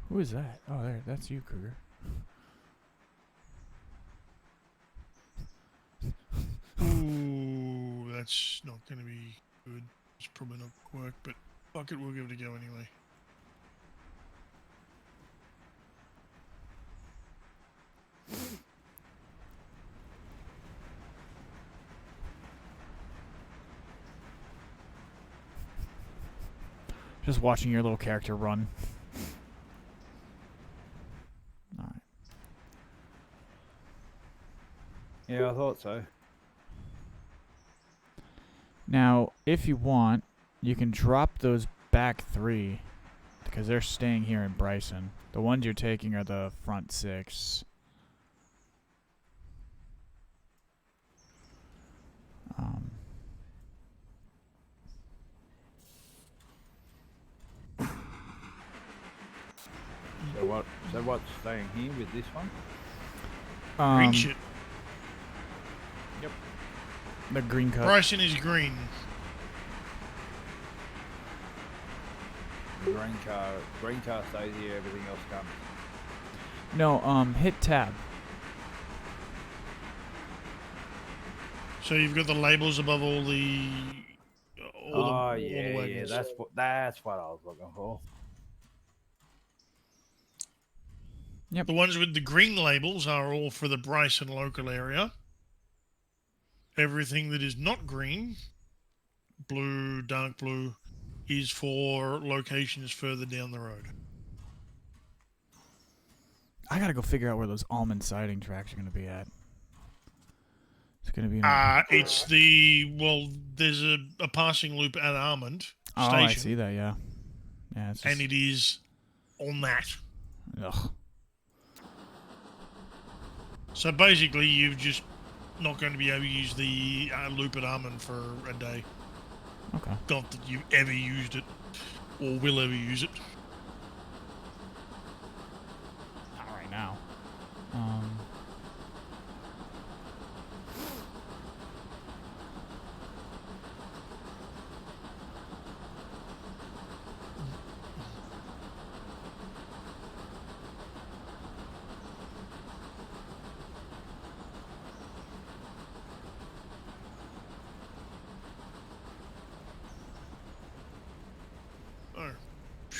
Who is that? Oh, there. That's you, Kruger. Ooh, that's not going to be good. It's probably not going to work, but fuck it, we'll give it a go anyway. Just watching your little character run. Alright. Yeah, I thought so. Now, if you want, you can drop those back 3 because they're staying here in Bryson. The ones you're taking are the front 6. So what's staying here with this one? Green shit. Yep. The green cup. Bryson is green. Green car stays here. Everything else comes. No, hit tab. So you've got the labels above all the... Oh the yeah, wagons. that's what I was looking for. Yep. The ones with the green labels are all for the Bryson local area. Everything that is not green, blue, dark blue, is for locations further down the road. I gotta go figure out where those almond siding tracks are gonna be at. It's gonna be in It's the... Well, there's a passing loop at Almond Station. I see that, yeah. Yeah, it's just... And it is on that. Ugh. So basically, you've just not going to be able to use the loop at Almond for a day. Okay. Not that you've ever used it, or will ever use it. Not right now. Oh,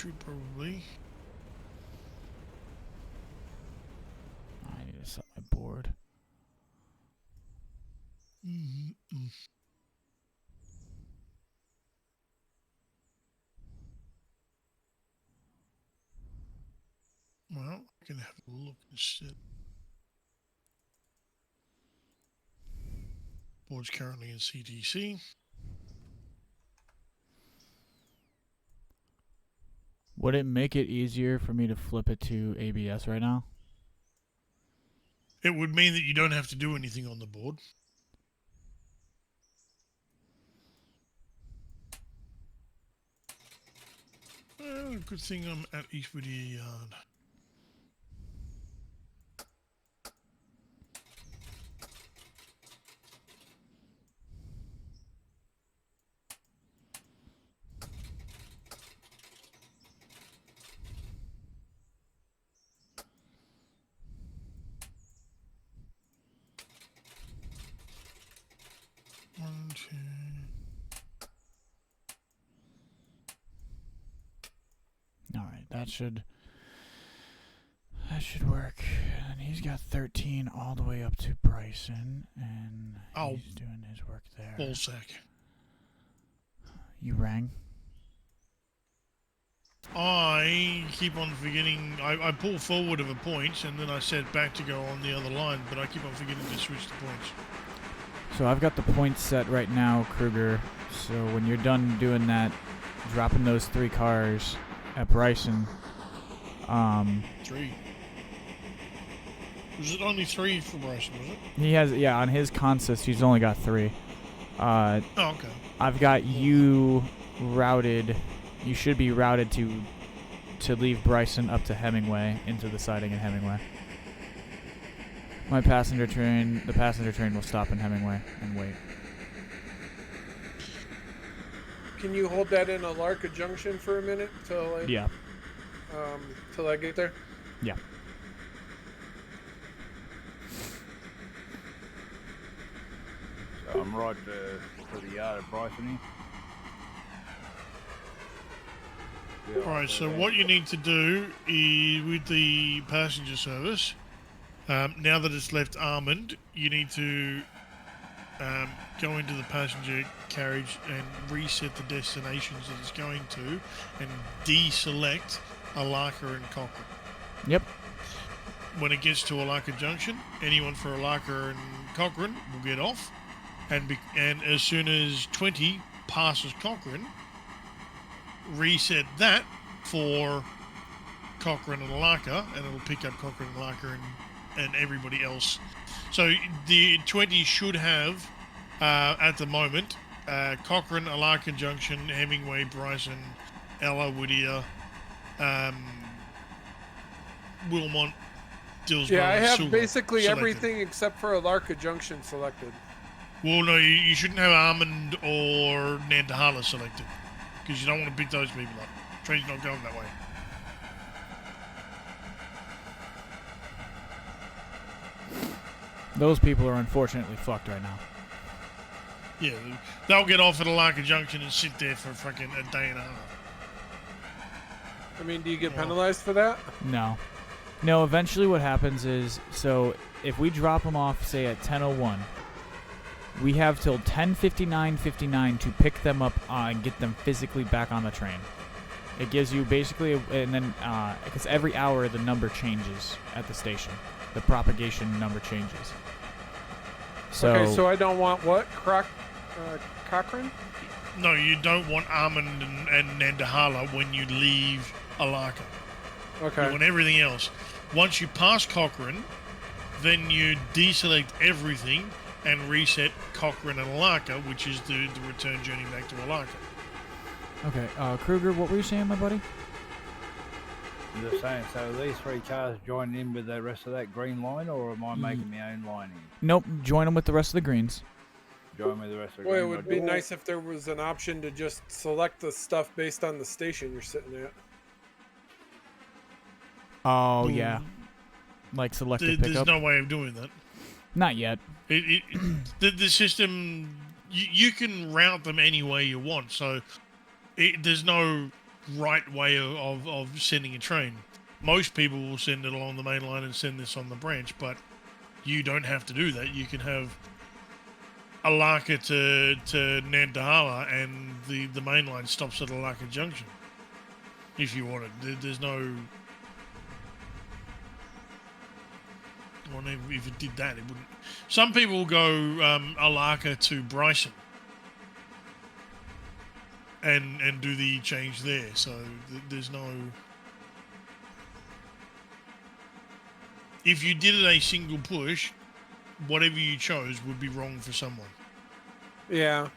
should probably. I need to set my board. Well, I can have a look instead. Board's currently in CTC. Would it make it easier for me to flip it to ABS right now? It would mean that you don't have to do anything on the board. Well, good thing I'm at East Whittier Yard. One, two. All right, that should work. And he's got 13 all the way up to Bryson, and he's doing his work there. Ballsack. You rang? I keep on forgetting. I pull forward of a point, and then I set back to go on the other line, but I keep on forgetting to switch the points. So I've got the points set right now, Kruger. So when you're done doing that, dropping those 3 cars at Bryson. 3. Was it only 3 for Bryson, was it? He has, yeah, on his consist, he's only got 3. Oh, okay. I've got you routed. You should be routed to leave Bryson up to Hemingway, into the siding in Hemingway. The passenger train will stop in Hemingway and wait. Can you hold that in Alarka Junction for a minute till I Yeah. Till I get there? Yeah. So I'm right to the yard of Bryson here. Yeah, Alright, so what you need to do is, with the passenger service, now that it's left Armand, you need to go into the passenger carriage and reset the destinations that it's going to, and deselect Alaka and Cochrane. Yep. When it gets to Alaka Junction, anyone for Alaka and Cochrane will get off, and as soon as 20 passes Cochrane, reset that for Cochrane and Alaka, and it'll pick up Cochrane and Alaka and everybody else. So the 20 should have, at the moment, Cochrane, Alaka Junction, Hemingway, Bryson, Ella, Whittier, Wilmont, Dillsborough, Yeah, I have Silver basically selected. everything except for Alarka Junction selected. Well, no, you shouldn't have Armand or Nantahala selected, because you don't want to pick those people up. Train's not going that way. Those people are unfortunately fucked right now. Yeah, they'll get off at Alaka Junction and sit there for fucking a day and a half. I mean, do you get Oh. penalized for that? No. No, eventually what happens is, so if we drop them off, say, at 10:01, we have till 10:59 to pick them up and get them physically back on the train. It gives you basically, and then, because every hour the number changes at the station. The propagation number changes. So, Okay, so I don't want what? Cochrane? No, you don't want Armand and Nantahala when you leave Alaka. You Okay. want everything else. Once you pass Cochrane, then you deselect everything and reset Cochrane and Alaka, which is the return journey back to Alaka. okay, Kruger, what were you saying, my buddy? I'm just saying, so these 3 cars join in with the rest of that green line, or am I making my own line here? Nope, join them with the rest of the greens. Join with the rest of the Boy, it green would line. be nice if there was an option to just select the stuff based on the station you're sitting at. Oh, yeah. Like selective There's pickup? no way of doing that. Not yet. The system, you can route them any way you want, so there's no right way of sending a train. Most people will send it along the main line and send this on the branch, but you don't have to do that. You can have Alaka to Nantahala, and the main line stops at Alaka Junction if you want it. There's no... Well, if it did that, it wouldn't. Some people will go Alaka to Bryson and do the change there. So there's no. If you did it a single push, whatever you chose would be wrong for someone. Yeah,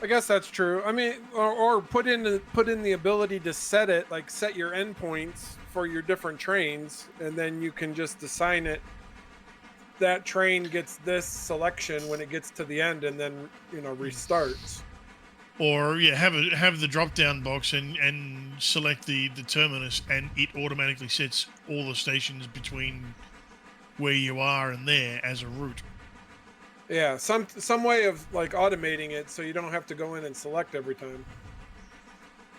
I guess that's true. I mean, or put in the ability to set it, like set your endpoints for your different trains, and then you can just assign it. That train gets this selection when it gets to the end, and then restarts. Or yeah, have the drop down box and select the terminus, and it automatically sets all the stations between where you are and there as a route. Yeah, some way of like automating it so you don't have to go in and select every time.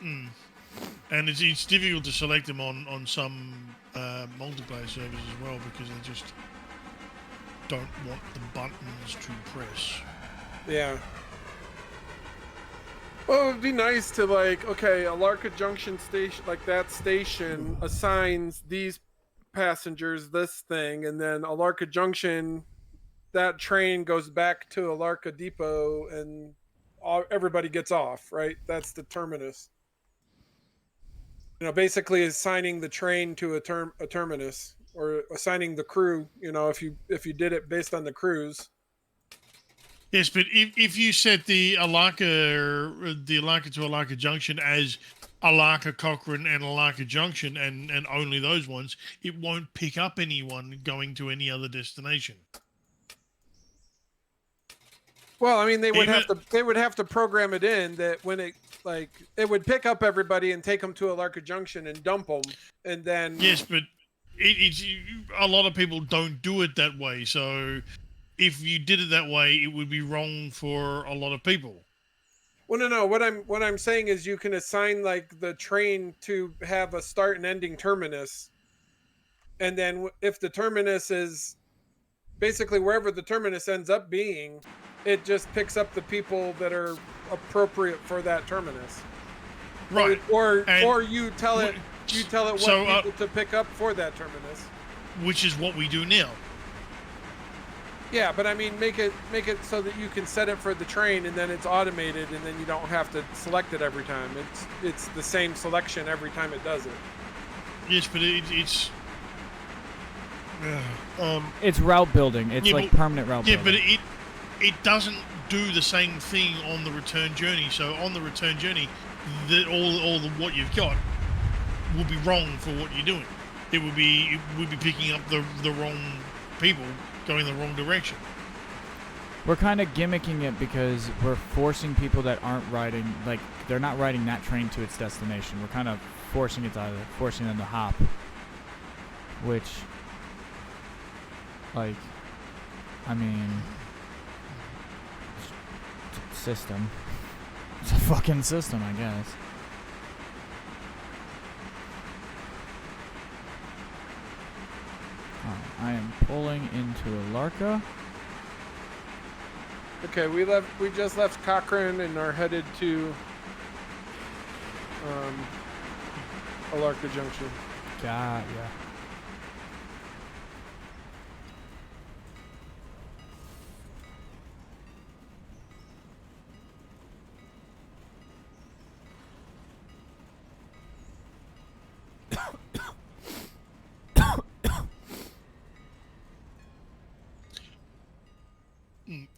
And it's difficult to select them on some multiplayer servers as well, because they just don't want the buttons to press. Yeah. Well, it would be nice to like, okay, Alarka Junction station, like that station assigns these passengers this thing, and then Alarka Junction that train goes back to Alarka Depot and everybody gets off, right? That's the terminus. Basically assigning the train to a terminus, or assigning the crew. If you did it based on the crews. Yes, but if you set the Alarka to Alarka Junction as Alarka Cochrane and Alarka Junction and only those ones, it won't pick up anyone going to any other destination. Well, I mean, they would have to program it in that when it would pick up everybody and take them to Alarka Junction and dump them, and then yes, but it's a lot of people don't do it that way. So if you did it that way, it would be wrong for a lot of people. Well, no. What I'm saying is you can assign like the train to have a start and ending terminus, and then if the terminus is basically wherever the terminus ends up being, it just picks up the people that are appropriate for that terminus. Right. Or you tell it what people to pick up for that terminus. Which is what we do now. Yeah, but I mean, make it so that you can set it for the train, and then it's automated, and then you don't have to select it every time. It's the same selection every time it does it. Yes, but it's it's route building. It's like permanent route building. Yeah, but it doesn't do the same thing on the return journey. So on the return journey, all the what you've got will be wrong for what you're doing. It would be picking up the wrong people going the wrong direction. We're kind of gimmicking it because we're forcing people that aren't riding, like they're not riding that train to its destination. We're kind of forcing them to hop, which, like, I mean, system. It's a fucking system, I guess. I am pulling into Alarka. Okay, we just left Cochrane and are headed to Alarka Junction. Yeah.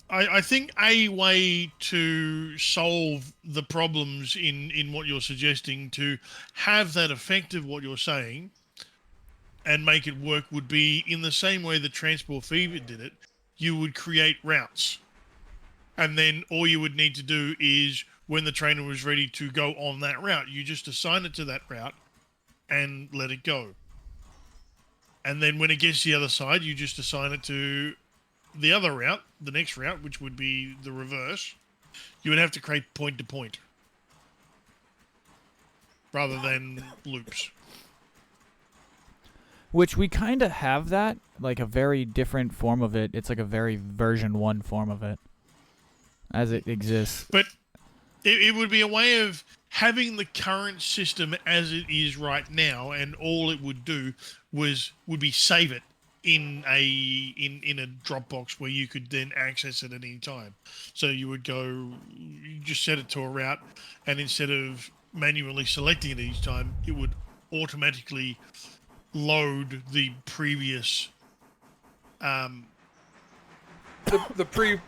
I think a way to solve the problems in what you're suggesting, to have that effective what you're saying and make it work, would be in the same way that Transport Fever did it. You would create routes, and then all you would need to do is, when the trainer was ready to go on that route, you just assign it to that route and let it go. And then when it gets to the other side, you just assign it to the other route, the next route, which would be the reverse. You would have to create point to point rather than loops. Which we kind of have that, like a very different form of it. It's like a very version 1 form of it as it exists. But it would be a way of having the current system as it is right now, and all it would do would be save it in a Dropbox where you could then access it at any time. So you just set it to a route, and instead of manually selecting it each time, it would automatically load the previous the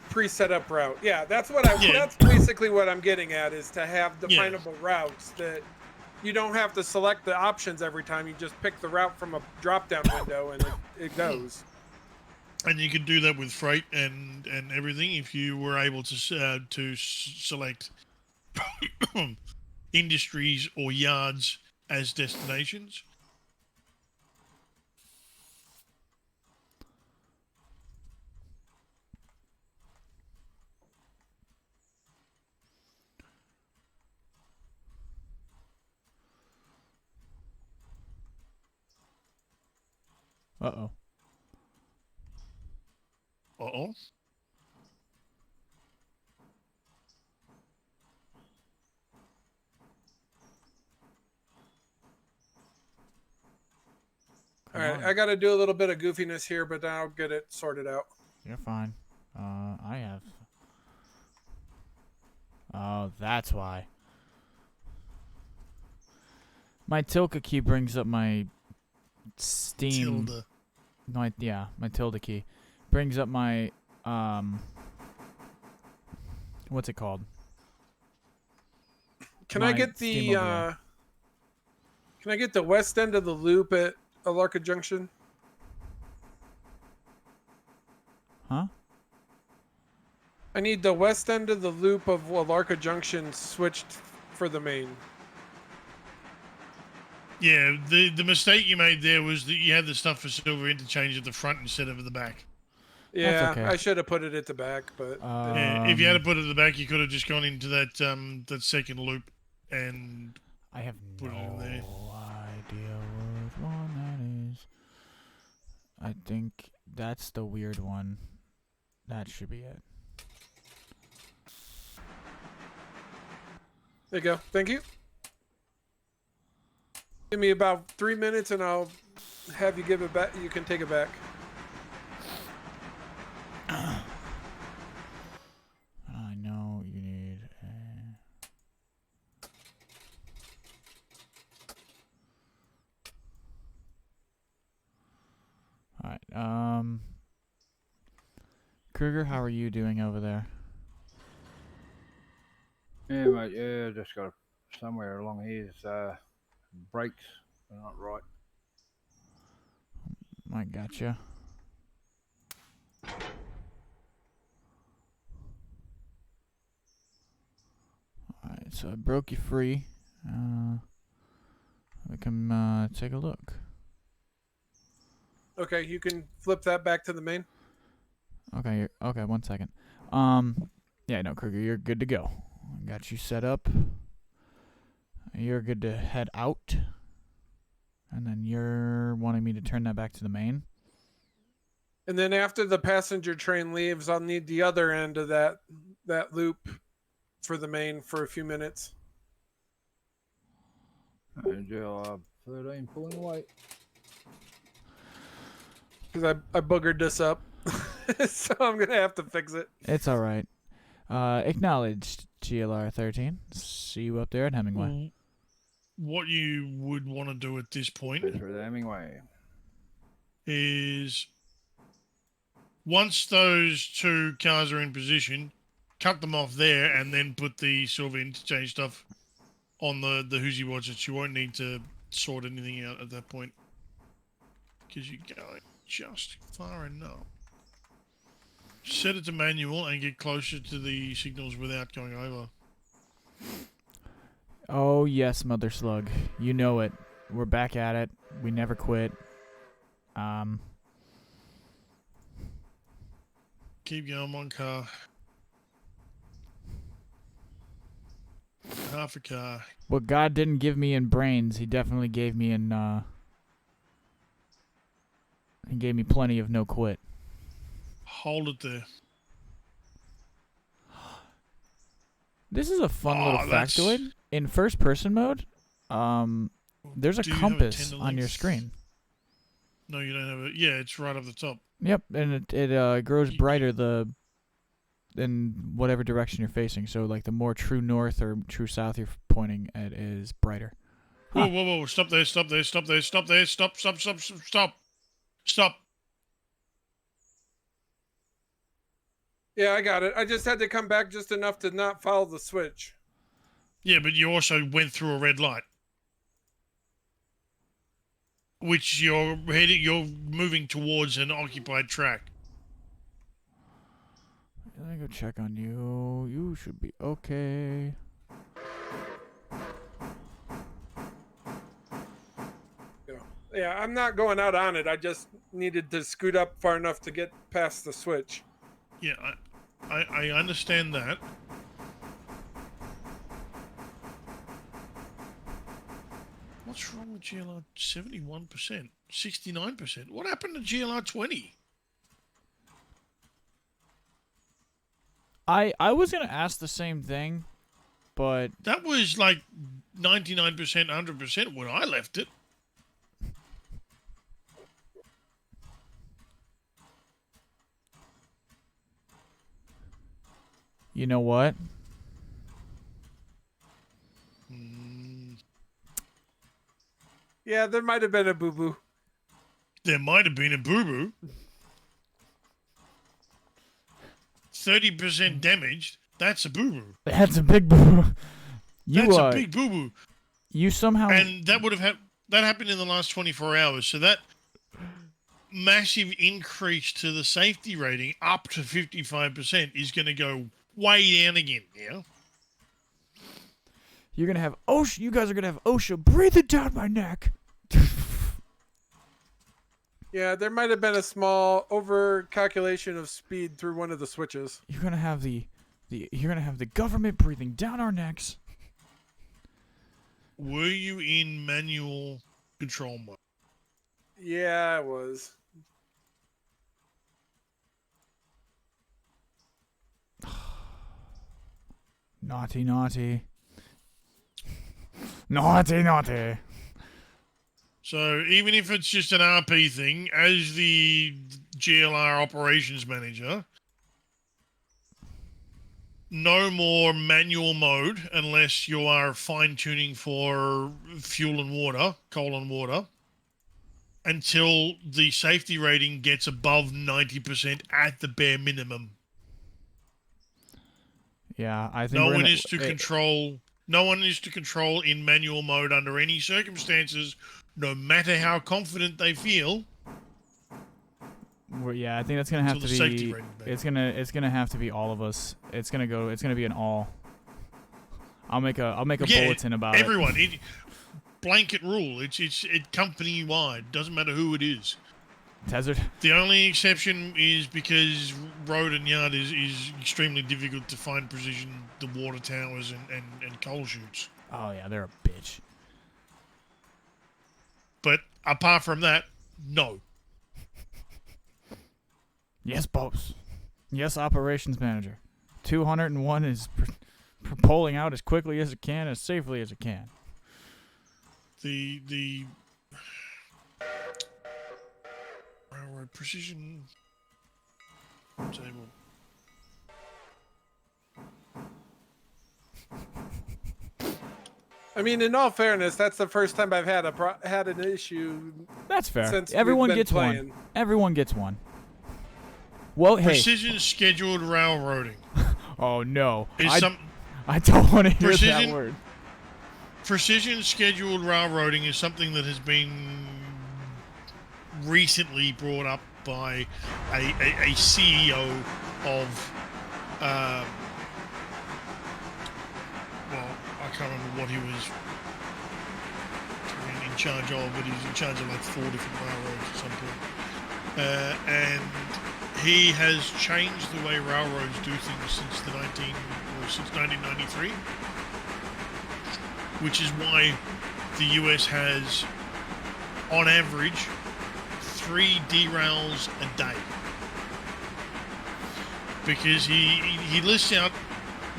pre-set up route. Yeah, that's basically what I'm getting at, is to have definable routes that you don't have to select the options every time. You just pick the route from a drop-down window and it goes. And you could do that with freight and everything if you were able to select industries or yards as destinations. Uh-oh. Uh-oh. All right, I got to do a little bit of goofiness here, but I'll get it sorted out. You're fine. I have. Oh, that's why. My Tilka key brings up my Steam. Tilda. My tilde key brings up my what's it called? Can My I get Steam the overlay. can I get the west end of the loop at Alarka Junction? Huh? I need the west end of the loop of Alarka Junction switched for the main. Yeah, the mistake you made there was that you had the stuff for silver interchange at the front instead of at the back. Yeah, okay. I should have put it at the back, but Yeah, if you had to put it at the back, you could have just gone into that that second loop and I have put it in there. no idea which one that is. I think that's the weird one. That should be it. there you go. Thank you. Give me about 3 minutes and I'll have you give it back. You can take it back. I know you need. All right. Kruger, how are you doing over there? Yeah, mate. Yeah, just got somewhere along here's brakes are not right. I gotcha. Alright, so I broke you free. We can take a look. Okay, you can flip that back to the main. Okay, okay, 1 second. Yeah, no, Kruger, you're good to go. Got you set up. You're good to head out. And then you're wanting me to turn that back to the main? And then after the passenger train leaves, I'll need the other end of that loop for the main for a few minutes. And you're 13 pulling away. Because I boogered this up. So I'm going to have to fix it. It's alright. Acknowledged, GLR 13. See you up there at Hemingway. What you would want to do at this point Through the Hemingway. is once those two cars are in position, cut them off there and then put the silver interchange stuff on the Hoosie Watchers. You won't need to sort anything out at that point because you're going just far enough. Set it to manual and get closer to the signals without going over. Oh, yes, Mother Slug. You know it. We're back at it. We never quit. Keep going, one car. Half a car. What God didn't give me in brains, he definitely gave me in, he gave me plenty of no quit. Hold it there. This is a fun little that's- factoid. In first person mode, there's a Do you have a compass tender on your length? screen. No, you don't have it. Yeah, it's right up the top. Yep, and it grows brighter in whatever direction you're facing. So like the more true north or true south you're pointing at is brighter. Huh. Whoa, whoa, whoa! Stop there! Stop there! Stop there! Stop there! Stop! Stop! Stop! Stop! Stop! Stop! Yeah, I got it. I just had to come back just enough to not follow the switch. Yeah, but you also went through a red light, which you're heading. You're moving towards an occupied track. Let me go check on you. You should be okay. Yeah, I'm not going out on it. I just needed to scoot up far enough to get past the switch. Yeah, I understand that. What's wrong with GLR 71%? 69%? What happened to GLR 20? I was gonna ask the same thing, but That was like 99%, 100% when I left it. You know what? Yeah, there might have been a boo-boo. There might have been a boo-boo. 30% damaged. That's a boo-boo. That's a big boo. That's a big boo-boo. You somehow... And that would have that happened in the last 24 hours. So that massive increase to the safety rating up to 55% is going to go way down again. Yeah. You're going to have OSHA. You guys are going to have OSHA breathing down my neck. Yeah, there might have been a small over-calculation of speed through one of the switches. You're going to have you're going to have the government breathing down our necks. Were you in manual control mode? Yeah, I was. Naughty, naughty. Naughty, naughty. So even if it's just an RP thing, as the GLR operations manager, no more manual mode unless you are fine-tuning for fuel and water, coal and water, until the safety rating gets above 90% at the bare minimum. Yeah, I think No one is to control in manual mode under any circumstances, no matter how confident they feel. Yeah, I think that's gonna have Until to the safety be. rating It's gonna have to be all of us. It's gonna be an all. I'll make a bulletin about everyone. Blanket rule. It's company wide. Doesn't matter who it is. Desert. The only exception is because road and yard is extremely difficult to find precision, the water towers and coal chutes. Oh yeah, they're a bitch. But apart from that, no. Yes, boss. Yes, operations manager. 201 is pulling out as quickly as it can, as safely as it can. The railroad precision table. I mean, in all fairness, that's the first time I've had an issue. That's fair. Since Everyone we've been gets playing. one. Everyone gets one. Well, hey. Precision scheduled railroading. Oh no. Is I don't want to hear that word. Precision scheduled railroading is something that has been recently brought up by a CEO of, well, I can't remember what he was in charge of, but he's in charge of like 4 different railroads at some point. And he has changed the way railroads do things since 1993. Which is why the US has, on average, 3 derails a day. Because he lists out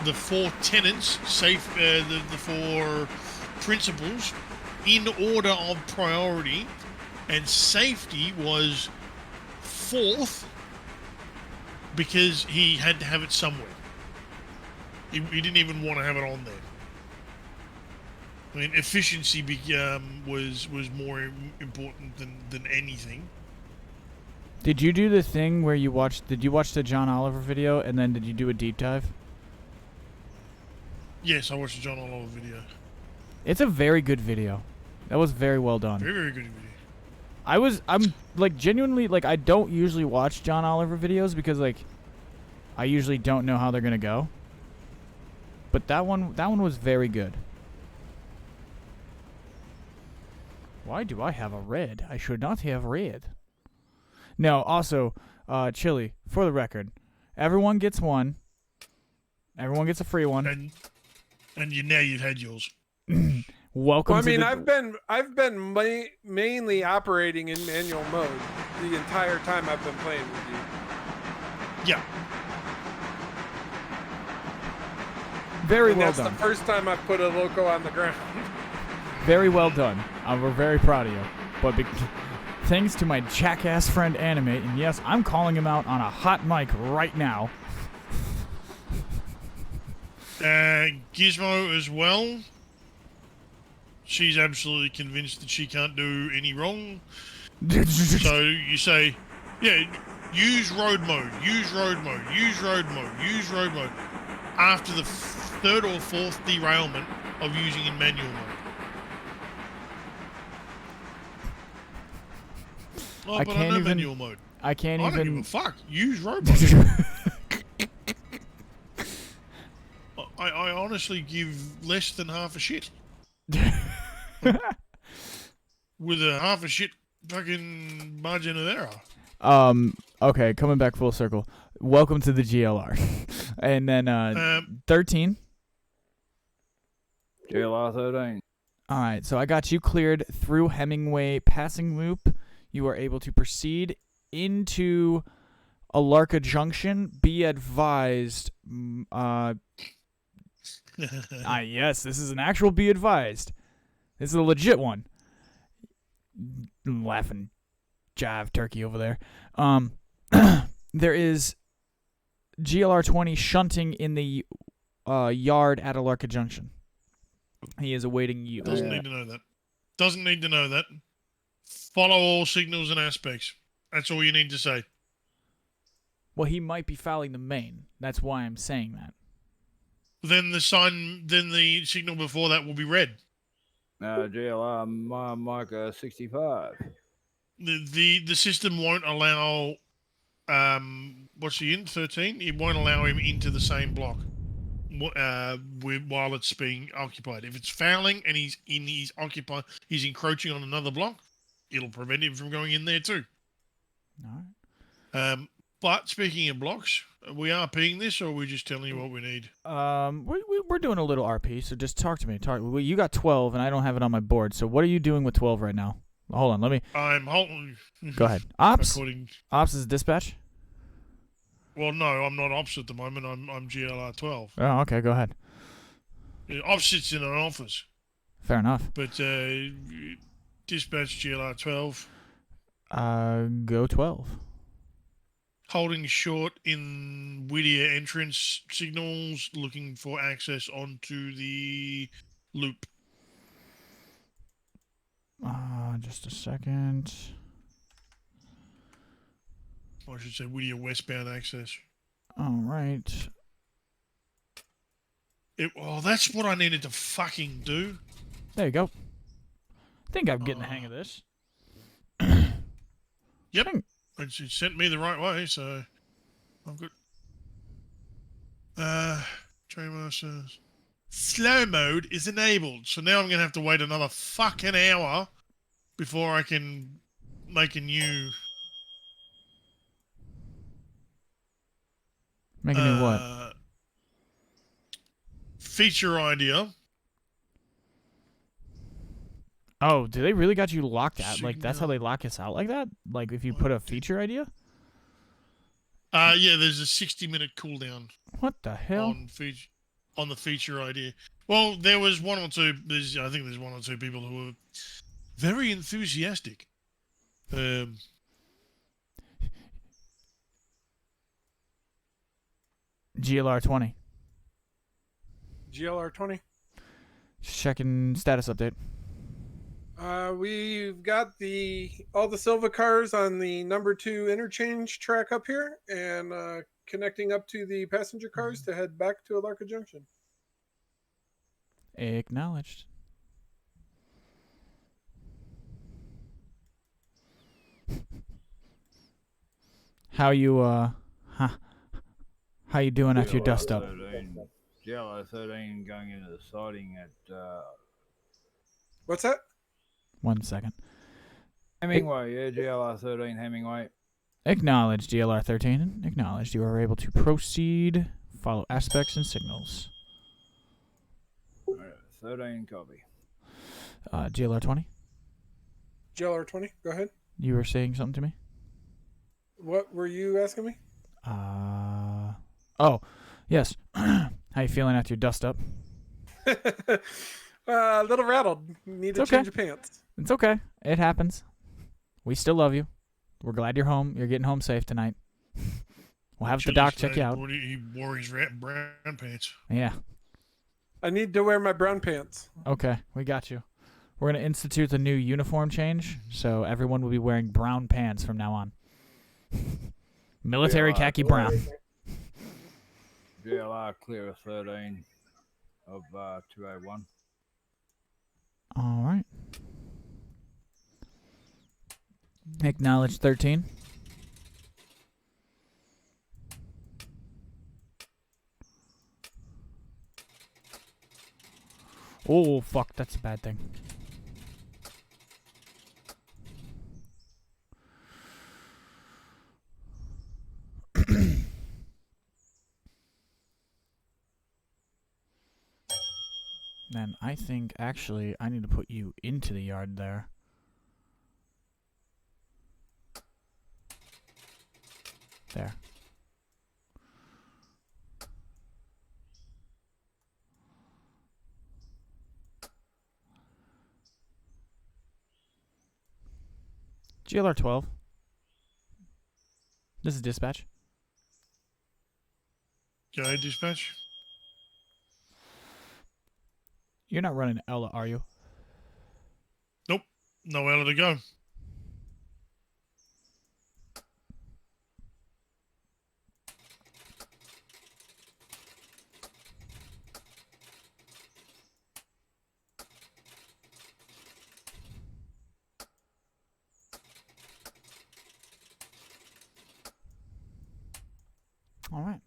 the 4 tenets, the 4 principles, in order of priority, and safety was 4th because he had to have it somewhere. He didn't even want to have it on there. I mean, efficiency was more important than anything. Did you do the thing where did you watch the John Oliver video and then did you do a deep dive? Yes, I watched the John Oliver video. It's a very good video. That was very well done. Very, very good video. I'm like genuinely like I don't usually watch John Oliver videos because like I usually don't know how they're gonna go. But that one was very good. Why do I have a red? I should not have red. No, also, Chili, for the record, everyone gets one. Everyone gets a free one. And you've had yours. Welcome. Well, I mean, I've been mainly operating in manual mode the entire time I've been playing with you. Yeah. Very And well that's done. the first time I've put a loco on the ground. Very well done. We're very proud of you. But thanks to my jackass friend Animate, and yes, I'm calling him out on a hot mic right now. Gizmo as well. She's absolutely convinced that she can't do any wrong. So you say, yeah, use road mode, use road mode, use road mode, use road mode. After the third or fourth derailment of using in manual mode. Oh, I but can't I know even- manual mode. I can't I don't give even. a fuck. Use road mode. I honestly give less than half a shit. With a half a shit fucking margin of error. Okay, coming back full circle. Welcome to the GLR. And then 13. GLR 13. All right, so I got you cleared through Hemingway passing loop. You are able to proceed into Alarka Junction. Be advised. Yes, this is an actual be advised. This is a legit one. Laughing jive turkey over there. There is GLR 20 shunting in the yard at Alarka Junction. He is awaiting you. Doesn't need to know that. Doesn't need to know that. Follow all signals and aspects. That's all you need to say. Well, he might be fouling the main. That's why I'm saying that. Then the signal before that will be red. GLR Micah 65. The system won't allow what's he in 13? It won't allow him into the same block while it's being occupied. If it's fouling and he's encroaching on another block, it'll prevent him from going in there too. All right. But speaking of blocks, we RPing this, or are we just telling you what we need? We're doing a little RP, so just talk to me. Well, you got 12, and I don't have it on my board. So what are you doing with 12 right now? Hold on, let me. I'm holding. Go ahead. Ops. According. Ops is dispatch. Well, no, I'm not ops at the moment. I'm GLR 12. Oh, okay. Go ahead. Ops sits in an office. Fair enough. But dispatch GLR 12. Go 12. Holding short in Whittier entrance signals, looking for access onto the loop. Just a second. Or I should say Whittier westbound access. All right. That's what I needed to fucking do. There you go. I think I'm getting the hang of this. Yep. It sent me the right way, so I'm good. Trainmaster. Slow mode is enabled, so now I'm going to have to wait another fucking hour before I can make a new... Make a new what? Feature idea. Oh, do they really got you locked out? Like, that's how Signal. they lock us out like that? Like, if you put a feature idea? Yeah, there's a 60-minute cooldown What the hell? on the feature idea. Well, there was one or two. I think there's one or two people who were very enthusiastic. GLR 20. GLR 20. Checking status update. We've got all the Silva cars on the number 2 interchange track up here, and connecting up to the passenger cars to head back to Alarka Junction. Acknowledged. How you How you doing after your dust up? GLR 13 going into the siding at What's that? 1 second. Hemingway, yeah, GLR 13 Hemingway. Acknowledged, GLR 13. Acknowledged. You are able to proceed. Follow aspects and signals. 13 copy. GLR 20. GLR 20. Go ahead. You were saying something to me? What were you asking me? Oh, yes. How you feeling after your dust up? A little rattled. Need to It's okay. change of pants. It's okay. It happens. We still love you. We're glad you're home. You're getting home safe tonight. We'll have the doc check you out. He wore his brown pants. Yeah. I need to wear my brown pants. Okay, we got you. We're going to institute the new uniform change, so everyone will be wearing brown pants from now on. Military khaki brown. GLR clear of 13 of 201. All right. Acknowledge 13. Oh, fuck, that's a bad thing. Then I think, actually, I need to put you into the yard there. There. GLR 12. This is dispatch. Go ahead, dispatch. You're not running Ella, are you? Nope. Nowhere to go. All right.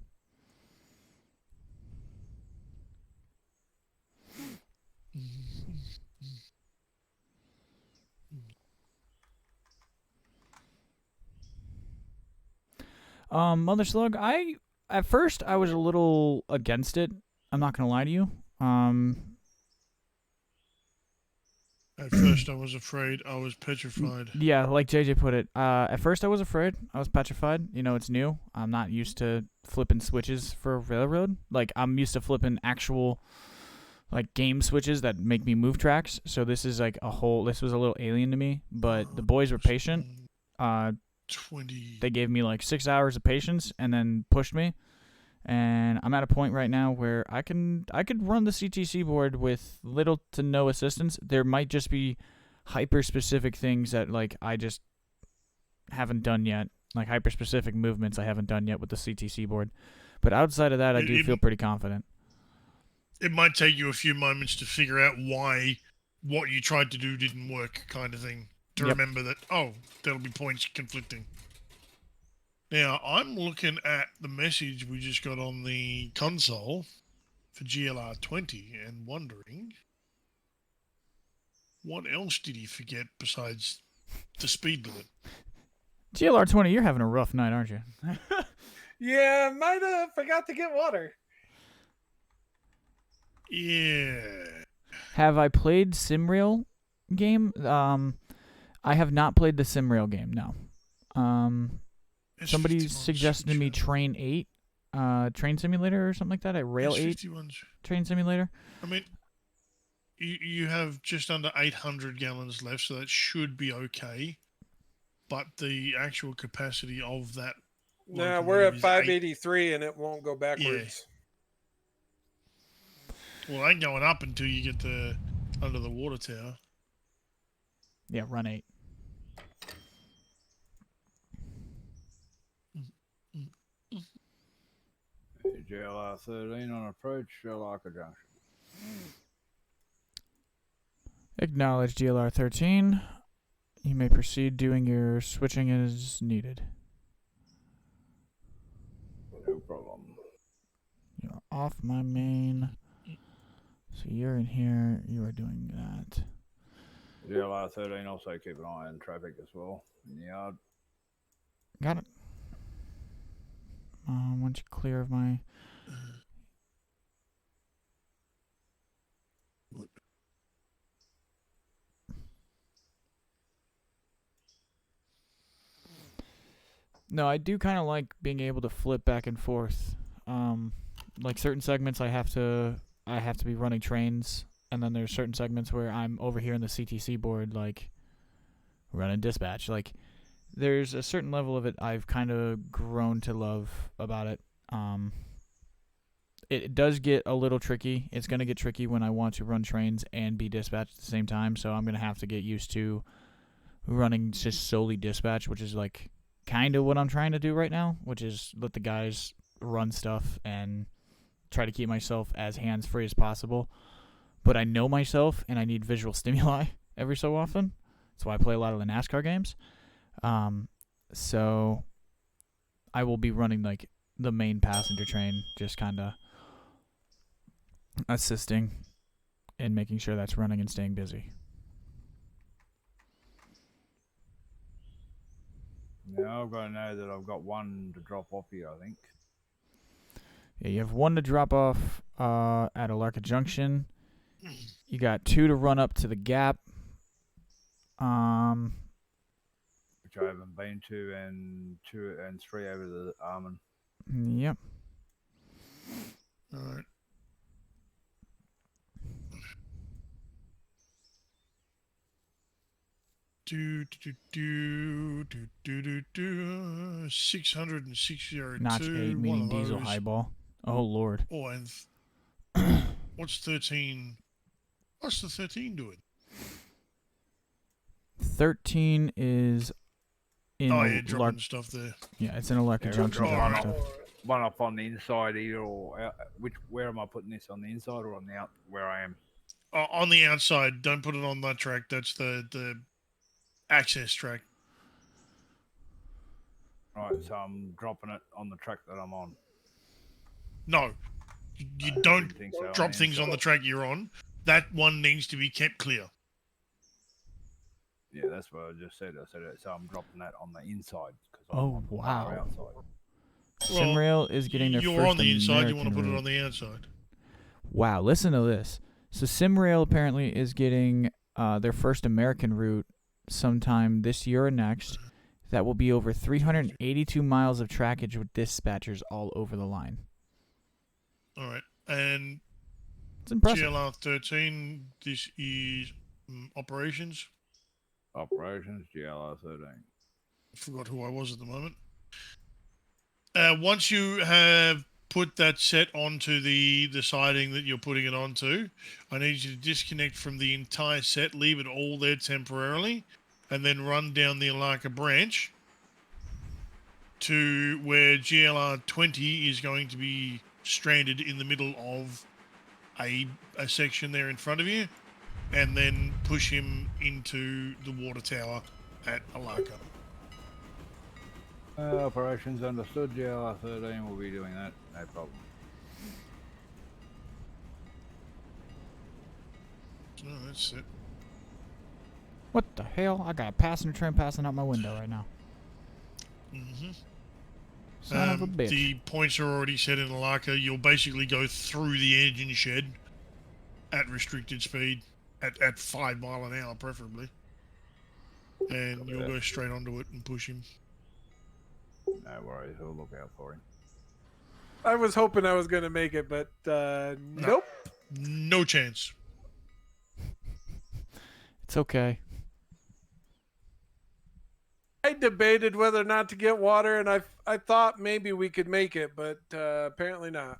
Mother Slug, at first I was a little against it. I'm not gonna lie to you. At first, I was afraid. I was petrified. Yeah, like JJ put it. At first I was afraid. I was petrified. You know, it's new. I'm not used to flipping switches for railroad. Like, I'm used to flipping actual, like, game switches that make me move tracks. So this is like this was a little alien to me. But the boys were patient. 20. They gave me like 6 hours of patience and then pushed me. And I'm at a point right now where I could run the CTC board with little to no assistance. There might just be hyper-specific things that, like, I just haven't done yet. Like, hyper-specific movements I haven't done yet with the CTC board. But outside of that, I do feel pretty confident. It might take you a few moments to figure out why what you tried to do didn't work, kind of thing. To remember that, there'll be points conflicting. Now, I'm looking at the message we just got on the console for GLR 20 and wondering what else did he forget besides the speed limit? GLR 20, you're having a rough night, aren't you? Yeah, might have forgot to get water. Yeah. Have I played SimRail game? I have not played the SimRail game, no. Somebody suggested to me Train 8, Train Simulator or something like that. Rail 8 Train Simulator. I mean, you have just under 800 gallons left, so that should be okay. But the actual capacity of that... Nah, we're at 583 and it won't go backwards. Yeah. Well, it ain't going up until you get under the water tower. Yeah, run 8. JLR 13 on approach, Sherlock Junction. Acknowledge GLR 13. You may proceed doing your switching as needed. No problem. You're off my main. So you're in here. You are doing that. GLR 13 also keep an eye on traffic as well in the yard. Got it. Once you're clear of my... No, I do kind of like being able to flip back and forth. Like certain segments I have to be running trains, and then there's certain segments where I'm over here in the CTC board, like, running dispatch. Like, there's a certain level of it I've kind of grown to love about it. it does get a little tricky. It's going to get tricky when I want to run trains and be dispatched at the same time, so I'm going to have to get used to running just solely dispatch, which is like kind of what I'm trying to do right now, which is let the guys run stuff and try to keep myself as hands-free as possible. But I know myself, and I need visual stimuli every so often. That's why I play a lot of the NASCAR games. So I will be running like the main passenger train, just kind of assisting and making sure that's running and staying busy. Now I've got to know that I've got one to drop off here, I think. Yeah, you have one to drop off at Alarka Junction. You got 2 to run up to the Gap. Which I haven't been to, and 2 and 3 over the Armin. Yep. All right. Do 60602. Notch 8 meaning diesel highball. Oh Lord. Oh, and what's 13? What's the 13 doing? 13 is in dropping stuff there. Yeah, it's in Alarka Junction. One, Stuff. one up on the inside here, or out, where am I putting this, on the inside or on the out where I am? On the outside. Don't put it on that track. That's the access track. Right, so I'm dropping it on the track that I'm on. No, you don't think so, drop things on the track you're on. That one needs to be kept clear. Yeah, that's what I just said. I said it, so I'm dropping that on the inside. Oh wow. Outside. Simrail is getting their You're first on the inside. You American want to put route. it on the outside. Wow, listen to this. So Simrail apparently is getting their first American route sometime this year or next. That will be over 382 miles of trackage with dispatchers all over the line. All right, and It's impressive. GLR 13. This is operations. Operations GLR 13. I forgot who I was at the moment. Once you have put that set onto the siding that you're putting it onto, I need you to disconnect from the entire set, leave it all there temporarily, and then run down the Alarka branch to where GLR 20 is going to be stranded in the middle of a section there in front of you, and then push him into the water tower at Alarka. Operations understood. GLR 13 will be doing that. No problem. Oh, that's it. What the hell? I got a passenger train passing out my window right now. Mm-hmm. Son of a bitch. The points are already set in Alarka. You'll basically go through the engine shed at restricted speed, at 5 mile an hour preferably. And you'll go straight onto it and push him. No worries, we'll look out for him. I was hoping I was going to make it, but nope. No chance. It's okay. I debated whether or not to get water, and I thought maybe we could make it, but apparently not.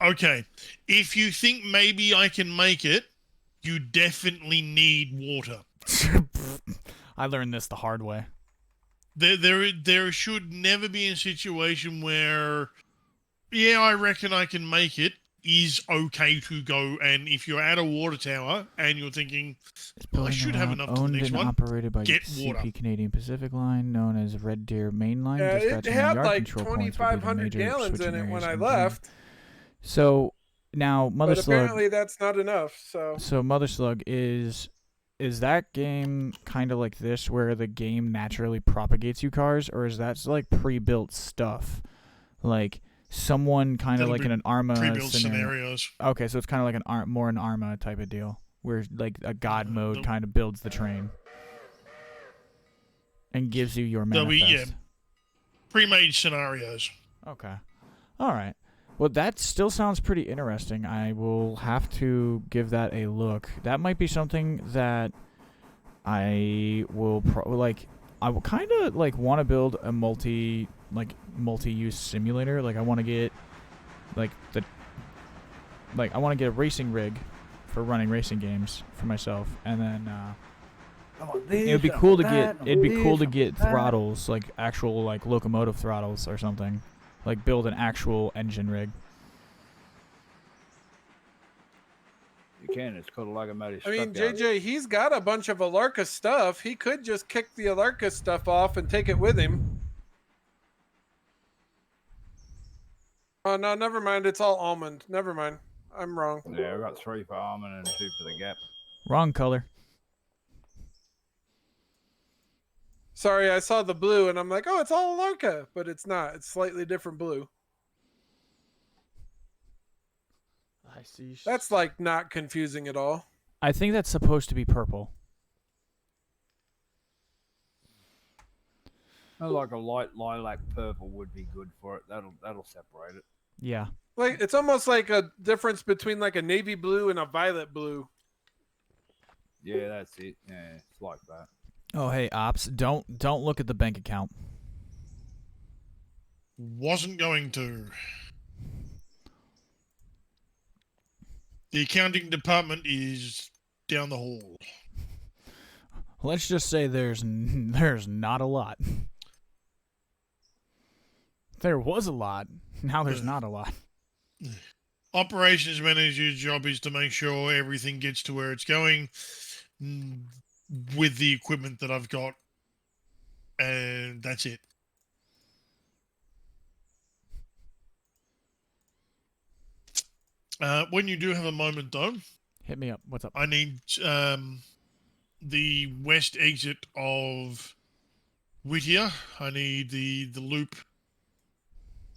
Okay, if you think maybe I can make it, you definitely need water. I learned this the hard way. There should never be a situation where, yeah, I reckon I can make it, is okay to go. And if you're at a water tower and you're thinking, well, I should have enough to the next one, operated by get CP water. Canadian Pacific Line, known as Red Deer Main Line. Yeah, it dispatching and had yard like control points will be the 2,500 major gallons switching in it when areas I in left. So now Mother But Slug. apparently that's not enough. So Mother Slug is that game kind of like this, where the game naturally propagates you cars, or is that like pre-built stuff, like someone kind of That'll like be in an Arma pre-built scenario? scenarios. Okay, so it's kind of like an Arma type of deal, where like a god mode Nope. kind of builds the train and gives you your There'll be, manifest. Pre-made scenarios. Okay. All right. Well, that still sounds pretty interesting. I will have to give that a look. That might be something that I will I will kind of like want to build a multi-use simulator. Like I want to get like I want to get a racing rig for running racing games for myself, and then it would be cool to get throttles, like actual like locomotive throttles or something, like build an actual engine rig. You can. It's called a locomotive. I mean, JJ, he's got a bunch of Alarka stuff. He could just kick the Alarka stuff off and take it with him. Oh, no, never mind. It's all almond. Never mind. I'm wrong. Yeah, I've got 3 for almond and 2 for the gap. Wrong color. Sorry, I saw the blue and I'm like, oh, it's all Alarka. But it's not. It's slightly different blue. I see. That's like not confusing at all. I think that's supposed to be purple. Like a light lilac purple would be good for it. That'll separate it. Yeah. Like it's almost like a difference between like a navy blue and a violet blue. Yeah, that's it. Yeah, it's like that. Oh, hey, Ops, don't look at the bank account. Wasn't going to. The accounting department is down the hall. Let's just say there's not a lot. There was a lot. Now there's not a lot. Operations manager's job is to make sure everything gets to where it's going with the equipment that I've got, and that's it. When you do have a moment, though, Hit me up. What's up? I need the west exit of Whittier. I need the loop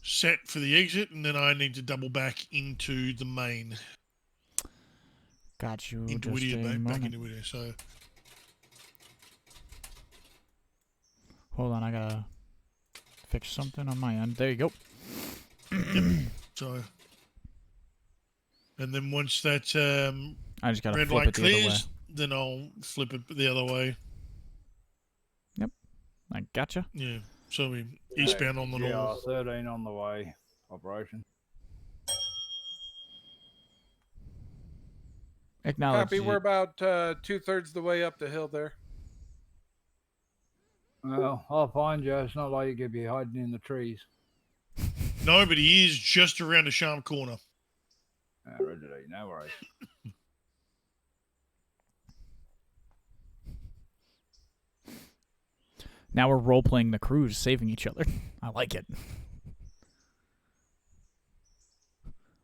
set for the exit, and then I need to double back into the main. Got you. Into just Whittier, a back moment. into Whittier. So Hold on, I gotta fix something on my end. There you go. So, and then once that I just gotta red flip light it the other way. clears, then I'll flip it the other way. I gotcha. Yeah. So we eastbound on the Yeah, north. 13 on the way. Operation. Acknowledge. Copy. We're about 2/3 the way up the hill there. Well, I'll find you. It's not like you could be hiding in the trees. No, but he is just around a sharp corner. Roger that. No worries. Now we're role-playing the crews, saving each other. I like it.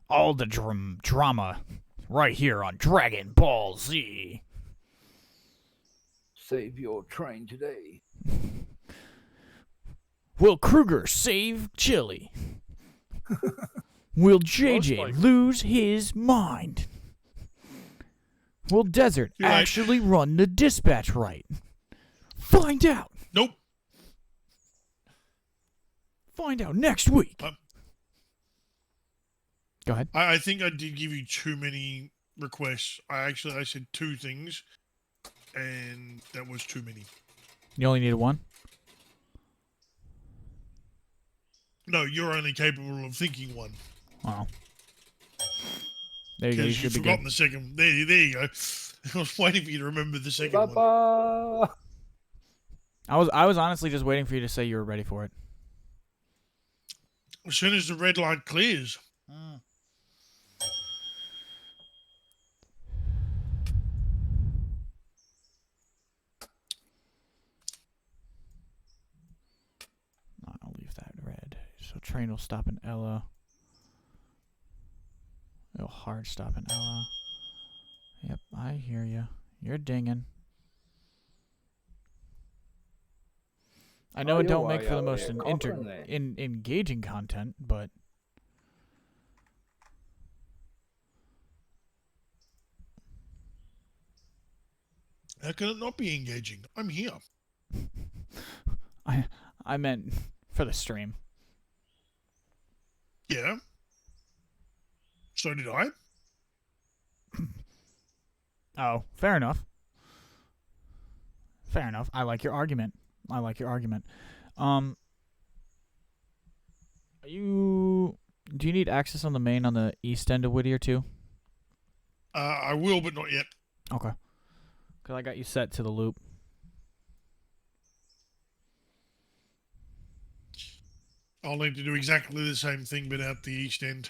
All the drama right here on Dragon Ball Z. Save your train today. Will Kruger save Chili? Will JJ lose his mind? Will Desert You're right. actually run the dispatch right? Find out. Nope. Find out next week. Go ahead. I think I did give you too many requests. I said 2 things, and that was too many. You only needed one? No, you're only capable of thinking one. Wow. There you go. You Because should you've be forgotten good. the second. There you go. I was waiting for you to remember the second one. Bye-bye. I was honestly just waiting for you to say you were ready for it. As soon as the red light clears. I'll leave that red. So train will stop in Ella. It'll hard stop in Ella. Yep, I hear you. You're dinging. I know Oh, it you're don't make way for the out most there, coughing there. engaging content, but How can it not be engaging? I'm here. I meant for the stream. Yeah. So did I. Oh, fair enough. Fair enough. I like your argument. Are you Do you need access on the main on the east end of Whittier too? I will, but not yet. Okay. Because I got you set to the loop. I'll need to do exactly the same thing, but out the east end.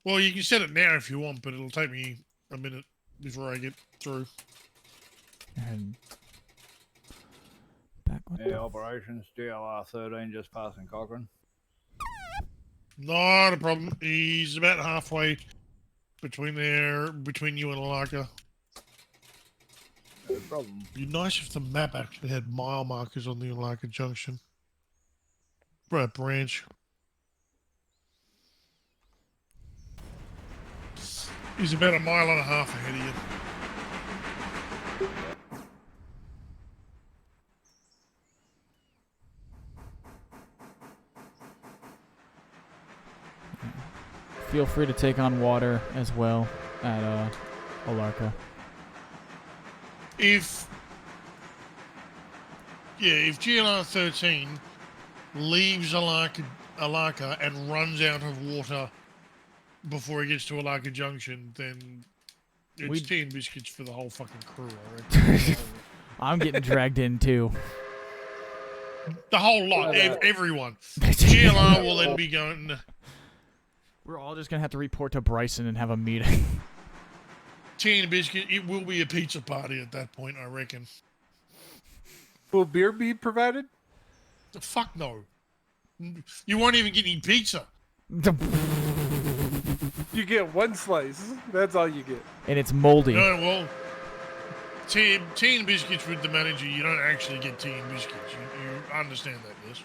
Well, you can set it now if you want, but it'll take me a minute before I get through. And back what Yeah, the operations, GLR 13 just passing Cochrane. Not a problem. He's about halfway between you and Alaka. No problem. It'd be nice if the map actually had mile markers on the Alaka junction. Right, branch. He's about a mile and a half ahead of you. Feel free to take on water as well at Alarka. If GLR 13 leaves Alaka and runs out of water before he gets to Alaka Junction, then it's tea and biscuits for the whole fucking crew, I reckon. I'm getting dragged in too. The whole lot, everyone. GLR will then be going. We're all just gonna have to report to Bryson and have a meeting. Tea and biscuit. It will be a pizza party at that point, I reckon. Will beer be provided? The fuck no. You won't even get any pizza. You get one slice. That's all you get. And it's moldy. No, well, tea and biscuits with the manager. You don't actually get tea and biscuits. You understand that, yes?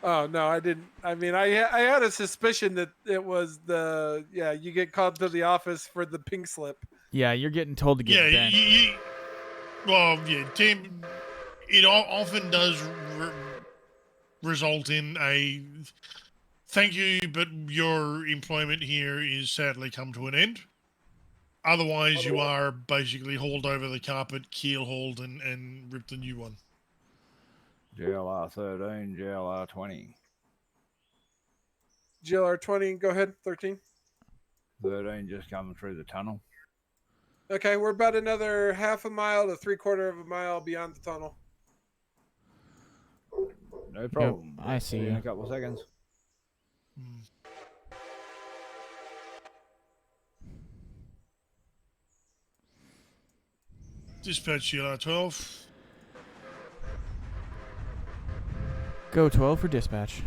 Oh no, I didn't. I mean, I had a suspicion that it was you get called to the office for the pink slip. Yeah, you're getting told to get bent. It often does result in a thank you, but your employment here is sadly come to an end. Otherwise, you are basically hauled over the carpet, keel hauled, and ripped a new one. GLR 13, GLR 20. GLR 20, go ahead, 13. 13 just coming through the tunnel. Okay, we're about another half a mile to 3/4 of a mile beyond the tunnel. No problem. Yep, I see In you. a couple of seconds. Dispatch GLR 12. Go 12 for dispatch.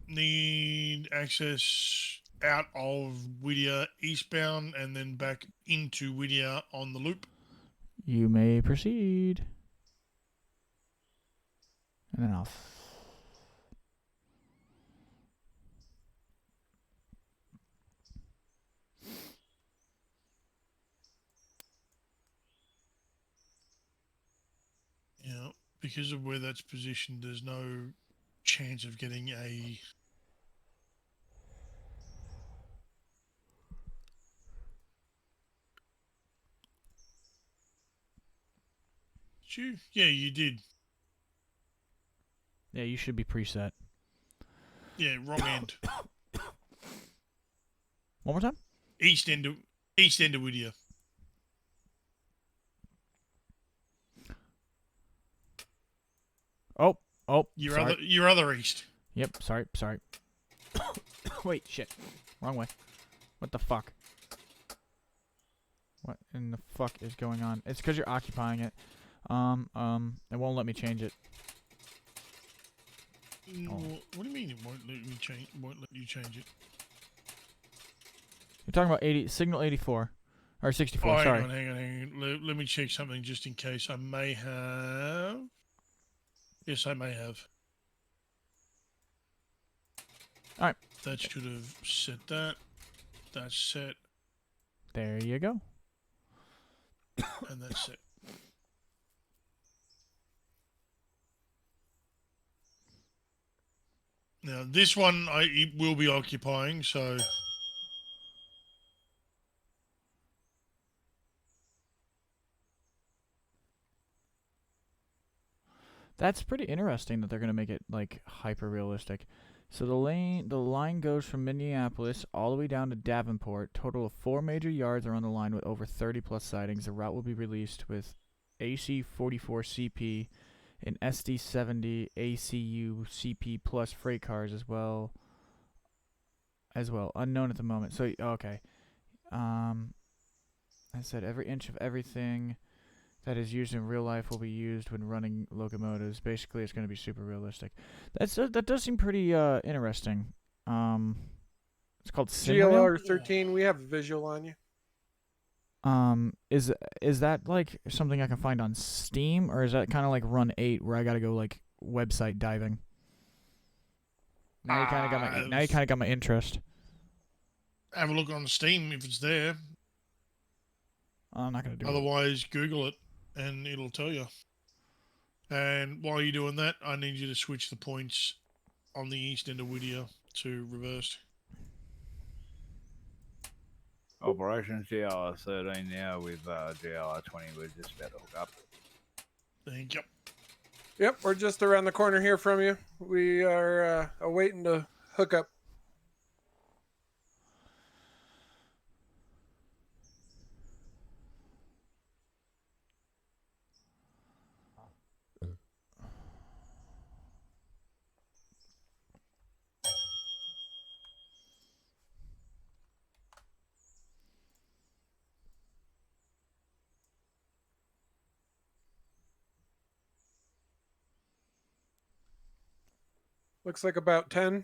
Need access out of Whittier eastbound and then back into Whittier on the loop. You may proceed. And then I'll... Yeah, because of where that's positioned, there's no chance of getting a... Did you? Yeah, you did. Yeah, you should be preset. Yeah, wrong end. One more time? East end of Whittier. Oh, sorry. Your other east. Yep, sorry. Wait, shit. Wrong way. What the fuck? What in the fuck is going on? It's because you're occupying it. It won't let me change it. No, what do you mean it won't let me change? Won't let you change it? You're talking about signal 84 or 64. Sorry. Hang on. Let me check something just in case. I may have. Yes, I may have. All right. That should have set that. That's set, There you go. and that's set. Now this one it will be occupying, so. That's pretty interesting that they're gonna make it like hyper realistic. So the line goes from Minneapolis all the way down to Davenport. Total of 4 major yards are on the line with over 30 plus sidings. The route will be released with AC 44 CP and SD 70 ACU CP plus freight cars as well. Unknown at the moment. So okay. I said every inch of everything that is used in real life will be used when running locomotives. Basically, it's going to be super realistic. That does seem pretty interesting. It's called Simrail. GLR 13. We have a visual on you. Is that like something I can find on Steam, or is that kind of like Run 8 where I got to go like website diving? Now you kind of got my interest. Have a look on Steam if it's there. I'm not gonna do it. Otherwise, Google it and it'll tell you. And while you're doing that, I need you to switch the points on the east end of Whittier to reversed. Operation GLR 13 now with GLR 20. We're just about to hook up. Thank you. Yep, we're just around the corner here from you. We are awaiting to hook up. Looks like about 10.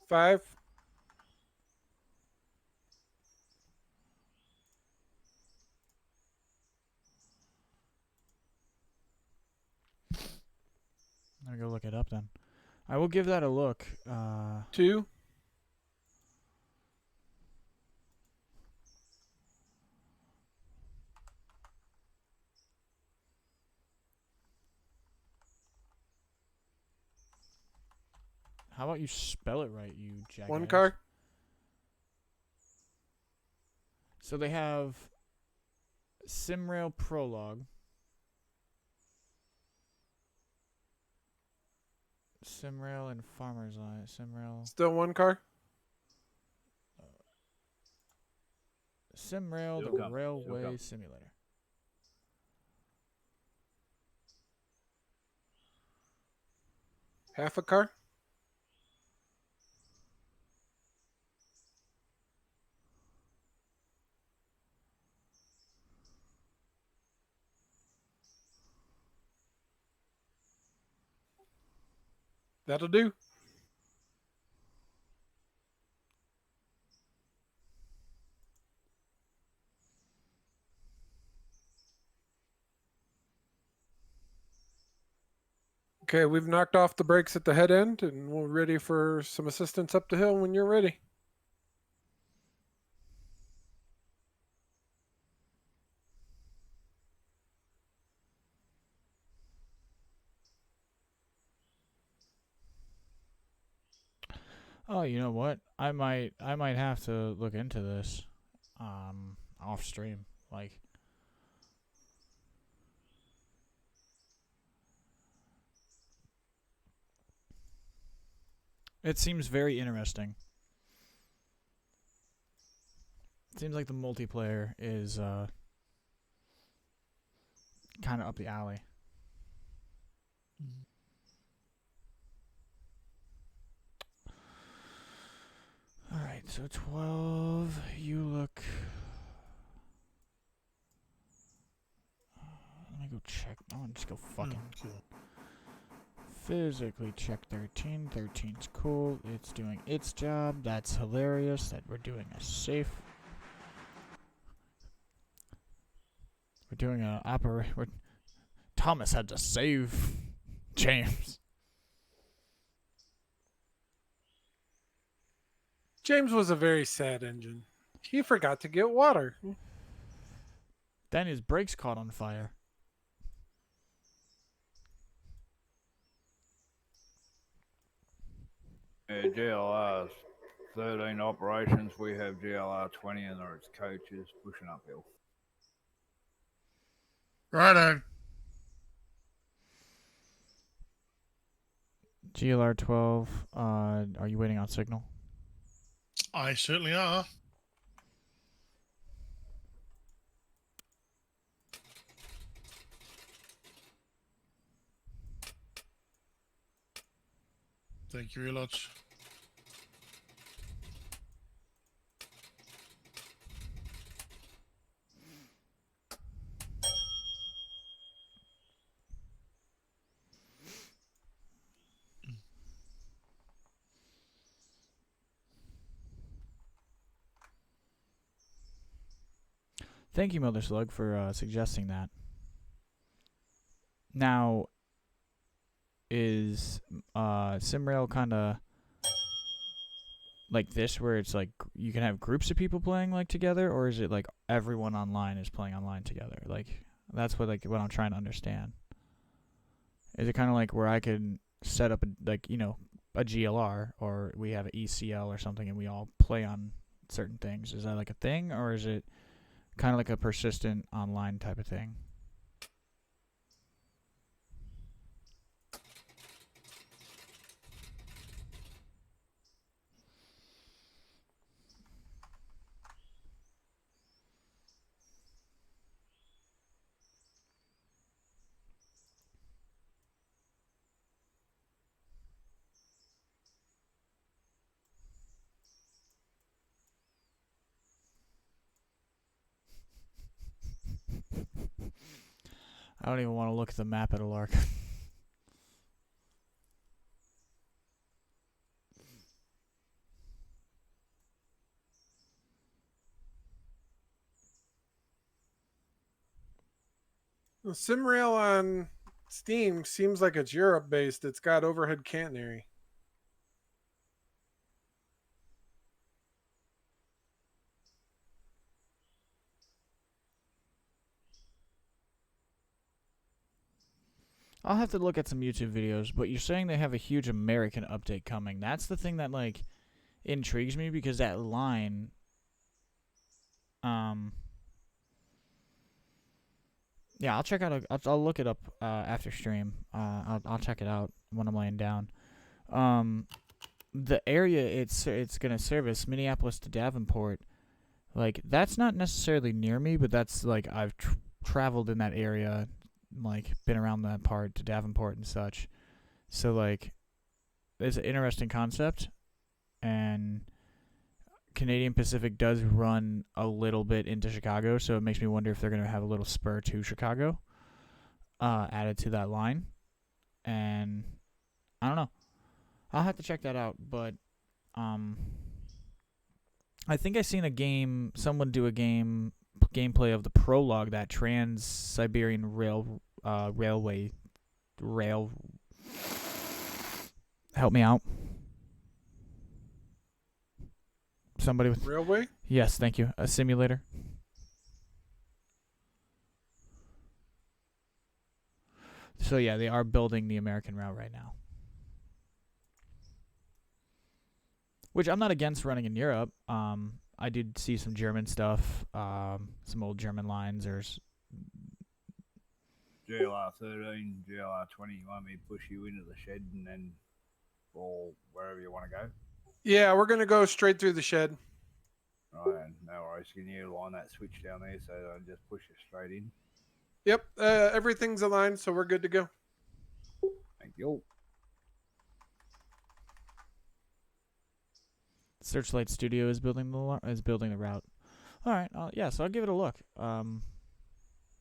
Five. I'm gonna go look it up then. I will give that a look. 2. How about you spell it right, you jackass? 1 car. So they have Simrail Prologue, Simrail and Farmer's Line, Simrail, Still 1 car. Simrail, Still the come, Railway still come. Simulator. Half a car. That'll do. Okay, we've knocked off the brakes at the head end, and we're ready for some assistance up the hill when you're ready. Oh, you know what? I might have to look into this, off stream. Like, it seems very interesting. It seems like the multiplayer is kind of up the alley. Alright, so 12, you look... let me go check. I want to just go fucking physically check 13. 13's cool. It's doing its job. That's hilarious that we're doing a safe... We're doing a Thomas had to save James. James was a very sad engine. He forgot to get water. Then his brakes caught on fire. GLR's 13 operations. We have GLR 20 and its coaches pushing uphill. Righto. GLR 12. Are you waiting on signal? I certainly are. Thank you very much. Thank you, Mother Slug, for suggesting that. Now, is Simrail kind of like this, where it's like you can have groups of people playing like together, or is it like everyone online is playing online together? Like that's what I'm trying to understand. Is it kind of like where I could set up a GLR, or we have an ECL or something, and we all play on certain things? Is that like a thing, or is it kind of like a persistent online type of thing? I don't even want to look at the map at a lark. Simrail on Steam seems like it's Europe based. It's got overhead catenary. I'll have to look at some YouTube videos, but you're saying they have a huge American update coming. That's the thing that like intrigues me, because that line yeah, I'll check out I'll look it up after stream. I'll check it out when I'm laying down. The area it's going to service, Minneapolis to Davenport, like that's not necessarily near me, but that's like I've traveled in that area, like been around that part to Davenport and such. So like it's an interesting concept, and Canadian Pacific does run a little bit into Chicago, so it makes me wonder if they're going to have a little spur to Chicago added to that line. And I don't know. I'll have to check that out, but I think I seen someone do a gameplay of the prologue, that Trans-Siberian Railway. Help me out. Somebody with Railway? Yes, thank you. A simulator. So yeah, they are building the American route right now. Which I'm not against running in Europe. I did see some German stuff, some old German lines. There's GLR 13, GLR 20. You want me to push you into the shed and then or wherever you want to go? Yeah, we're gonna go straight through the shed. Right, no worries. Can you line that switch down there so I just push it straight in? Yep, everything's aligned, so we're good to go. Thank you. Searchlight Studio is building the route. All right, yeah. So I'll give it a look.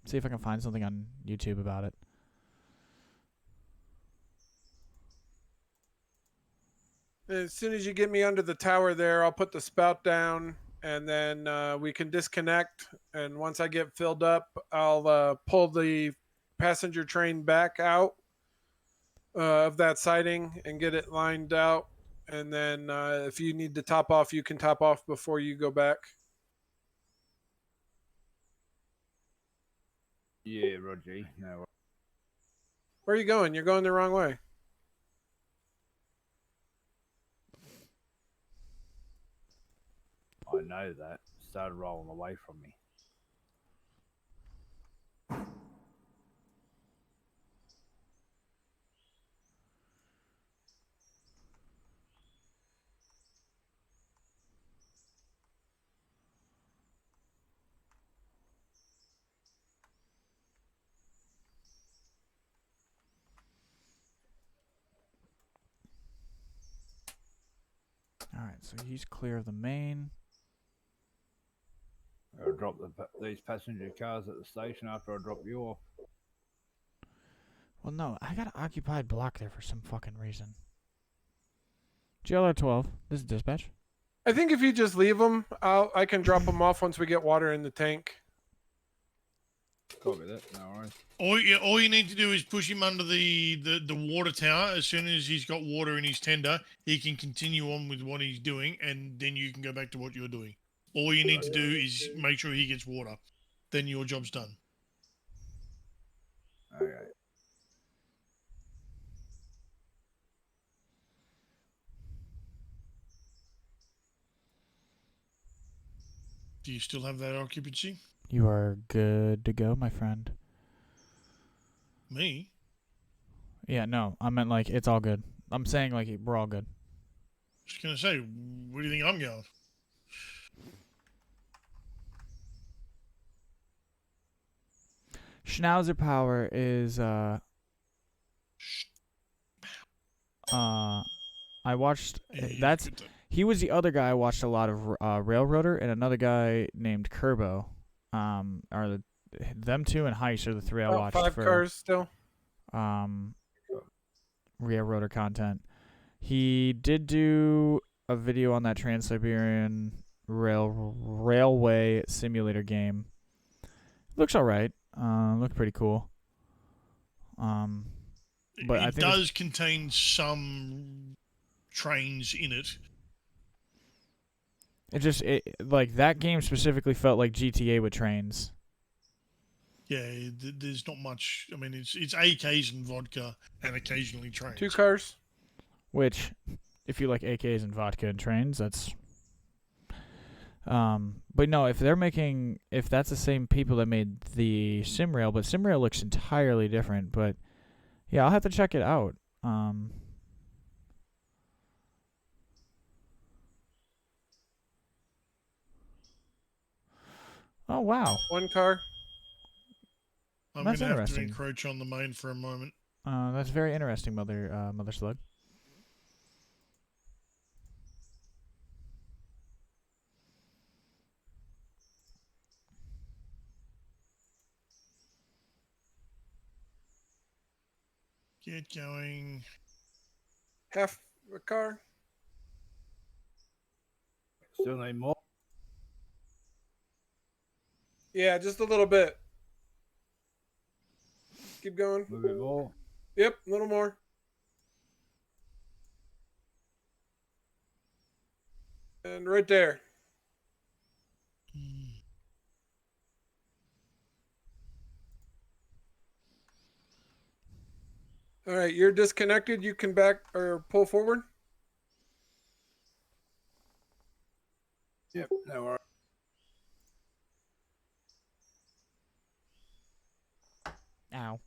See if I can find something on YouTube about it. As soon as you get me under the tower there, I'll put the spout down, and then we can disconnect. And once I get filled up, I'll pull the passenger train back out of that siding and get it lined out. And then if you need to top off, you can top off before you go back. Yeah, Roger. No worries. Where are you going? You're going the wrong way. I know that. It started rolling away from me. Alright, so he's clear of the main. I'll drop these passenger cars at the station after I drop you off. Well, no, I got an occupied block there for some fucking reason. GLR 12, this is dispatch. I think if you just leave them, I can drop them off once we get water in the tank. Copy that, no worries. All you need to do is push him under the water tower. As soon as he's got water in his tender, he can continue on with what he's doing, and then you can go back to what you're doing. All you need to do is make sure he gets water. Then your job's done. Okay. Do you still have that occupancy? You are good to go, my friend. Me? Yeah, no, I meant like it's all good. I'm saying like we're all good. Just gonna say, where do you think I'm going? Schnauzer Power is I watched that's he was the other guy I watched a lot of Railroader, and another guy named Kerbo. Are them two and Heist are the three I About watched 5 for cars still. Railroader content. He did do a video on that Trans-Siberian Railway simulator game. Looks alright. Looked pretty cool. But I it think does contain some trains in it. like that game specifically felt like GTA with trains. Yeah, there's not much. I mean, it's AKs and vodka and occasionally trains. 2 cars. Which, if you like AKs and vodka and trains, that's. But no, if that's the same people that made the SimRail, but SimRail looks entirely different. But yeah, I'll have to check it out. Oh wow, 1 car. I'm that's going to have to interesting. encroach on the main for a moment. That's very interesting, Mother Slug. Get going. Half a car. Still need more? Yeah, just a little bit. Keep going. A little bit more? Yep, a little more. And right there. All right, you're disconnected. You can back or pull forward. Yep, no worries. Ow.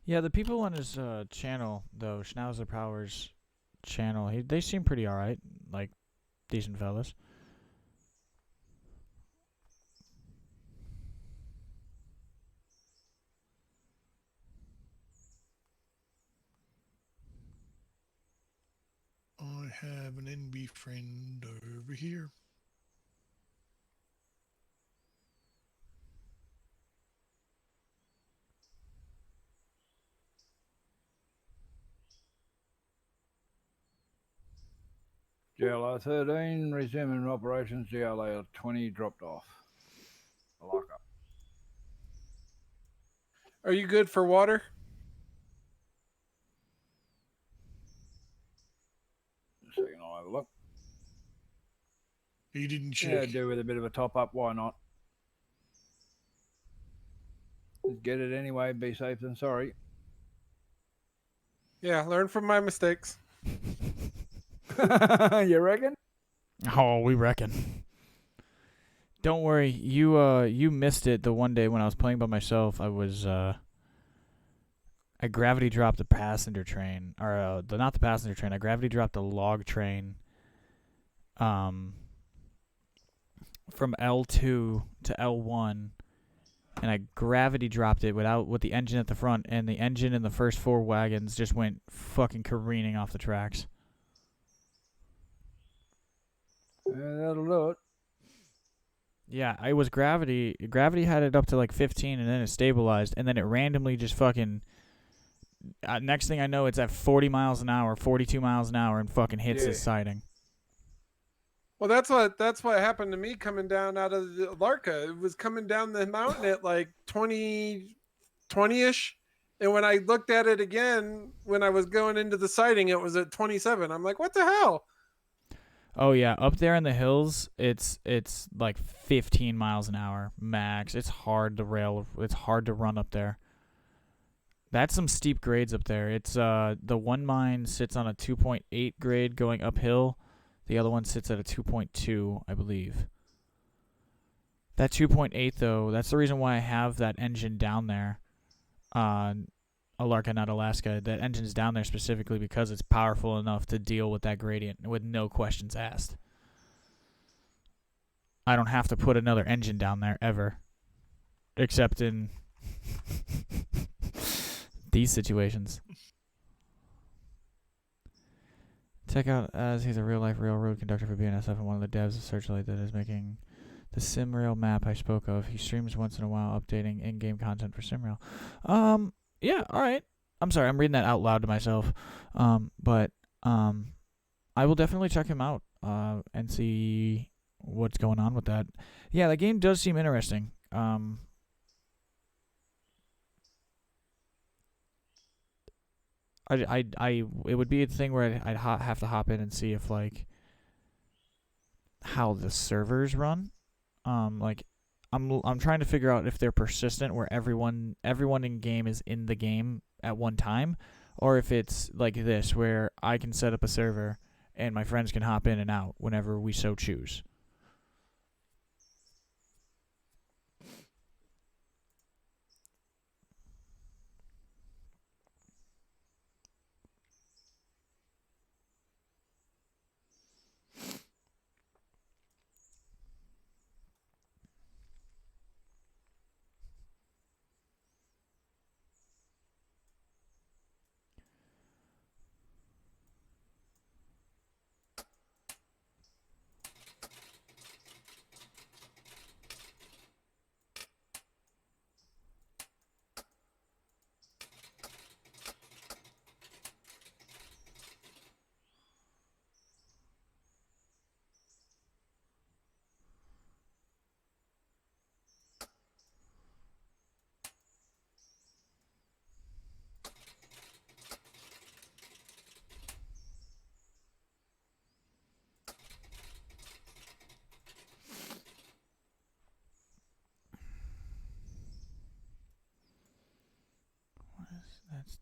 Yeah, the people on his channel, though, Schnauzer Powers channel, they seem pretty alright. Like, decent fellas. I have an NB friend over here. GLR 13, resuming operations. GLR 20 dropped off. Lock up. Are you good for water? So you can have a look. He didn't check. Yeah, do with a bit of a top up. Why not? Just get it anyway. Be safe than sorry. Yeah, learn from my mistakes. You reckon? Oh, we reckon. Don't worry, you missed it the one day when I was playing by myself. I gravity dropped the passenger train, or not the passenger train. I gravity dropped the log train, from L2 to L1, and I gravity dropped it with the engine at the front, and the engine in the first 4 wagons just went fucking careening off the tracks. That'll do it. Yeah, I was gravity. Gravity had it up to like 15, and then it stabilized, and then it randomly just fucking. Next thing I know, it's at 40 miles an hour, 42 miles an hour, and fucking hits this siding. Well, that's what happened to me coming down out of the Larka. It was coming down the mountain at like 20-ish. And when I looked at it again, when I was going into the sighting, it was at 27. I'm like, what the hell? Oh yeah, up there in the hills, it's like 15 miles an hour max. It's hard to run up there. That's some steep grades up there. It's the one mine sits on a 2.8 grade going uphill. The other one sits at a 2.2, I believe. That 2.8 though, that's the reason why I have that engine down there. Alarka, not Alaska. That engine's down there specifically because it's powerful enough to deal with that gradient with no questions asked. I don't have to put another engine down there ever. Except in these situations. Check out as he's a real-life railroad conductor for BNSF and one of the devs of Searchlight that is making the SimRail map I spoke of. He streams once in a while updating in-game content for SimRail. Yeah, all right. I'm sorry, I'm reading that out loud to myself. But I will definitely check him out and see what's going on with that. Yeah, the game does seem interesting. It would be a thing where I'd have to hop in and see if like how the servers run. Like I'm trying to figure out if they're persistent where everyone in game is in the game at one time, or if it's like this where I can set up a server and my friends can hop in and out whenever we so choose.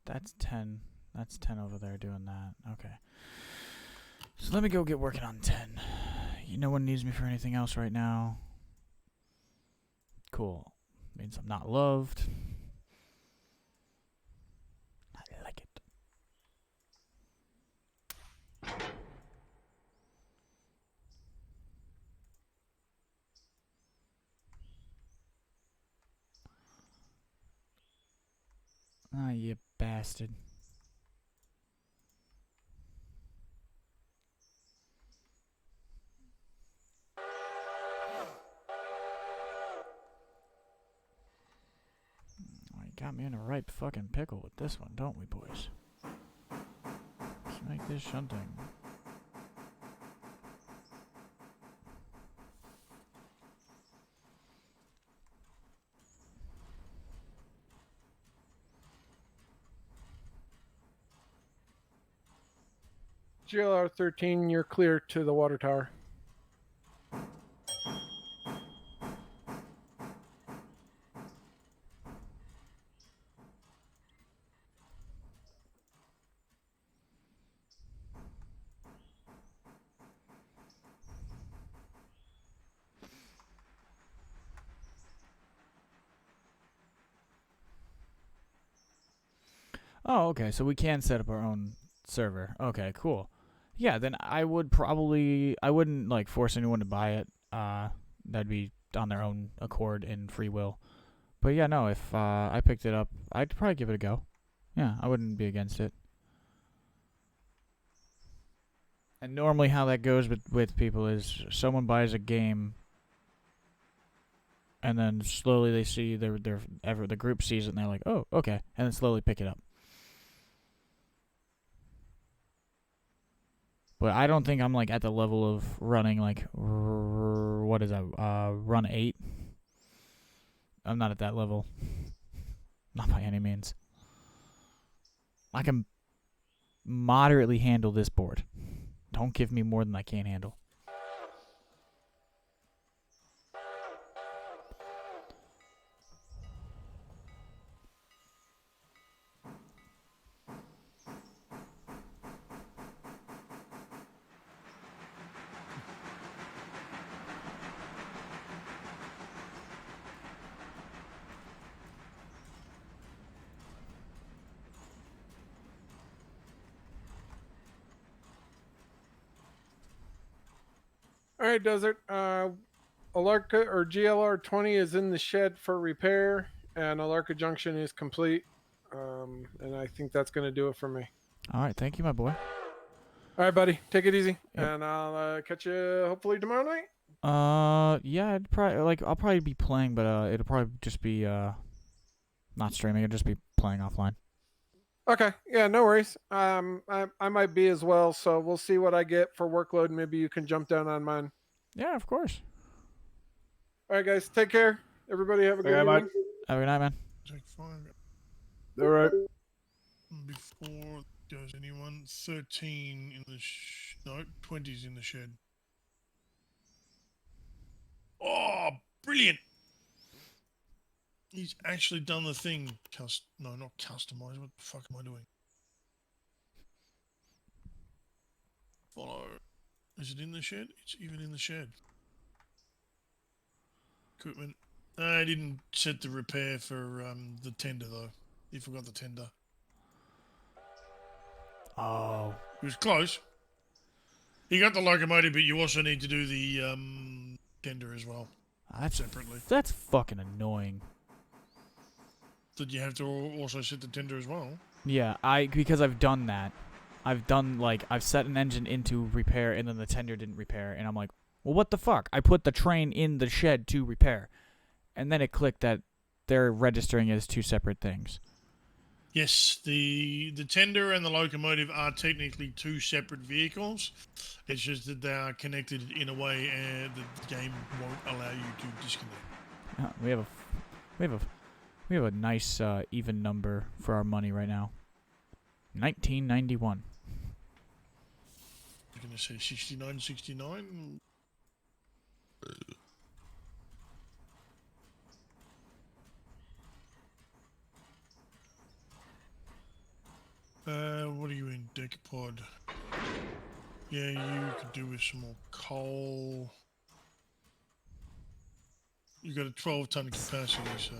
That's 10. That's 10 over there doing that. Okay. So let me go get working on 10. No one needs me for anything else right now. Cool. Means I'm not loved. I like it. Ah, you bastard. Got me in a ripe fucking pickle with this one, don't we, boys? Let's make this shunting. GLR 13, you're clear to the water tower. Oh, okay. So we can set up our own server. Okay, cool. Yeah, then I wouldn't like force anyone to buy it. That'd be on their own accord and free will. But yeah, no, if I picked it up, I'd probably give it a go. Yeah, I wouldn't be against it. And normally how that goes with people is someone buys a game and then slowly they see the group sees it and they're like, "Oh, okay." And then slowly pick it up. But I don't think I'm like at the level of running like what is that? Run 8. I'm not at that level. Not by any means. I can moderately handle this board. Don't give me more than I can handle. All right, Desert. Alarka or GLR 20 is in the shed for repair, and Alarka Junction is complete. And I think that's going to do it for me. All right, thank you, my boy. All right, buddy. Take it easy, Yep. and I'll catch you hopefully tomorrow night. Yeah, I'll probably be playing, but it'll probably just be not streaming. It'll just be playing offline. Okay. Yeah, no worries. I might be as well, so we'll see what I get for workload. Maybe you can jump down on mine. Yeah, of course. All right, guys. Take care. Everybody have a good Okay, mate. evening. Have a good night, man. Take 5. All right. Before goes anyone, 13 in the no, 20's in the shed. Oh, brilliant! He's actually done the thing. No, not customize. What the fuck am I doing? Follow. Is it in the shed? It's even in the shed. Equipment. I didn't set the repair for the tender though. He forgot the tender. Oh. It was close. You got the locomotive, but you also need to do the tender as well. Separately. That's fucking annoying. Did you have to also set the tender as well? Yeah, because I've done that. I've set an engine into repair and then the tender didn't repair and I'm like, well, what the fuck? I put the train in the shed to repair. And then it clicked that they're registering as two separate things. Yes, the tender and the locomotive are technically two separate vehicles. It's just that they are connected in a way the game won't allow you to disconnect. We have a nice even number for our money right now. 1991. You're gonna say 69. What are you in, Decapod? Yeah, you could do with some more coal. You got a 12-ton capacity, so.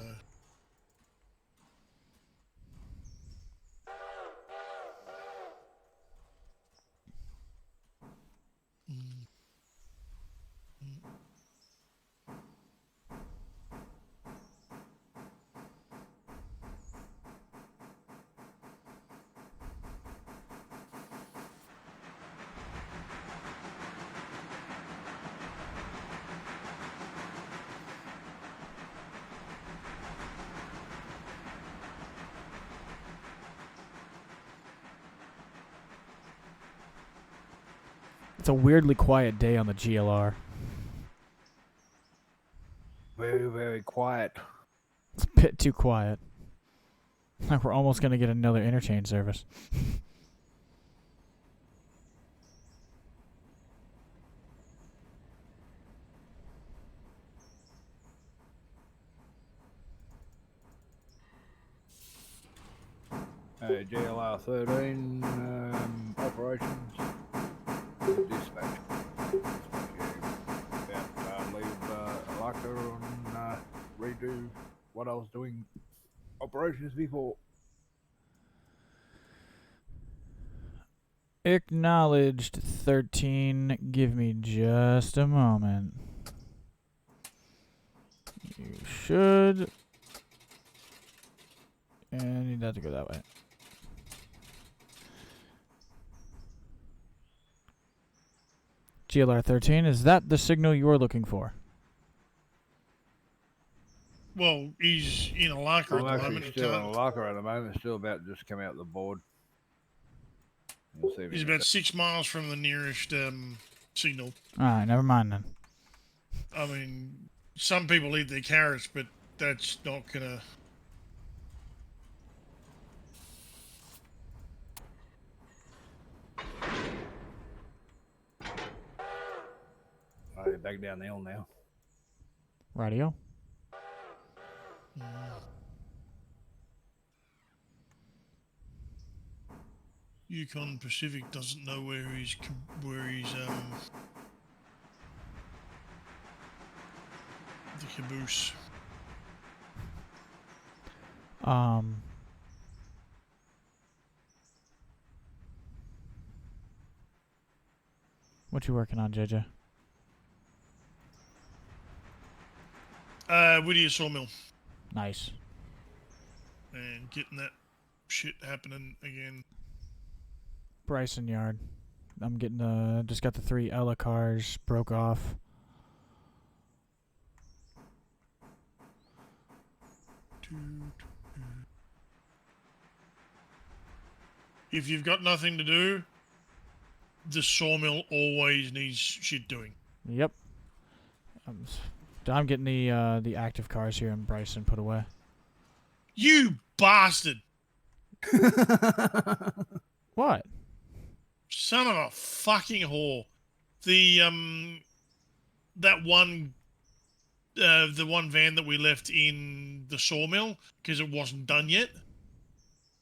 It's a weirdly quiet day on the GLR. Very, very quiet. It's a bit too quiet. Like we're almost gonna get another interchange service. JLR 13 operations. Dispatch. Leave Alaka and redo what I was doing operations before. Acknowledged 13. Give me just a moment. You should. And you need that to go that way. GLR 13, is that the signal you're looking for? Well, he's in a locker I'm at the actually moment. He still in a can't. locker at the moment. Still about to just come out the board. We'll see if He's he can about 6 miles from the nearest signal. Alright, never mind then. I mean, some people eat their carrots, but that's not gonna. Alright, back down the hill now. Radio. Yukon Pacific doesn't know where he's the caboose. What you working on, JJ? Whittier Sawmill. Nice. And getting that shit happening again. Bryson Yard. I'm getting just got the 3 Ella cars broke off. If you've got nothing to do, the sawmill always needs shit doing. Yep. I'm getting the active cars here in Bryson put away. You bastard! What? Son of a fucking whore. The that one the one van that we left in the sawmill because it wasn't done yet.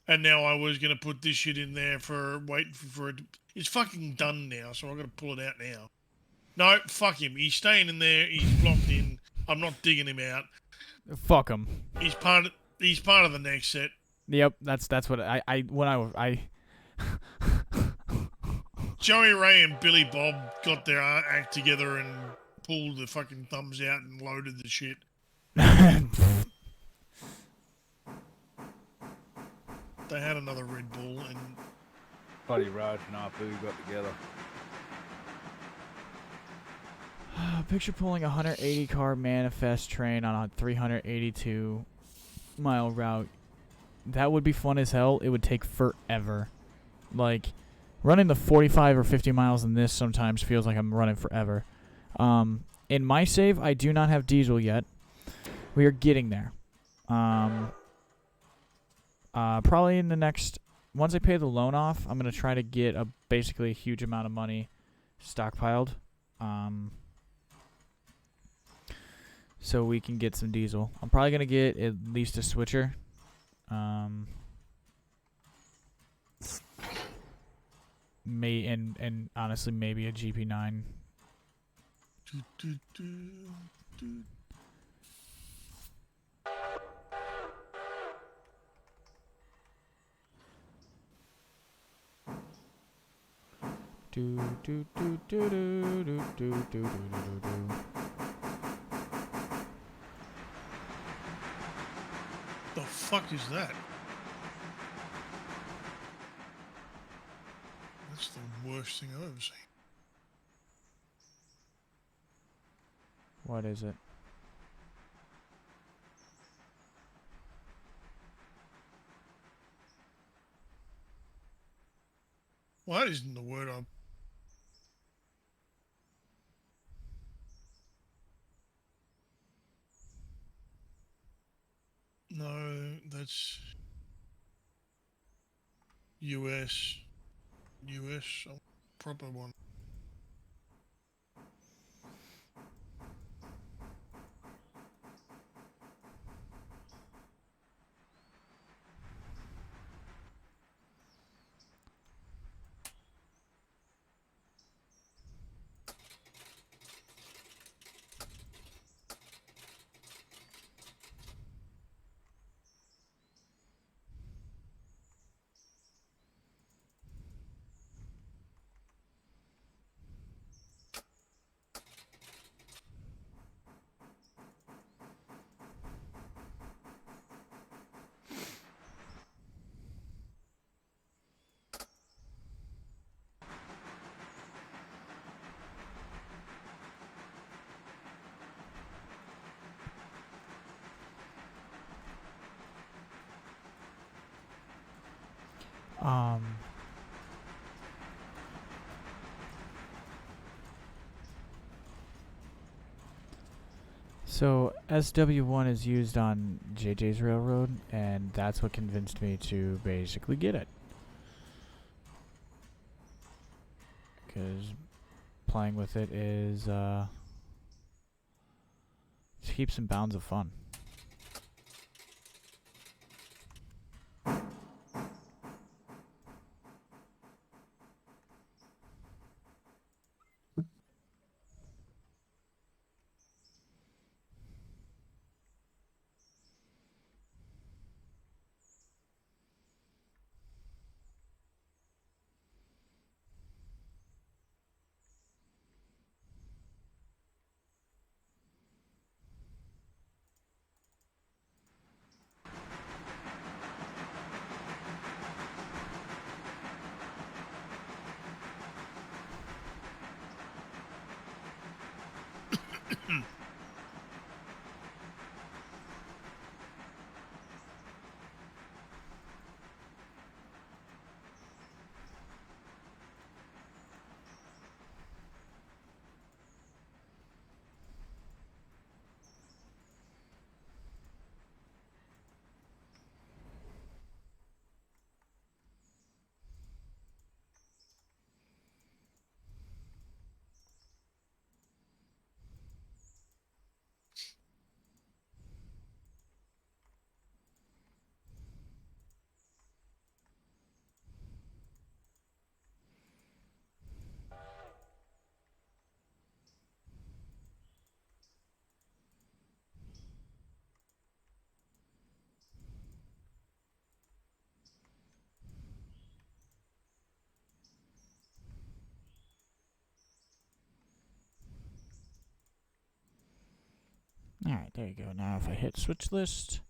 And now I was gonna put this shit in there for waiting for it. It's fucking done now, so I've got to pull it out now. No, fuck him. He's staying in there. He's blocked in. I'm not digging him out. Fuck him. He's part of the next set. Yep, that's what I Joey Ray and Billy Bob got their act together and pulled the fucking thumbs out and loaded the shit. They had another Red Bull and Buddy Raj and Apu got together. Picture pulling a 180 car manifest train on a 382 mile route. That would be fun as hell. It would take forever. Like, running the 45 or 50 miles in this sometimes feels like I'm running forever. In my save, I do not have diesel yet. We are getting there. Probably in the next... Once I pay the loan off, I'm going to try to get basically a huge amount of money stockpiled. So we can get some diesel. I'm probably going to get at least a switcher. And honestly, maybe a GP9. the fuck is that? That's the worst thing I've ever seen. What is it? Well, that isn't the word I'm... No, that's... US, a proper one. Um. So SW1 is used on JJ's railroad, and that's what convinced me to basically get it. Because playing with it is keeps in bounds of fun. Alright, there you go. Now if I hit switch list.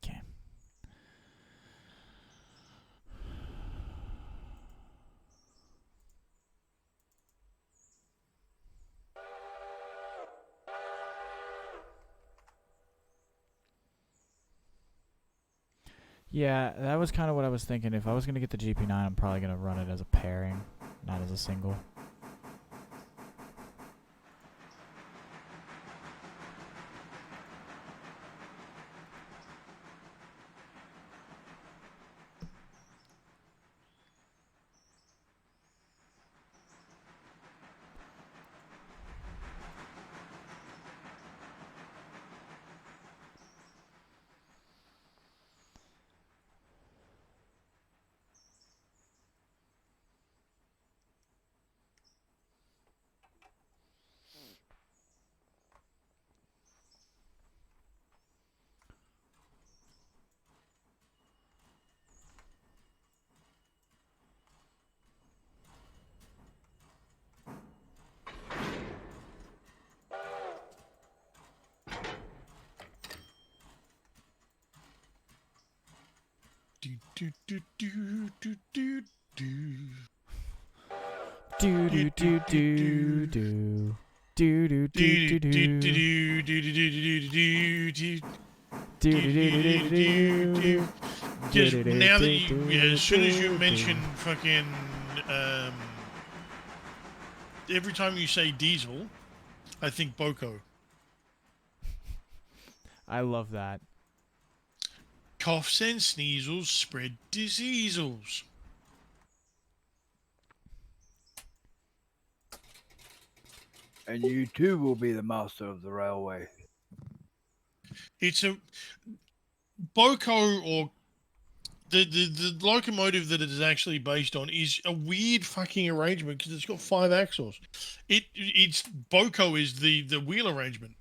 Okay. Yeah, that was kind of what I was thinking. If I was going to get the GP9, I'm probably going to run it as a pairing, not as a single. Do do do do do do do. Do do do do do. Do do do do do. Because now that as soon as you mention fucking, every time you say diesel, I think Boko. I love that. Coughs and sneezels spread diseases. And you too will be the master of the railway. It's a Boko, or the locomotive that it is actually based on is a weird fucking arrangement because it's got 5 axles. It's Boko is the wheel arrangement.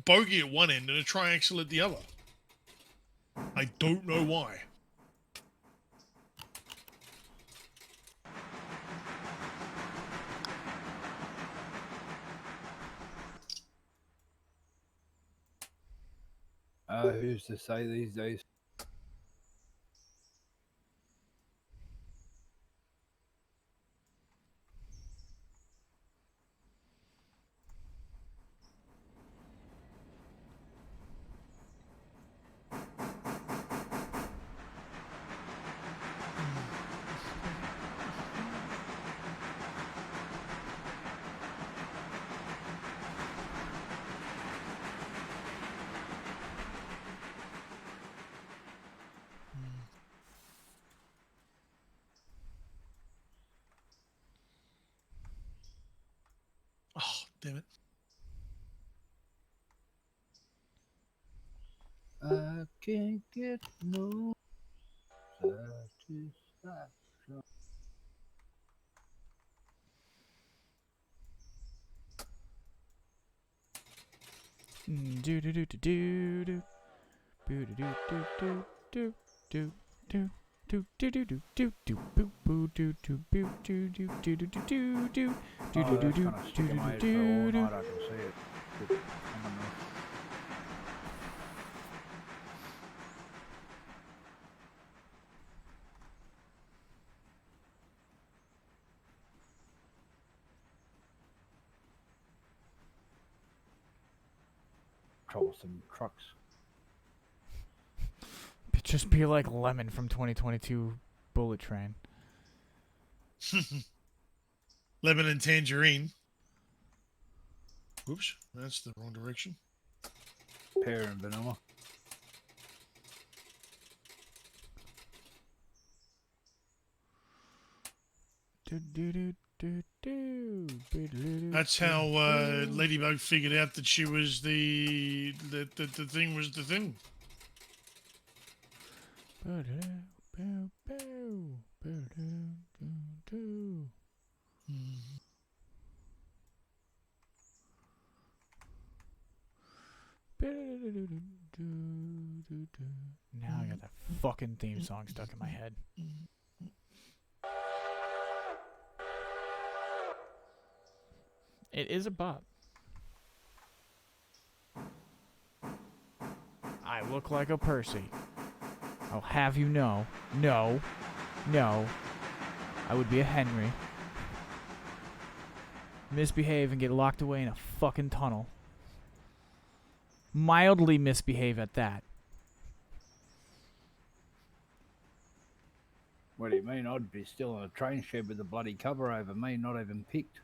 Bogey at one end and a triaxle at the other. I don't know why. Who's to say these days? damn it. I can't get no satisfaction. Do do do do do do. Boo do do do do do do. Do do do do do do boo boo do do boo do do do do do do do do Oh, do that's do gonna stick in my head for all night. I can see it. Underneath. Troublesome trucks. Just be like Lemon from 2022 Bullet Train. Lemon and tangerine. Oops, that's the wrong direction. Pear and vanilla. Do do do do do. That's how Ladybug figured out that she was the thing was the thing. Now I got that fucking theme song stuck in my head. It is a bop. I look like a Percy. I'll have you know. No. No. I would be a Henry. Misbehave and get locked away in a fucking tunnel. Mildly misbehave at that. What do you mean? I'd be still in a train shed with a bloody cover over me, not even picked.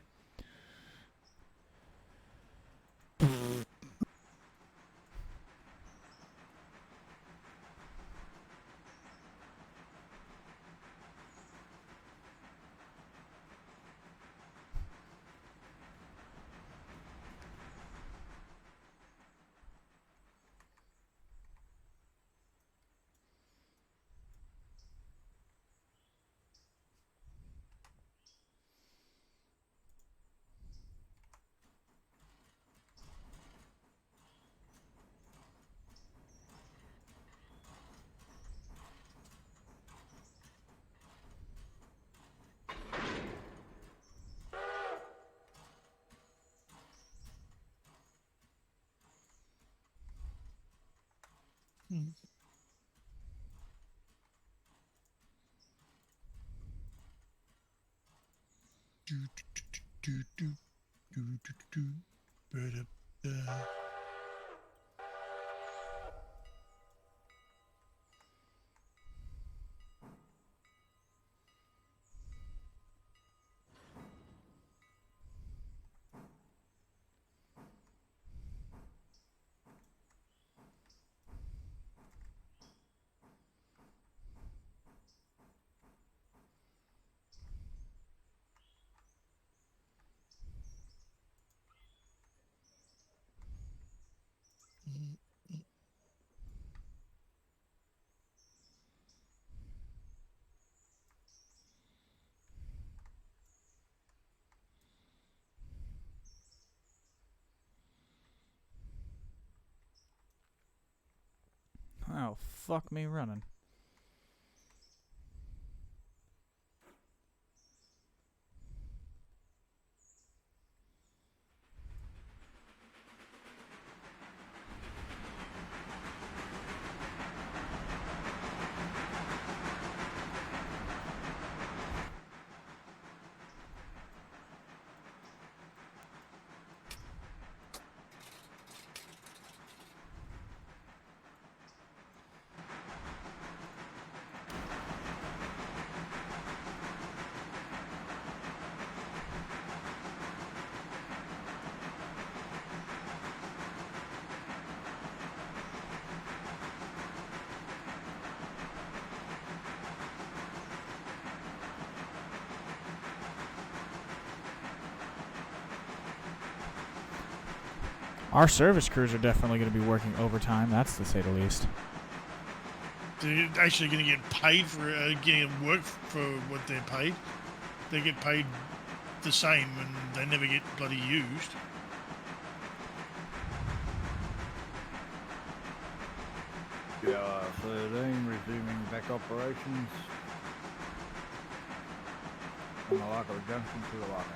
Oh, fuck me running. Our service crews are definitely going to be working overtime. That's to say the least. They're actually going to get paid for getting work for what they're paid. They get paid the same, and they never get bloody used. Yeah, 13 resuming back operations. From the Malacca Junction to the Malacca.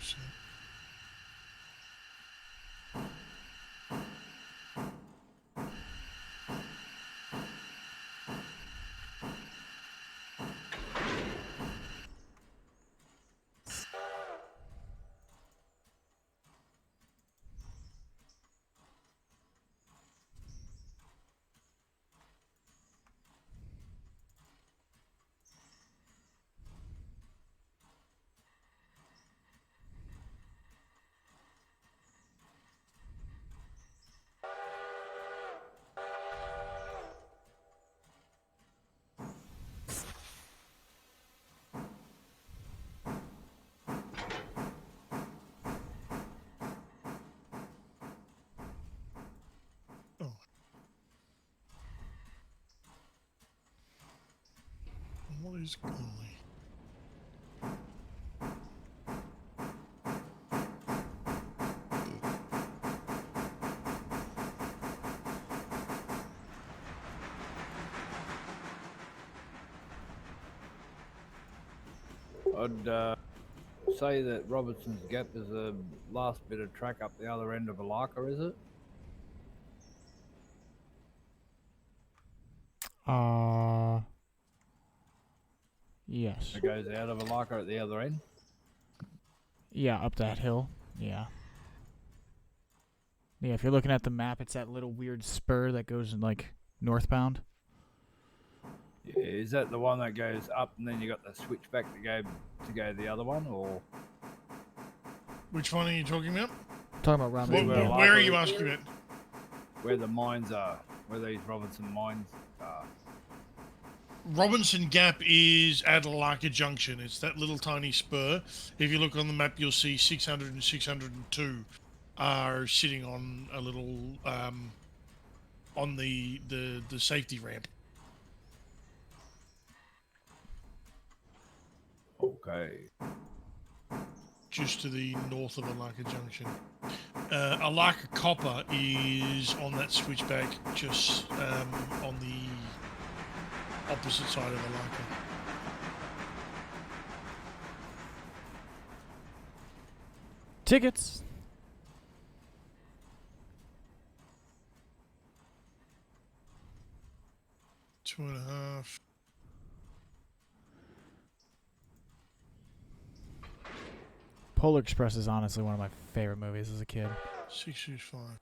So, oh. What is going on? I'd say that Robertson's Gap is the last bit of track up the other end of Malacca, is it? Yes. It goes out of Malacca at the other end? Yeah, up that hill. Yeah. Yeah, if you're looking at the map, it's that little weird spur that goes in, like, northbound. Yeah, is that the one that goes up and then you got the switchback to go the other one, or Which one are you talking about? Talking about Robinson Where- Gap. Where are you asking about? where the mines are, where these Robinson mines are? Robinson Gap is at Alaka Junction. It's that little tiny spur. If you look on the map, you'll see 600 and 602 are sitting on a little on the safety ramp. Okay. Just to the north of Alaka Junction. Alaka Copper is on that switchback, just on the opposite side of Alaka. Tickets. Two and a half. Polar Express is honestly one of my favorite movies as a kid. 665.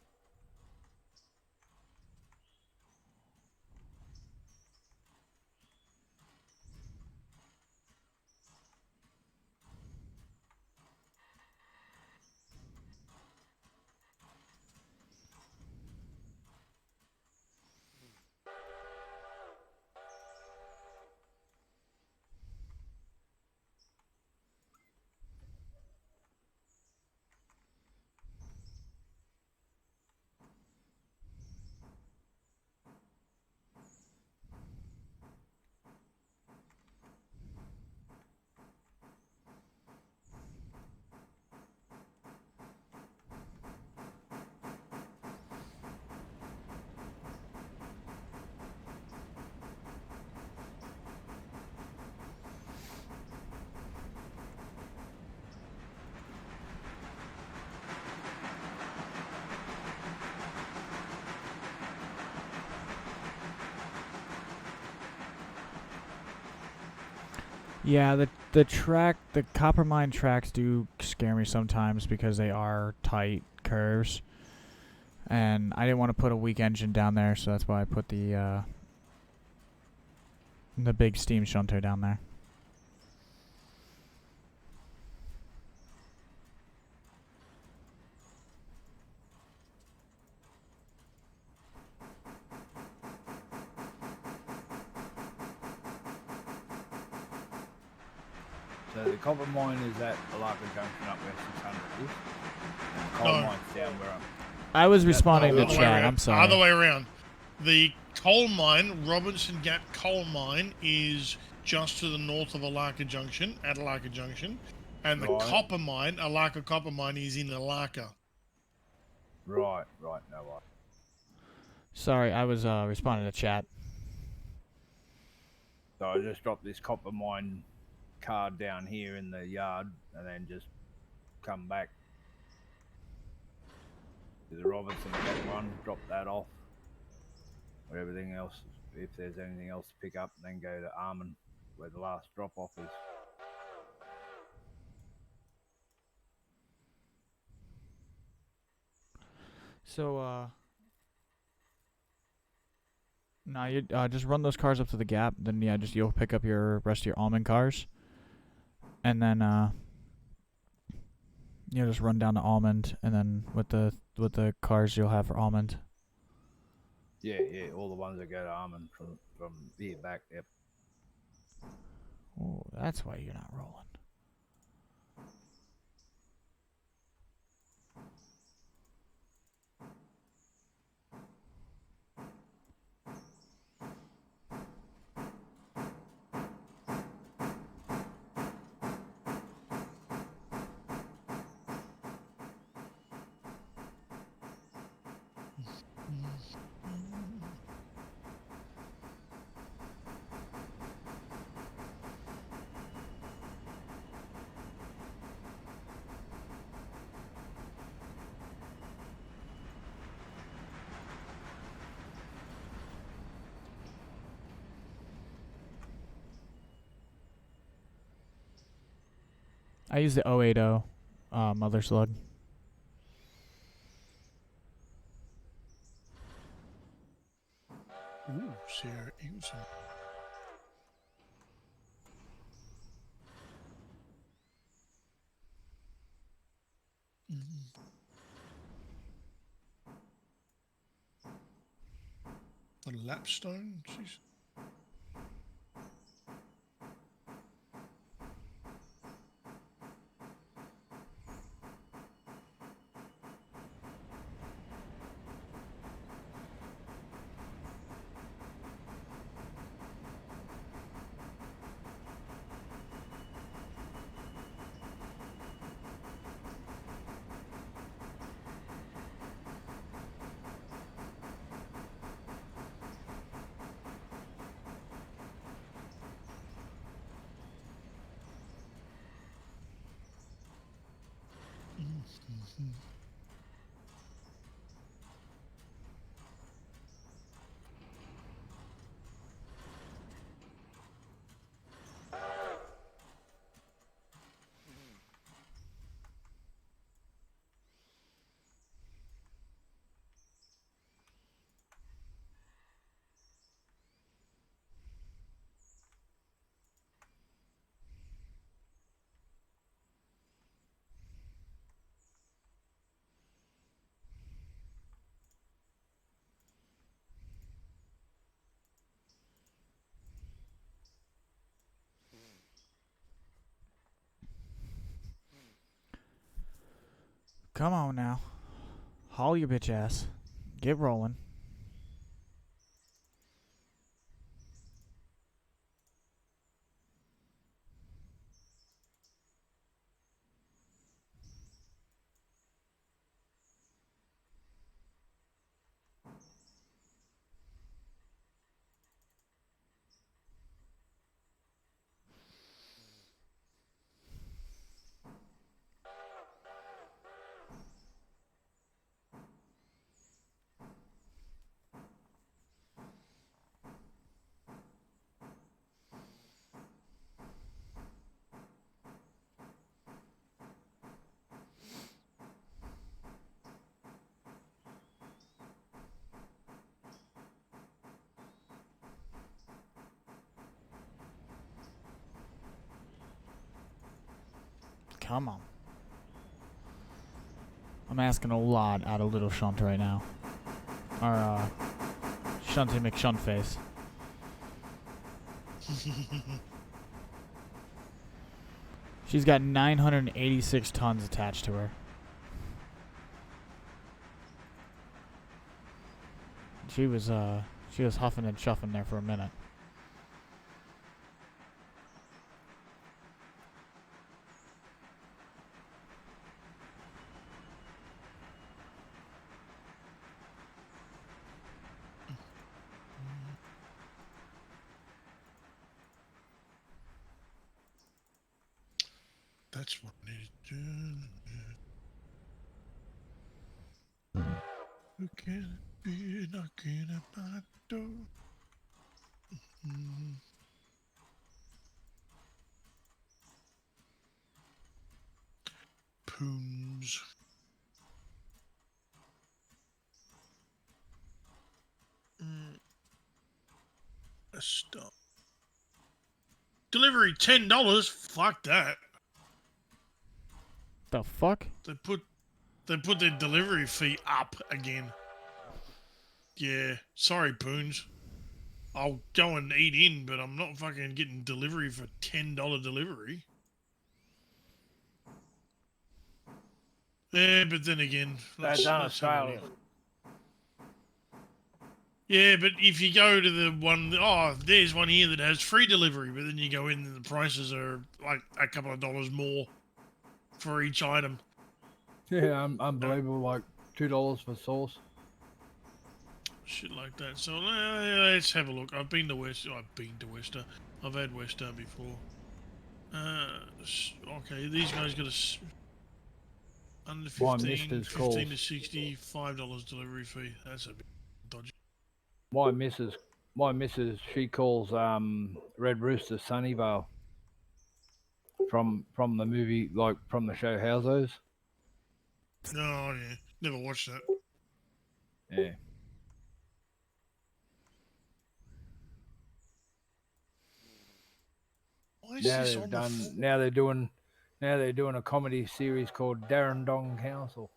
Yeah, the copper mine tracks do scare me sometimes because they are tight curves, and I didn't want to put a weak engine down there, so that's why I put the big steam shunter down there. So the copper mine is at Alaka Junction up where 600 is. And the coal No. mine's down where I'm... I was responding Other to way chat. around. I'm sorry. Other way around. The coal mine, Robinson Gap coal mine, is just to the north of Alaka Junction, at Alaka Junction. And the Right. copper mine, Alaka copper mine, is in Alaka. Right, no right. Sorry, I was responding to chat. So I just dropped this copper mine card down here in the yard and then just come back to the Robinson Gap one, drop that off. Or everything else, if there's anything else to pick up, then go to Armand where the last drop off is. So, no, you just run those cars up to the gap. Then yeah, you'll pick up your rest of your almond cars, and then just run down to almond, and then with the cars you'll have for almond. Yeah, all the ones that go to Armand from here back. Yep. Oh, that's why you're not rolling. I use the 080 Mother Slug. Ooh, Sierra Eagleson. A lapstone? Jeez. Come on now. Haul your bitch ass. Get rolling. Come on. I'm asking a lot out of little Shunt right now. Or, Shunty McShuntface. She's got 986 tons attached to her. She was huffing and chuffing there for a minute. That's what I need to do. Who can it be knocking at my door? Poons. Stop. Delivery $10. Fuck that. The fuck? They put their delivery fee up again. Yeah, sorry, Poons. I'll go and eat in, but I'm not fucking getting delivery for $10 delivery. Yeah, but then again, That's Australia. Yeah, but if you go to the one, there's one here that has free delivery, but then you go in and the prices are like a couple of dollars more for each item. Yeah, unbelievable. Like $2 for sauce. Shit like that. So let's have a look. I've been to Wester. I've had Wester before. Okay, these guys got a under 15 to 60, $5 delivery fee. That's a bit dodgy. My missus, she calls Red Rooster Sunnyvale from the movie, like from the show Housos. Oh yeah, never watched that. Yeah. Why is this on Now they're doing a comedy series called Darren Dong Council.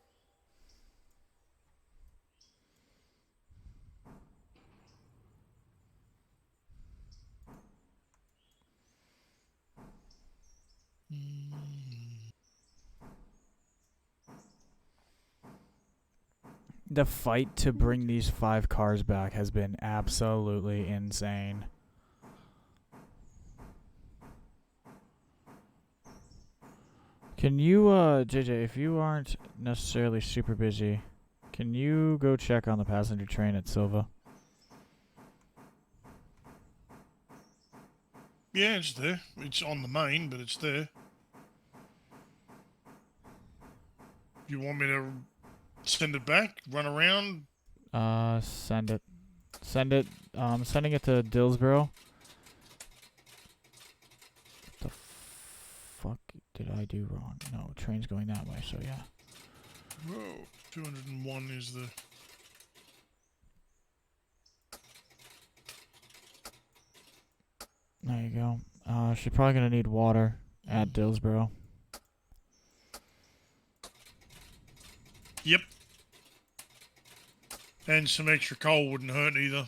The fight to bring these 5 cars back has been absolutely insane. Can you, JJ, if you aren't necessarily super busy, can you go check on the passenger train at Silva? Yeah, it's there. It's on the main, but it's there. You want me to send it back? Run around? Send it. Send it. Sending it to Dillsboro. What the fuck did I do wrong? No, train's going that way, so yeah. Whoa. 201 is the... There you go. She's probably gonna need water at Dillsboro. Yep. And some extra coal wouldn't hurt either.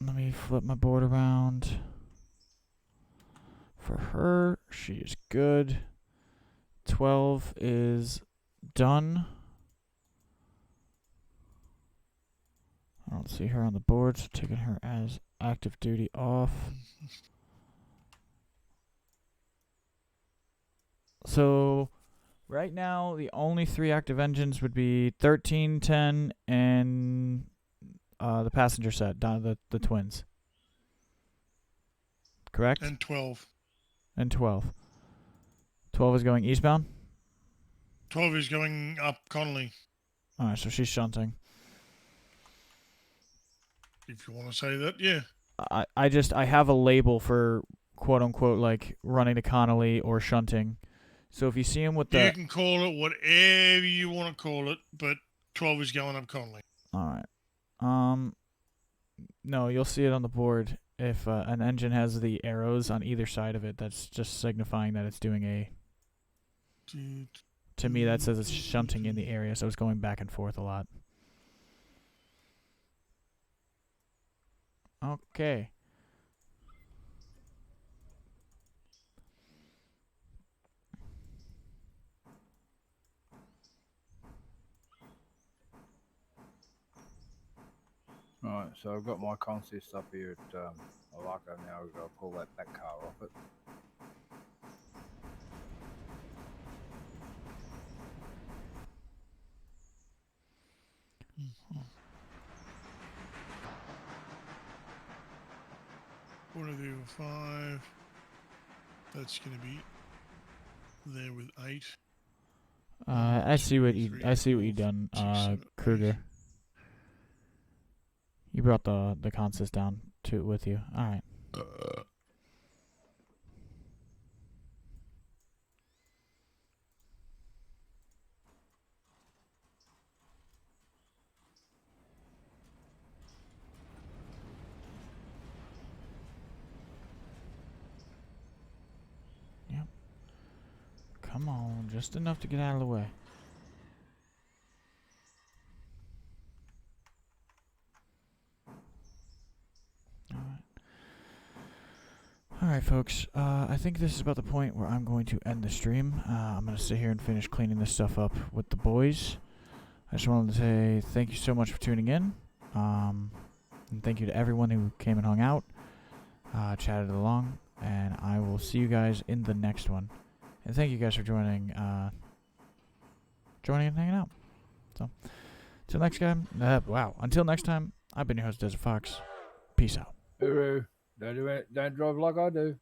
Let me flip my board around. For her, she is good. 12 is done. I don't see her on the board, so taking her as active duty off. So, right now, the only 3 active engines would be 13, 10, and the passenger set, down the twins. Correct? And 12. And 12. 12 is going eastbound? 12 is going up Connolly, Alright, so she's shunting. if you want to say that, yeah. I have a label for quote unquote like running to Connolly or shunting. So if you see him with the You can call it whatever you want to call it, but 12 is going up Connolly. Alright. No, you'll see it on the board. If an engine has the arrows on either side of it, that's just signifying that it's doing a... To me, that says it's shunting in the area, so it's going back and forth a lot. Okay. Right, so I've got my consist up here at Alaka now. We've got to pull that back car off it. What are they with 5? That's going to be there with 8. I see what you 3, I see what you 4, done, 6, 7, 8. Kruger. You brought the consist down to with you. All right. Yep. Come on, just enough to get out of the way. Alright folks, I think this is about the point where I'm going to end the stream. I'm going to sit here and finish cleaning this stuff up with the boys. I just wanted to say thank you so much for tuning in. And thank you to everyone who came and hung out, chatted along, and I will see you guys in the next one. And thank you guys for joining and hanging out. So, until next time, until next time, I've been your host, Desert Fox. Peace out. Hooroo. Don't drive like I do.